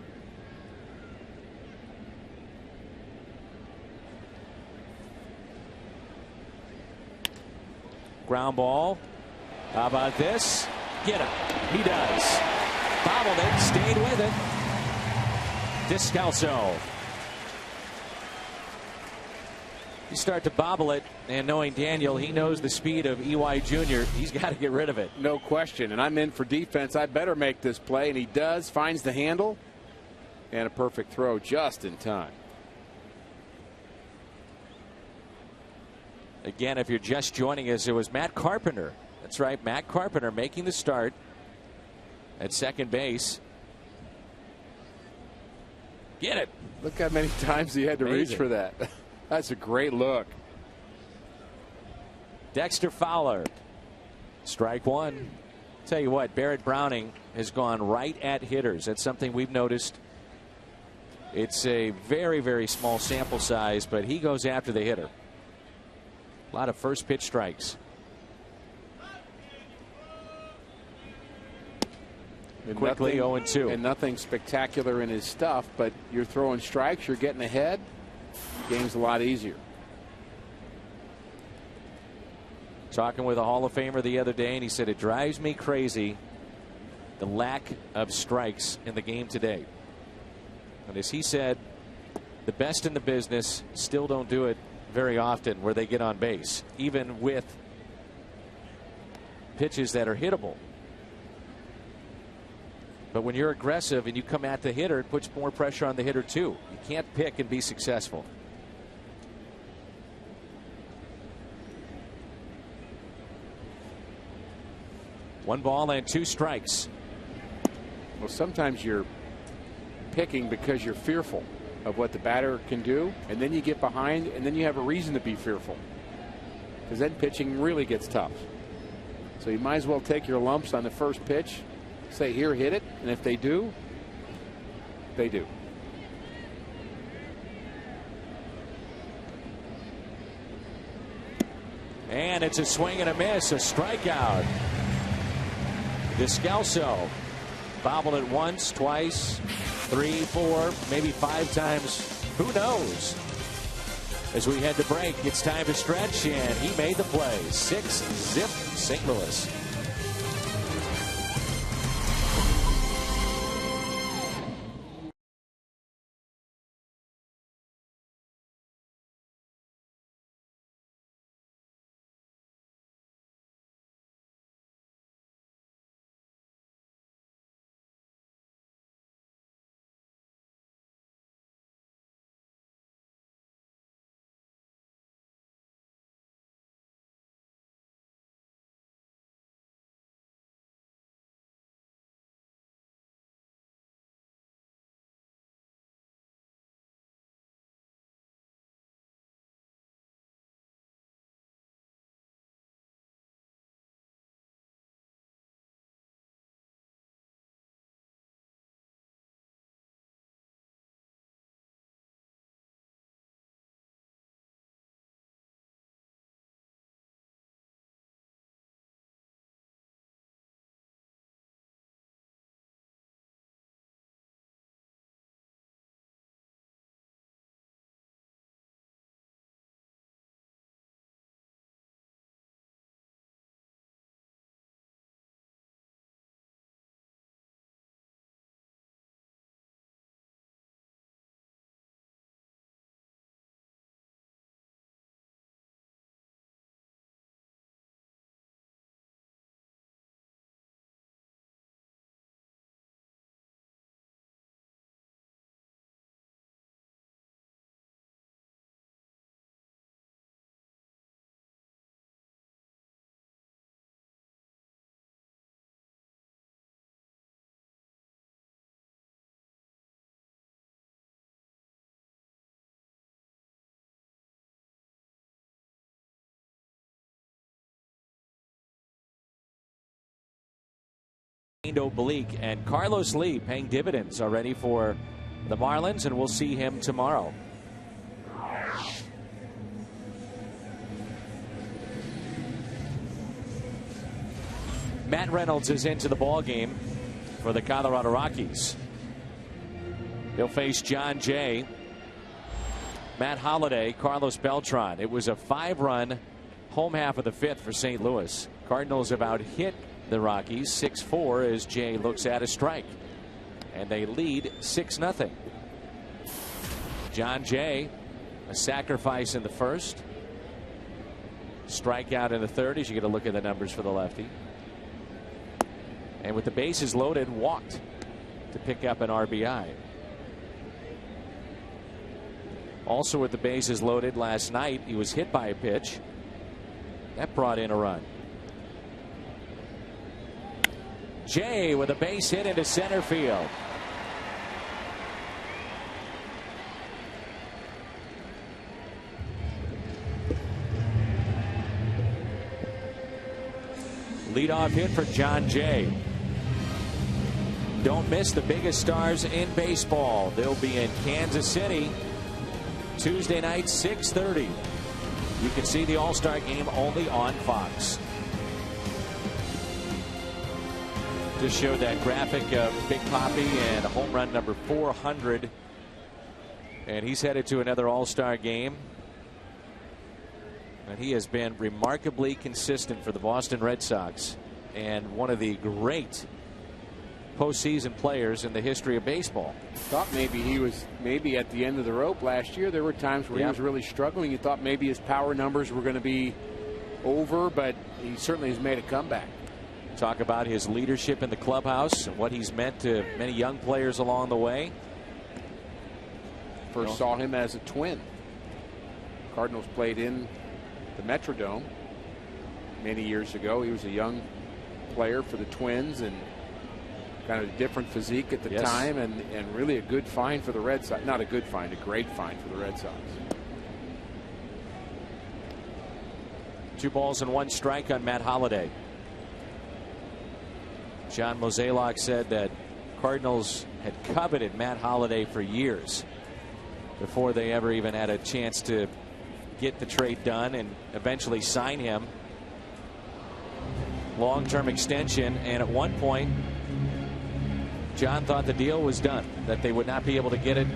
Ground ball. How about this? Get him. He does. Bobbled it, stayed with it. Descalso. You start to bobble it, and knowing Daniel, he knows the speed of EY Jr. He's got to get rid of it. No question. And I'm in for defense. I better make this play. And he does. Finds the handle. And a perfect throw just in time. Again, if you're just joining us, it was Matt Carpenter. That's right, Matt Carpenter making the start at second base. Get it. Look how many times he had to reach for that. That's a great look. Dexter Fowler. Strike 1. Tell you what, Barrett Browning has gone right at hitters. That's something we've noticed. It's a very, very small sample size, but he goes after the hitter. A lot of first pitch strikes. And quickly 0-2. And nothing spectacular in his stuff, but you're throwing strikes, you're getting ahead. Game's a lot easier. Talking with a Hall of Famer the other day, and he said it drives me crazy the lack of strikes in the game today. And as he said, the best in the business still don't do it very often where they get on base, even with pitches that are hittable. But when you're aggressive and you come at the hitter, it puts more pressure on the hitter too. You can't pick and be successful. One ball and 2 strikes. Well, sometimes you're picking because you're fearful of what the batter can do, and then you get behind, and then you have a reason to be fearful, because then pitching really gets tough. So you might as well take your lumps on the first pitch, say, here, hit it, and if they do, they do. And it's a swing and a miss, a strikeout. Descalso Fouled it once, twice, 3, 4, maybe 5 times. Who knows? As we head to break, it's time to stretch, and he made the play. 6-zip St. Louis. Oblique, and Carlos Lee paying dividends already for the Marlins, and we'll see him tomorrow. Matt Reynolds is into the ball game for the Colorado Rockies. He'll face John Jay, Matt Holliday, Carlos Beltran. It was a 5-run home half of the 5th for St. Louis. Cardinals have out hit the Rockies 6-4 as Jay looks at a strike, and they lead 6-0. John Jay, a sacrifice in the first, strikeout in the third as you get a look at the numbers for the lefty, and with the bases loaded, walked to pick up an RBI. Also with the bases loaded last night, he was hit by a pitch that brought in a run. Jay with a base hit into center field. Leadoff hit for John Jay. Don't miss the biggest stars in baseball. They'll be in Kansas City Tuesday night, 6:30. You can see the All-Star game only on Fox. Just showed that graphic of Big Papi and home run number 400. And he's headed to another All-Star game. And he has been remarkably consistent for the Boston Red Sox, and one of the great postseason players in the history of baseball. Thought maybe he was at the end of the rope last year. There were times where he was really struggling. You thought maybe his power numbers were going to be over, but he certainly has made a comeback. Talk about his leadership in the clubhouse and what he's meant to many young players along the way. First saw him as a Twin. Cardinals played in the Metrodome many years ago. He was a young player for the Twins and kind of a different physique at the time, and really a good find for the Red Sox. Not a good find, a great find for the Red Sox. 2 balls and 1 strike on Matt Holliday. John Mozeliak said that Cardinals had coveted Matt Holliday for years before they ever even had a chance to get the trade done and eventually sign him. Long-term extension, and at one point John thought the deal was done, that they would not be able to get it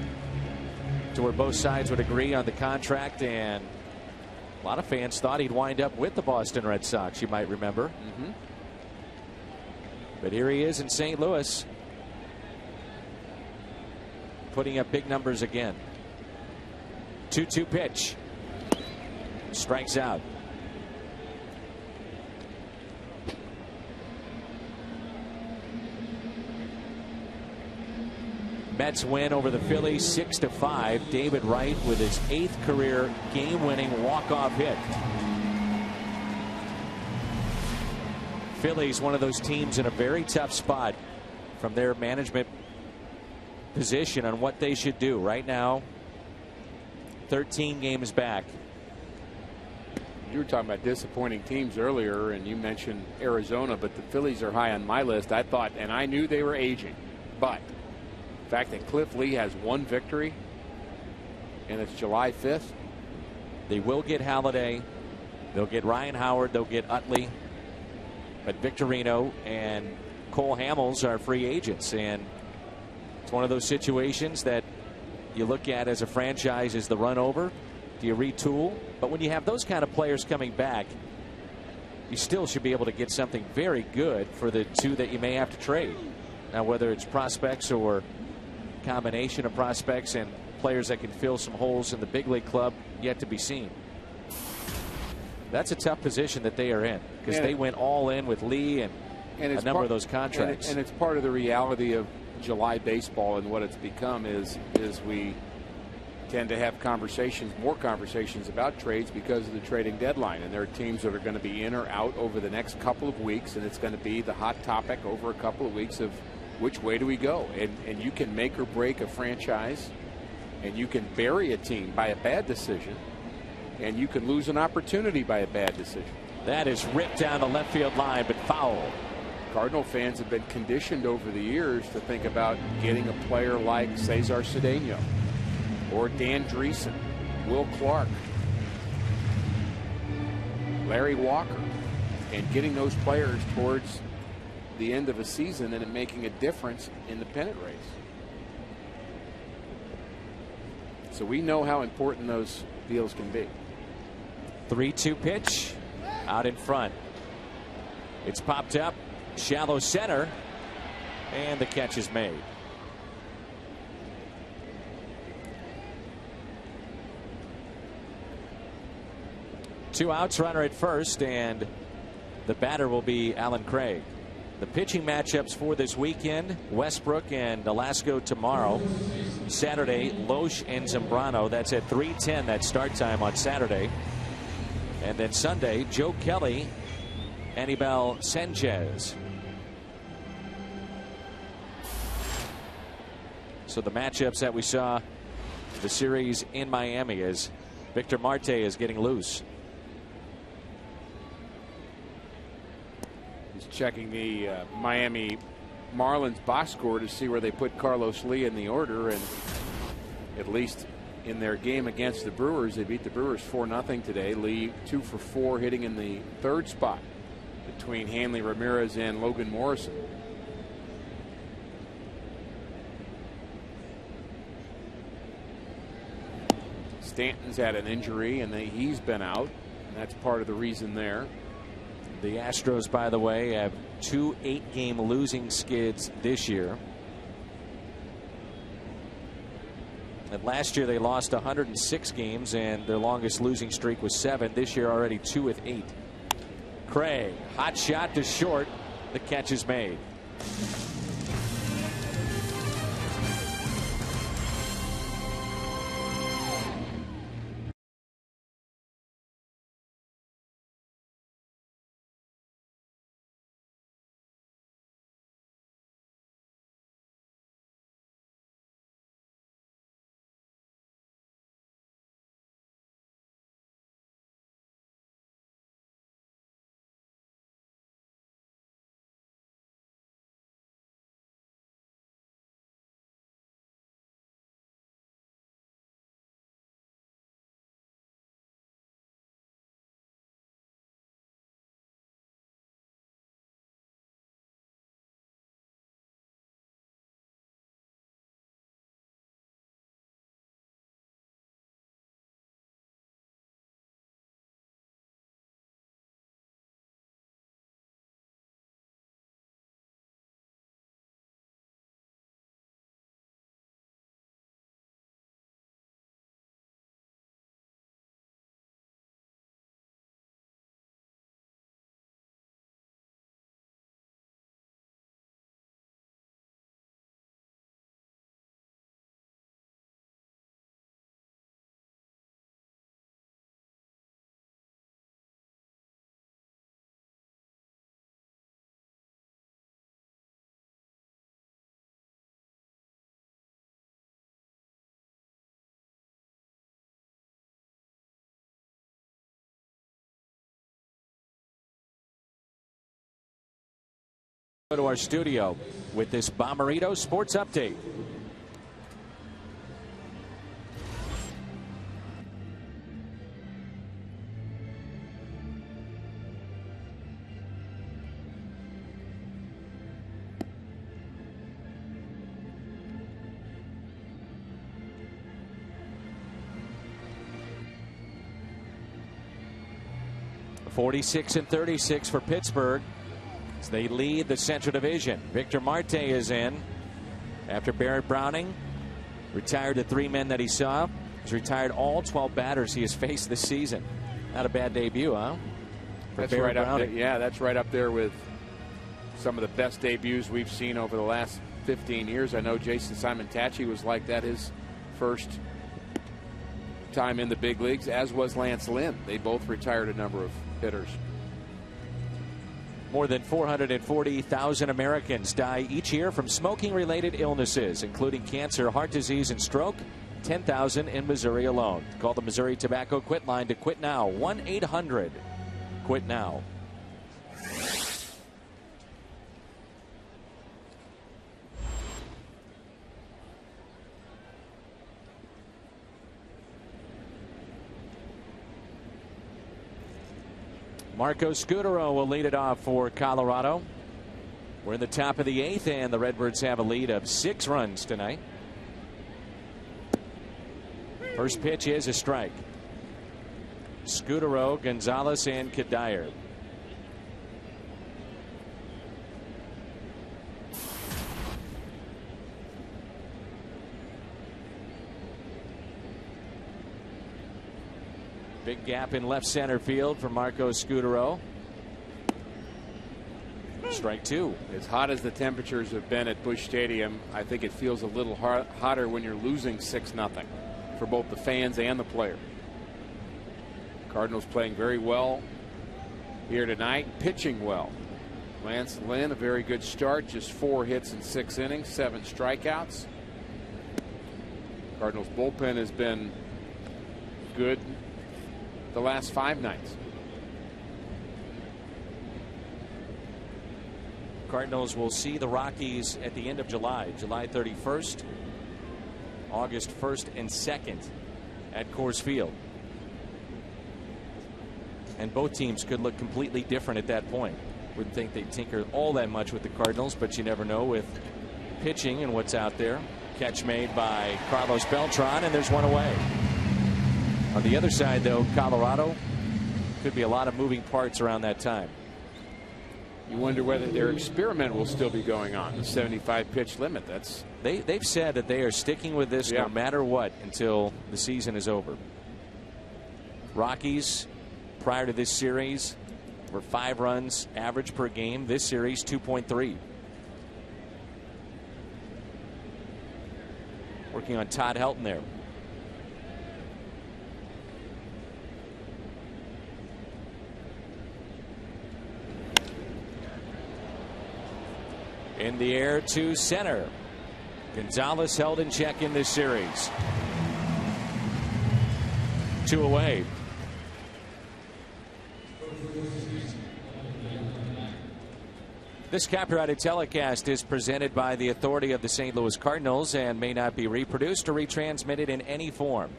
to where both sides would agree on the contract, and a lot of fans thought he'd wind up with the Boston Red Sox, you might remember. But here he is in St. Louis, putting up big numbers again. 2-2 pitch. Strikes out. Mets win over the Phillies 6-5. David Wright with his 8th career game-winning walk-off hit. Phillies, one of those teams in a very tough spot from their management position on what they should do. Right now, 13 games back. You were talking about disappointing teams earlier, and you mentioned Arizona, but the Phillies are high on my list. I thought, and I knew they were aging, but the fact that Cliff Lee has 1 victory, and it's July 5th. They will get Halladay. They'll get Ryan Howard. They'll get Utley. But Victorino and Cole Hamels are free agents, and it's one of those situations that you look at as a franchise as the run over. Do you retool? But when you have those kind of players coming back, you still should be able to get something very good for the 2 that you may have to trade. Now, whether it's prospects or combination of prospects and players that can fill some holes in the big league club, yet to be seen. That's a tough position that they are in, because they went all in with Lee and a number of those contracts. And it's part of the reality of July baseball, and what it's become is we tend to have more conversations about trades because of the trading deadline, and there are teams that are going to be in or out over the next couple of weeks, and it's going to be the hot topic over a couple of weeks of which way do we go. And you can make or break a franchise, and you can bury a team by a bad decision, and you can lose an opportunity by a bad decision. That is ripped down the left field line, but foul. Cardinal fans have been conditioned over the years to think about getting a player like Cesar Cedeno or Dan Dreesen, Will Clark, Larry Walker, and getting those players towards the end of a season and making a difference in the pennant race. So we know how important those deals can be. 3-2 pitch out in front. It's popped up, shallow center, and the catch is made. Two outs, runner at first, and the batter will be Alan Craig. The pitching matchups for this weekend: Westbrook and Nolasco tomorrow. Saturday, Loesch and Zambrano. That's at 3:10. That start time on Saturday. And then Sunday, Joe Kelly, Anibal Sanchez. So the matchups that we saw, the series in Miami, as Victor Marte is getting loose. He's checking the Miami Marlins box score to see where they put Carlos Lee in the order, and at least in their game against the Brewers, they beat the Brewers 4-0 today. Lee 2 for 4, hitting in the 3rd spot between Hanley Ramirez and Logan Morrison. Stanton's had an injury, and he's been out, and that's part of the reason there. The Astros, by the way, have 2 8-game losing skids this year. And last year they lost 106 games, and their longest losing streak was 7. This year already 2 with 8. Craig, hot shot to short. The catch is made. Go to our studio with this Bomberito Sports Update. (46-36) for Pittsburgh. They lead the Central Division. Victor Marte is in after Barrett Browning retired the 3 men that he saw. He's retired all 12 batters he has faced this season. Not a bad debut, huh? That's right up there. Yeah, that's right up there with some of the best debuts we've seen over the last 15 years. I know Jason Simon-Tachi was like that his first time in the big leagues, as was Lance Lynn. They both retired a number of hitters. More than 440,000 Americans die each year from smoking-related illnesses, including cancer, heart disease, and stroke. 10,000 in Missouri alone. Call the Missouri Tobacco Quit line to quit now. 1-800-QUIT-NOW. Marco Scutaro will lead it off for Colorado. We're in the top of the 8th, and the Redbirds have a lead of 6 runs tonight. First pitch is a strike. Scutaro, Gonzalez, and CUDDYER. Big gap in left center field for Marco Scutaro. Strike 2. As hot as the temperatures have been at Busch Stadium, I think it feels a little hotter when you're losing 6-0 for both the fans and the player. Cardinals playing very well here tonight, pitching well. Lance Lynn, a very good start, just 4 hits in 6 innings, 7 strikeouts. Cardinals bullpen has been good the last 5 nights. Cardinals will see the Rockies at the end of July, July 31st, August 1st and 2nd at Coors Field. And both teams could look completely different at that point. Wouldn't think they'd tinker all that much with the Cardinals, but you never know with pitching and what's out there. Catch made by Carlos Beltran, and there's one away. On the other side, though, Colorado, could be a lot of moving parts around that time. You wonder whether their experiment will still be going on, the 75 pitch limit. They've said that they are sticking with this no matter what until the season is over. Rockies, prior to this series, were 5 runs average per game. This series, 2.3. Working on Todd Helton there. In the air to center. Gonzalez held in check in this series. 2 away. This copyrighted telecast is presented by the authority of the St. Louis Cardinals and may not be reproduced or retransmitted in any form.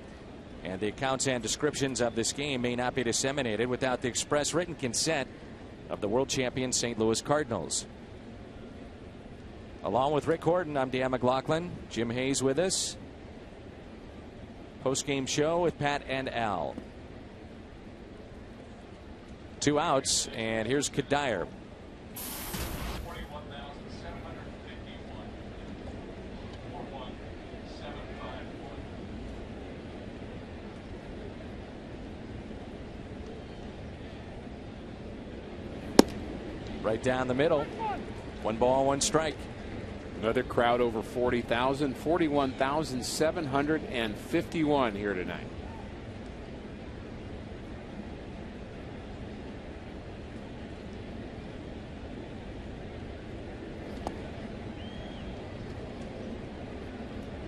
And the accounts and descriptions of this game may not be disseminated without the express written consent of the world champion St. Louis Cardinals. Along with Rick Horton, I'm Dan McLaughlin. Jim Hayes with us. Post-game show with Pat and Al. 2 outs, and here's CUDDYER. Right down the middle. 1 ball, 1 strike. Another crowd over 40,000, 41,751 here tonight.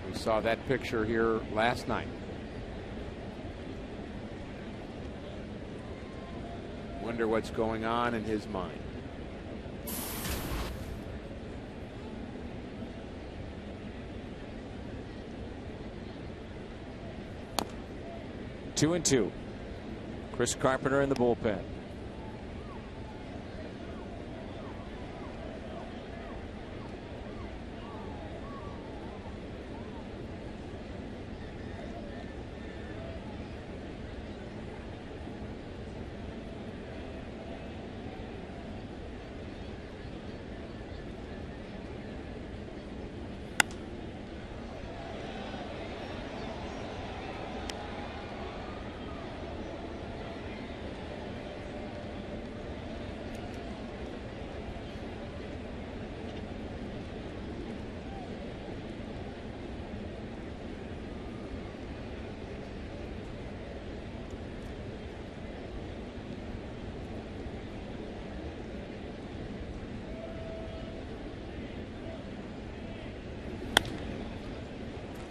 We saw that picture here last night. Wonder what's going on in his mind. 2-2. Chris Carpenter in the bullpen.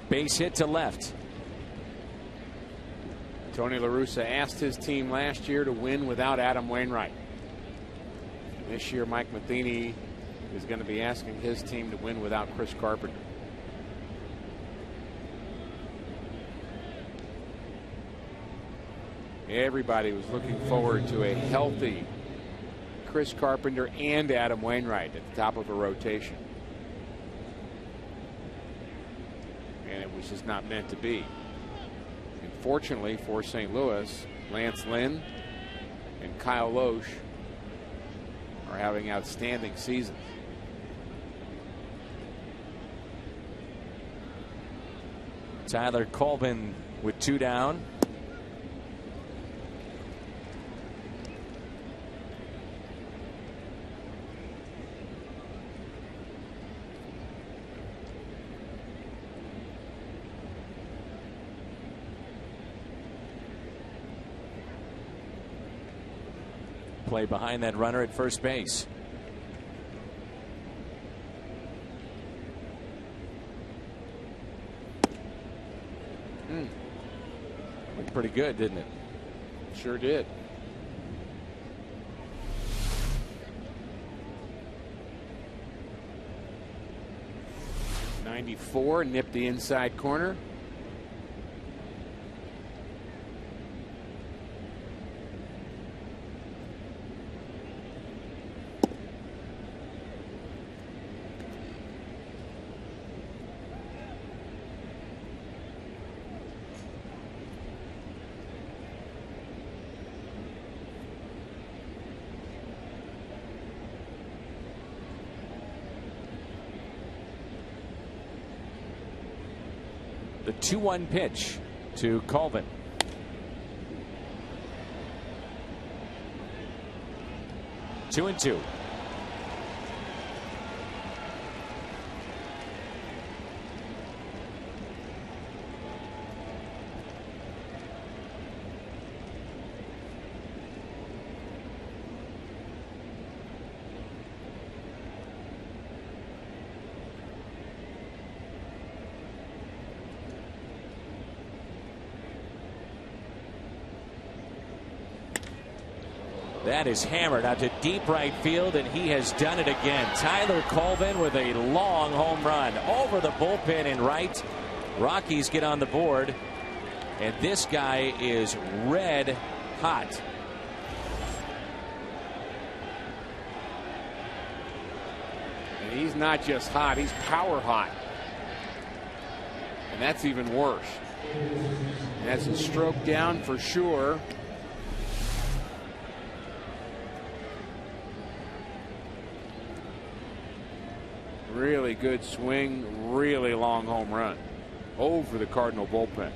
Base hit to left. Tony La Russa asked his team last year to win without Adam Wainwright. This year, Mike Matheny is going to be asking his team to win without Chris Carpenter. Everybody was looking forward to a healthy Chris Carpenter and Adam Wainwright at the top of a rotation. And it was just not meant to be. Unfortunately for St. Louis, Lance Lynn and Kyle Loesch are having outstanding seasons. Tyler Colvin with 2 down. Play behind that runner at first base. Looked pretty good, didn't it? Sure did. '94 nipped the inside corner. The 2-1 pitch to Colvin. Two and two. That is hammered out to deep right field, and he has done it again. Tyler Colvin with a long home run over the bullpen in right. Rockies get on the board, and this guy is red hot. And he's not just hot, he's power hot. And that's even worse. And that's a stroke down for sure. Really good swing, really long home run over the Cardinal bullpen.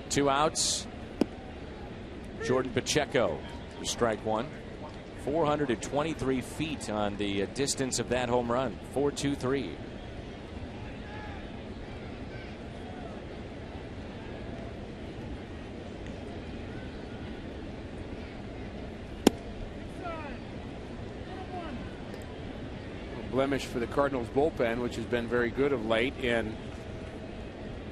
Two outs. Jordan Pacheco, strike one. 423 feet on the distance of that home run. 4-2-3. Blemish for the Cardinals bullpen, which has been very good of late. And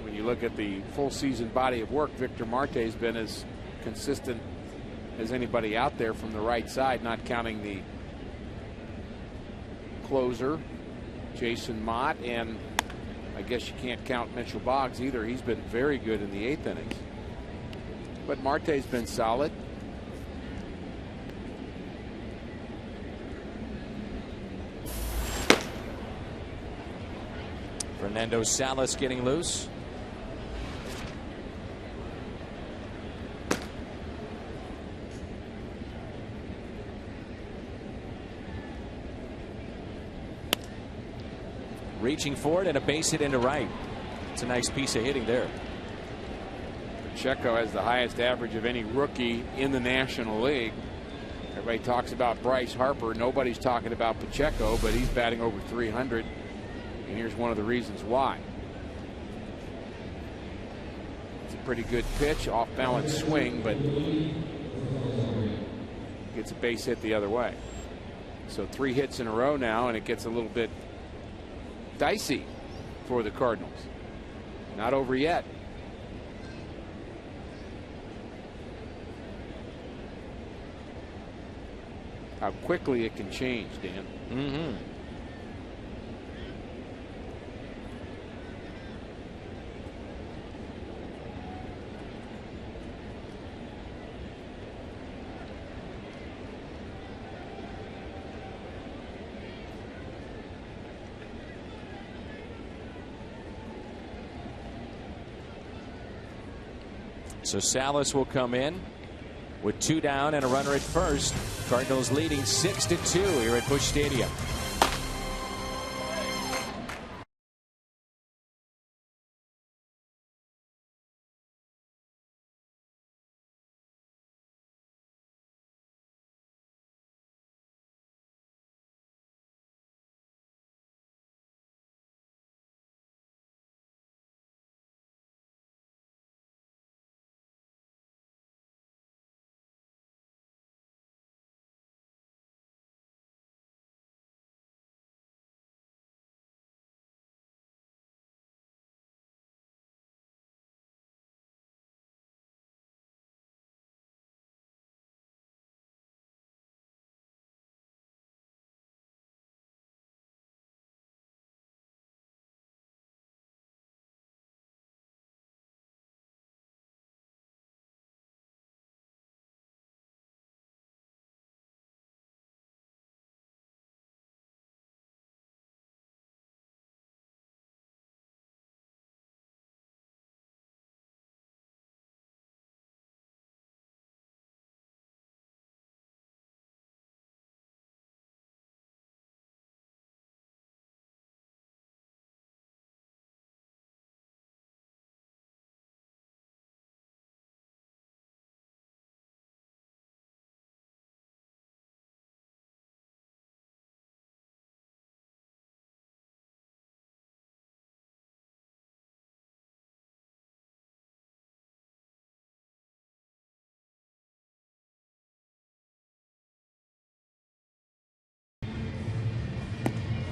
when you look at the full season body of work, Victor Marte has been as consistent as anybody out there from the right side, not counting the closer, Jason Mott, and I guess you can't count Mitchell Boggs either. He's been very good in the 8th innings. But Marte's been solid. Fernando Salas getting loose. Reaching forward and a base hit into right. It's a nice piece of hitting there. Pacheco has the highest average of any rookie in the National League. Everybody talks about Bryce Harper. Nobody's talking about Pacheco, but he's batting over 300. And here's one of the reasons why. It's a pretty good pitch, off balance swing, but gets a base hit the other way. So 3 hits in a row now, and it gets a little bit dicey for the Cardinals. Not over yet. How quickly it can change, Dan. Mm-hmm. So Salas will come in with 2 down and a runner at first. Cardinals leading 6-2 here at Busch Stadium.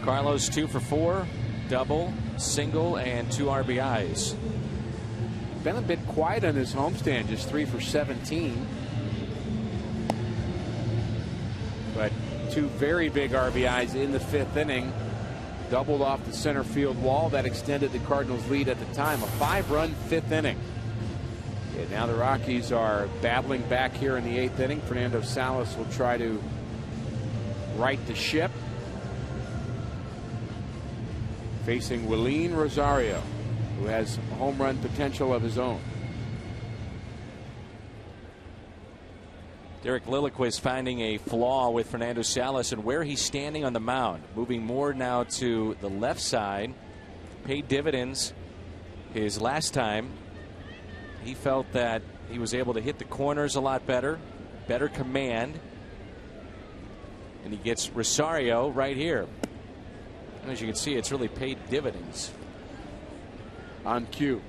Carlos 2 for 4, double, single, and 2 RBIs. Been a bit quiet on his homestand, just 3 for 17. But 2 very big RBIs in the 5th inning. Doubled off the center field wall. That extended the Cardinals' lead at the time. A 5-run 5th inning. And now the Rockies are battling back here in the 8th inning. Fernando Salas will try to right the ship. Facing LYNN Rosario, who has home run potential of his own. Derek Lilliquist finding a flaw with Fernando Salas and where he's standing on the mound. Moving more now to the left side. Paid dividends his last time. He felt that he was able to hit the corners a lot better. Better command. And he gets Rosario right here. As you can see, it's really paid dividends. On cue.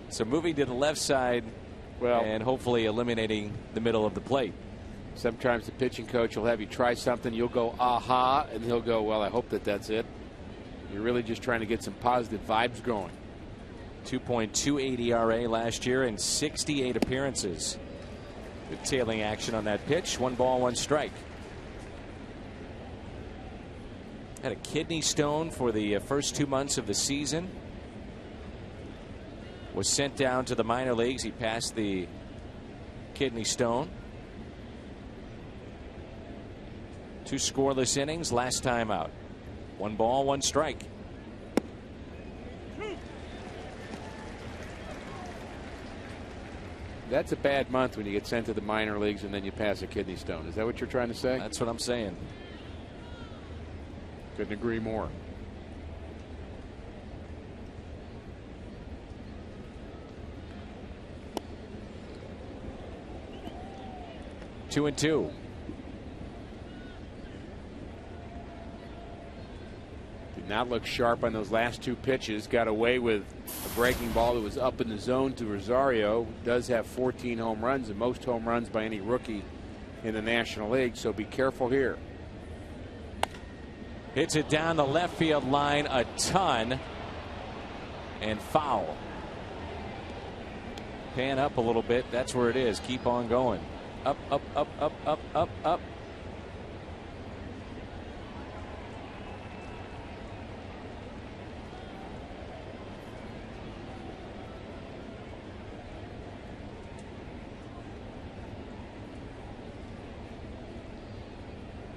So moving to the left side, well, and hopefully eliminating the middle of the plate. Sometimes the pitching coach will have you try something. You'll go, aha, and he'll go, well, I hope that's it. You're really just trying to get some positive vibes going. 2.28 ERA last year in 68 appearances. Good tailing action on that pitch. 1 ball, 1 strike. Had a kidney stone for the first 2 months of the season. Was sent down to the minor leagues. He passed the kidney stone. 2 scoreless innings last time out. 1 ball, 1 strike. That's a bad month when you get sent to the minor leagues and then you pass a kidney stone. Is that what you're trying to say? That's what I'm saying. Couldn't agree more. Two and two. Did not look sharp on those last 2 pitches. Got away with a breaking ball that was up in the zone to Rosario. Does have 14 home runs, the most home runs by any rookie in the National League, so be careful here. Hits it down the left field line a ton, and foul. Pan up a little bit. That's where it is. Keep on going. Up, up, up, up, up, up, up.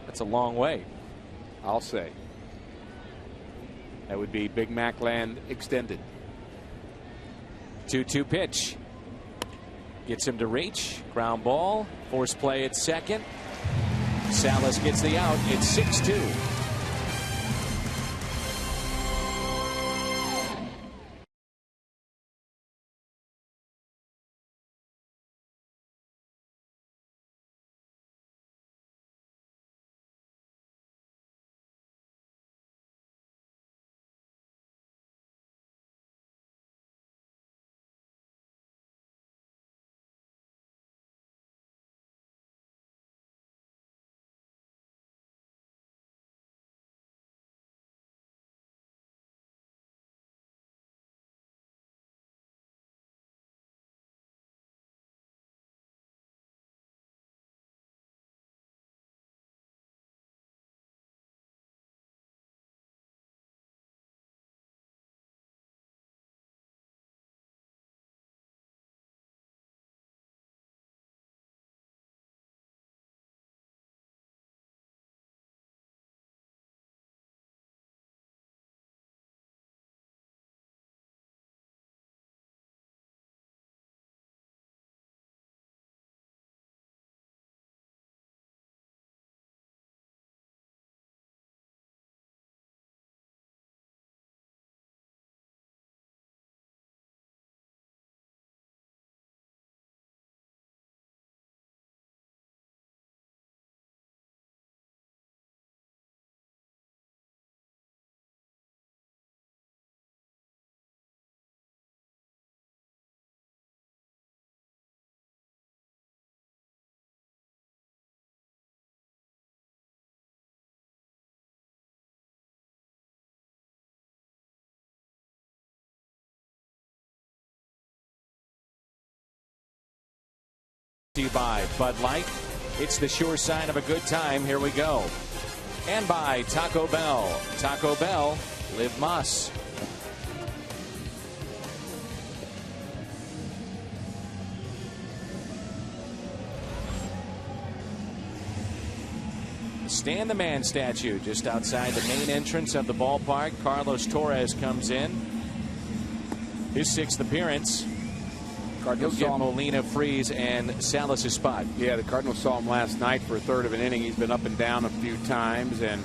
That's a long way. I'll say. That would be Big Mac land extended. 2-2 pitch. Gets him to reach. Ground ball. Force play at second. Salas gets the out. It's 6-2. To you by Bud Light. It's the sure sign of a good time. Here we go. And by Taco Bell. Taco Bell, live Mas. Stan the Man statue just outside the main entrance of the ballpark. Carlos Torres comes in. His 6th appearance. He'll get Molina, Freeze, and Salas' spot. Yeah, the Cardinals saw him last night for a third of an inning. He's been up and down a few times, and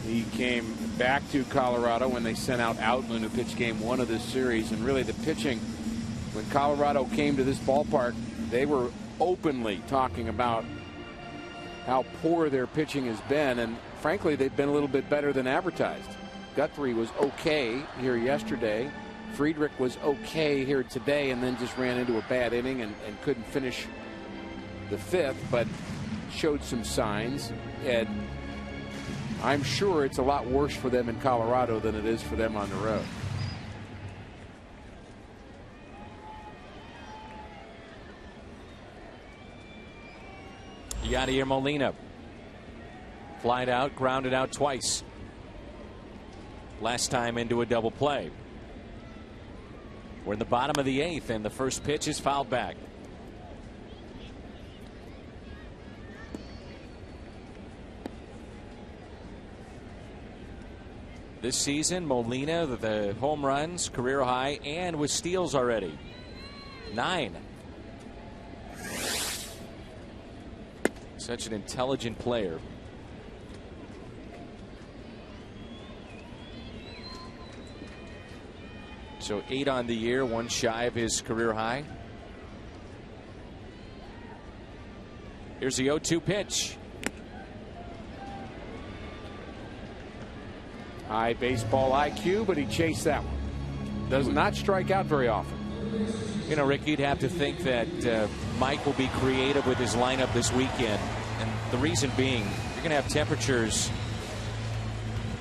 he came back to Colorado when they sent out Outland, who pitched game 1 of this series. And really the pitching, when Colorado came to this ballpark, they were openly talking about how poor their pitching has been, and frankly, they've been a little bit better than advertised. Guthrie was okay here yesterday. Friedrich was okay here today, and then just ran into a bad inning and couldn't finish the 5th, but showed some signs. And I'm sure it's a lot worse for them in Colorado than it is for them on the road. Yadier Molina. Flied out, grounded out twice. last time into a double play. We're in the bottom of the 8th, and the first pitch is fouled back. This season, Molina, the home runs, career high, and with steals already. 9. Such an intelligent player. So 8 on the year, 1 shy of his career high. Here's the 0-2 pitch. High baseball IQ, but he chased that one. Does not strike out very often. You know, Rick, you'd have to think that Mike will be creative with his lineup this weekend. And the reason being, you're going to have temperatures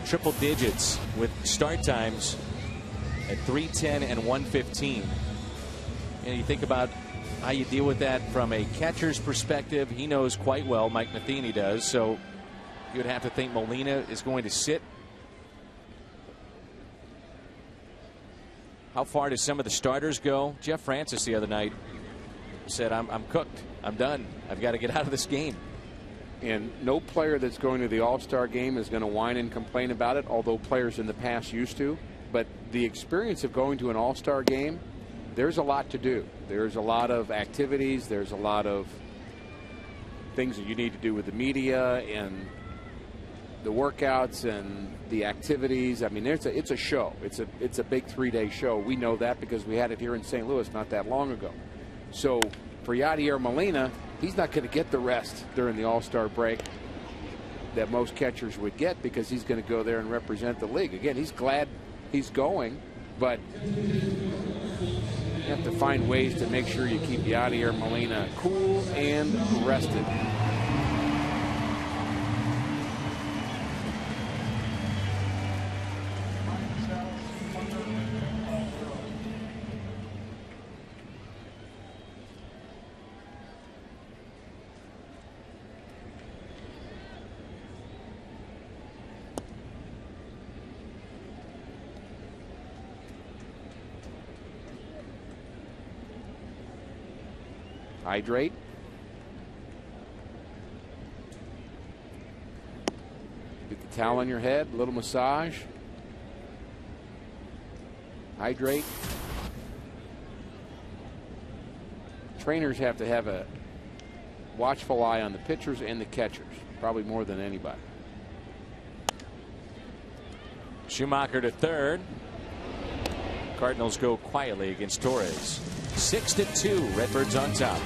triple digits with start times at 3:10 and 1:15. And you think about how you deal with that from a catcher's perspective. He knows quite well, Mike Matheny does. So you would have to think Molina is going to sit. How far does some of the starters go? Jeff Francis the other night said, I'm cooked. I'm done. I've got to get out of this game. And no player that's going to the All-Star game is going to whine and complain about it, although players in the past used to. But the experience of going to an All-Star game, there's a lot to do. There's a lot of activities. There's a lot of things that you need to do with the media and the workouts and the activities. I mean, it's a show. It's a big 3-day show. We know that because we had it here in St. Louis not that long ago. So for Yadier Molina, he's not going to get the rest during the All-Star break that most catchers would get, because he's going to go there and represent the league. Again, he's glad he's going, but you have to find ways to make sure you keep Yadier Molina cool and rested. Hydrate. Get the towel on your head, a little massage. Hydrate. Trainers have to have a watchful eye on the pitchers and the catchers, probably more than anybody. Schumacher to third. Cardinals go quietly against Torres. 6-2, Redbirds on top.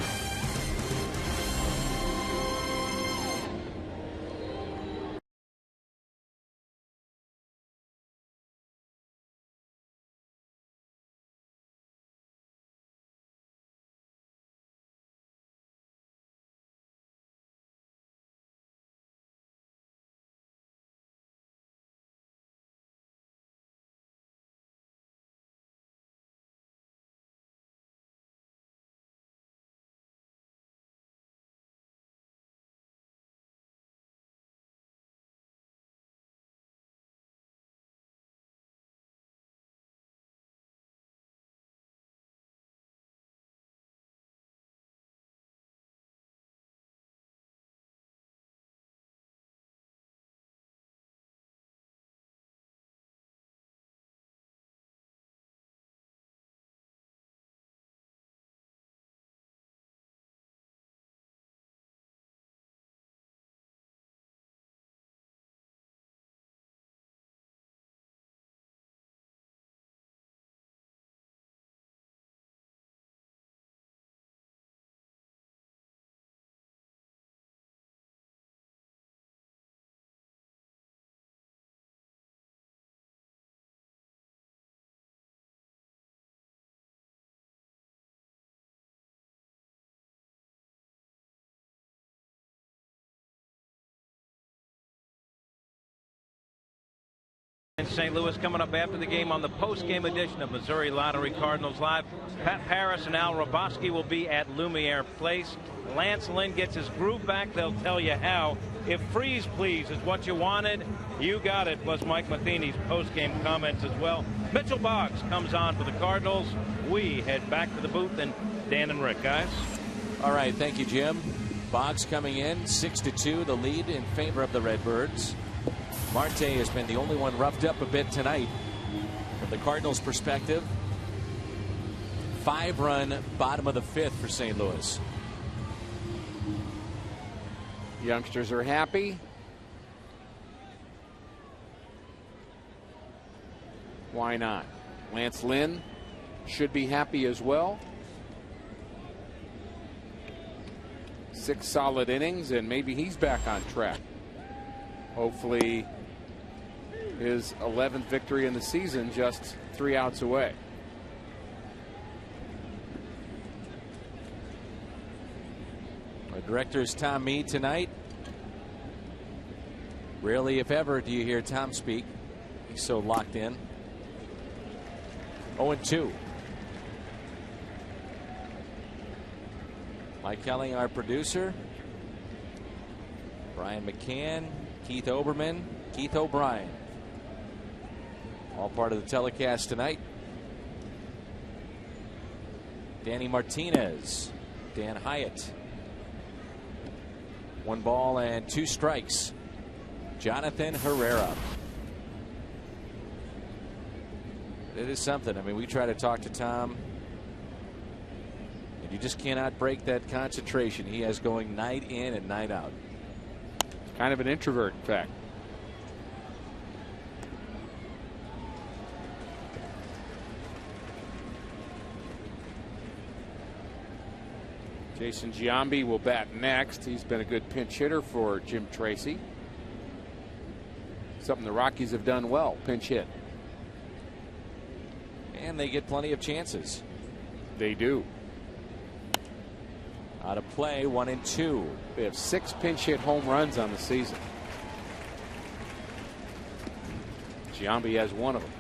In St. Louis, coming up after the game on the post-game edition of Missouri Lottery Cardinals Live. Pat Paris and Al Roboski will be at Lumiere Place. Lance Lynn gets his groove back. They'll tell you how. If freeze please is what you wanted, you got it. Plus Mike Matheny's post-game comments as well. Mitchell Boggs comes on for the Cardinals. We head back to the booth, and Dan and Rick, guys. All right, thank you, Jim. Boggs coming in 6-2, the lead in favor of the Redbirds. Marte has been the only one roughed up a bit tonight. From the Cardinals' perspective, 5-run bottom of the 5th for St. Louis. Youngsters are happy. Why not? Lance Lynn should be happy as well. 6 solid innings, and maybe he's back on track. Hopefully his 11th victory in the season, just 3 outs away. Our director is Tom Mead tonight. Rarely, if ever, do you hear Tom speak. He's so locked in. 0-2. Mike Kelly, our producer. Brian McCann, Keith Oberman, Keith O'Brien. All part of the telecast tonight. Danny Martinez, Dan Hyatt. 1 ball and 2 strikes. Jonathan Herrera. It is something. I mean, we try to talk to Tom, and you just cannot break that concentration he has going night in and night out. Kind of an introvert, in fact. Jason Giambi will bat next. He's been a good pinch hitter for Jim Tracy. Something the Rockies have done well, pinch hit. And they get plenty of chances. They do. Out of play, 1-2. They have 6 pinch hit home runs on the season. Giambi has 1 of them.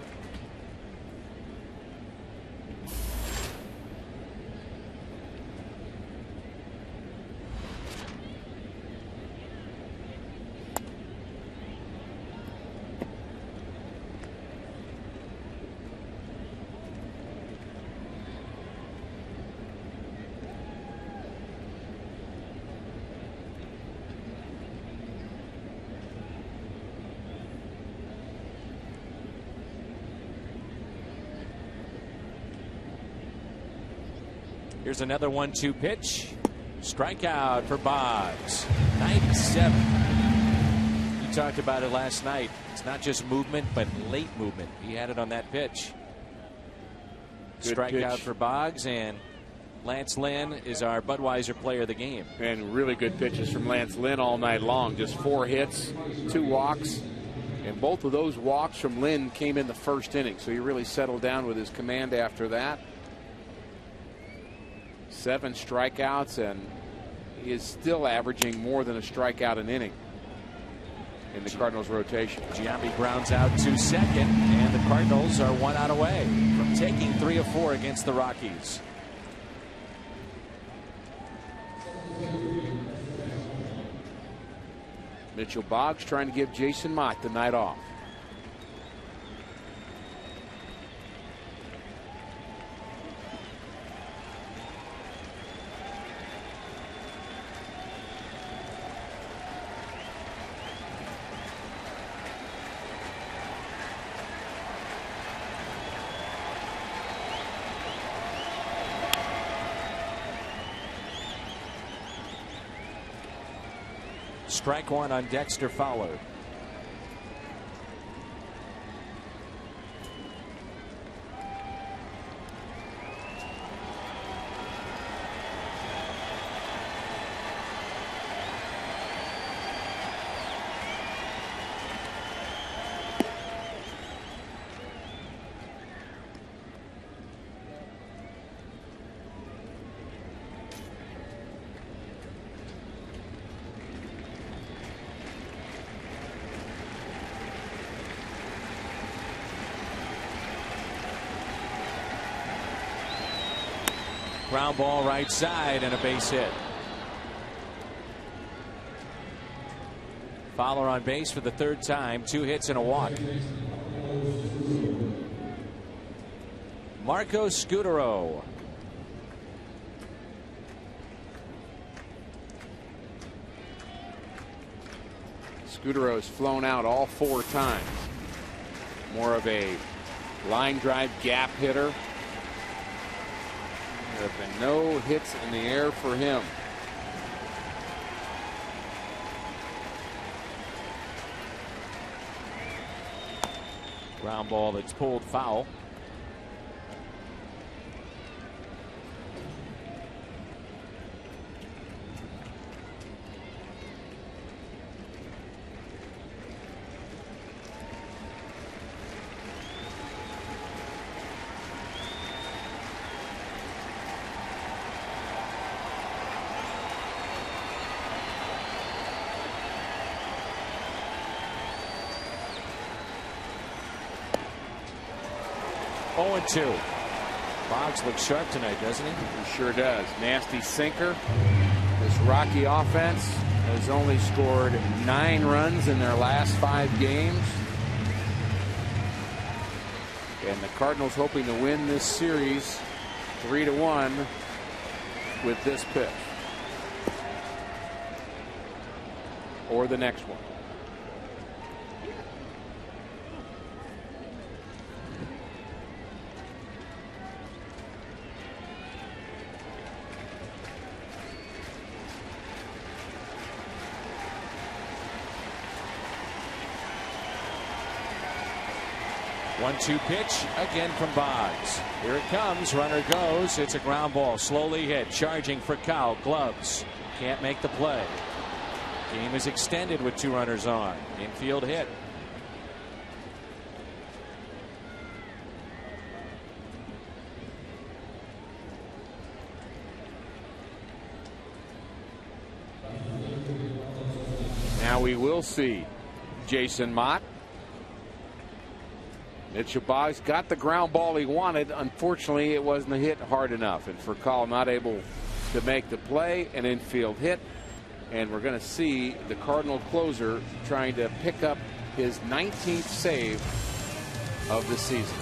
Here's another 1-2 pitch. Strikeout for Boggs. 97. You talked about it last night. It's not just movement, but late movement. He had it on that pitch. Good Strikeout pitch for Boggs, and Lance Lynn is our Budweiser player of the game. And really good pitches from Lance Lynn all night long. Just 4 hits, 2 walks. And both of those walks from Lynn came in the first inning. So he really settled down with his command after that. 7 strikeouts, and he is still averaging more than a strikeout an inning in the Cardinals rotation. Giambi grounds out to second, and the Cardinals are 1 out away from taking 3 of 4 against the Rockies. Mitchell Boggs trying to give Jason Mott the night off. Strike 1 on Dexter Fowler. Ground ball right side and a base hit. Fowler on base for the third time, 2 hits and a walk. Marco SCUTARO. SCUTARO's flown out all 4 times. More of a line drive gap hitter. There have been no hits in the air for him. Ground ball that's pulled foul. Oh, 2. Boggs looks sharp tonight, doesn't he? He sure does. Nasty sinker. This Rocky offense has only scored 9 runs in their last 5 games. And the Cardinals hoping to win this series 3-1 with this pitch. Or the next one. One-two pitch again from Boggs. Here it comes. Runner goes. It's a ground ball. Slowly hit. Charging for Cal. Gloves. Can't make the play. Game is extended with 2 runners on. Infield hit. Now we will see Jason Mott. Mitchell Boggs got the ground ball he wanted. Unfortunately, it wasn't a hit hard enough. And for Cal not able to make the play, an infield hit. And we're going to see the Cardinal closer trying to pick up his 19th save of the season.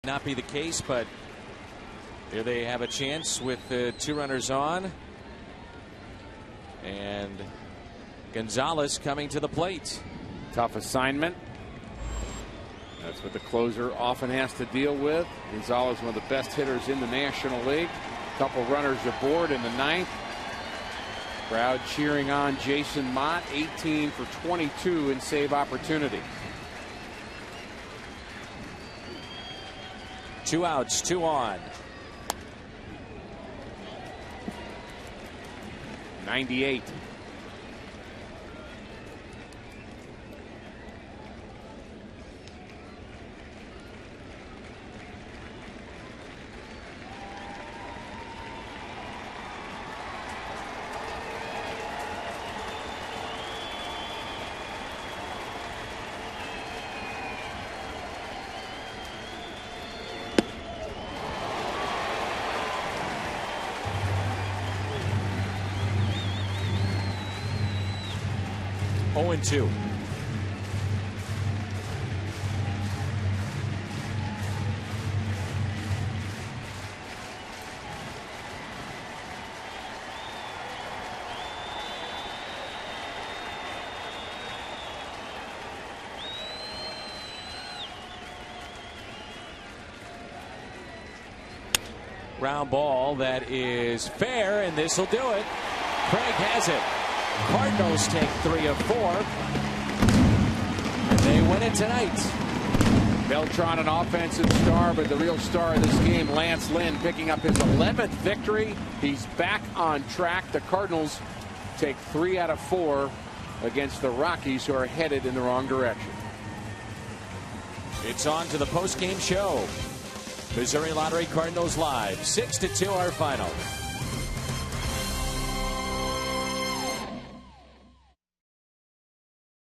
Not be the case, but here they have a chance with 2 runners on. And Gonzalez coming to the plate. Tough assignment. That's what the closer often has to deal with. Gonzalez, one of the best hitters in the National League. A couple runners aboard in the 9th. Crowd cheering on Jason Mott, 18 for 22 in save opportunity. 2 outs, 2 on. 98. 0-2. Ground ball that is fair, and this will do it. Craig has it. Cardinals take 3 of 4, and they win it tonight. Beltran, an offensive star, but the real star of this game, Lance Lynn, picking up his 11th victory. He's back on track. The Cardinals take 3 out of 4 against the Rockies, who are headed in the wrong direction. It's on to the post-game show. Missouri Lottery Cardinals live. 6-2 our final.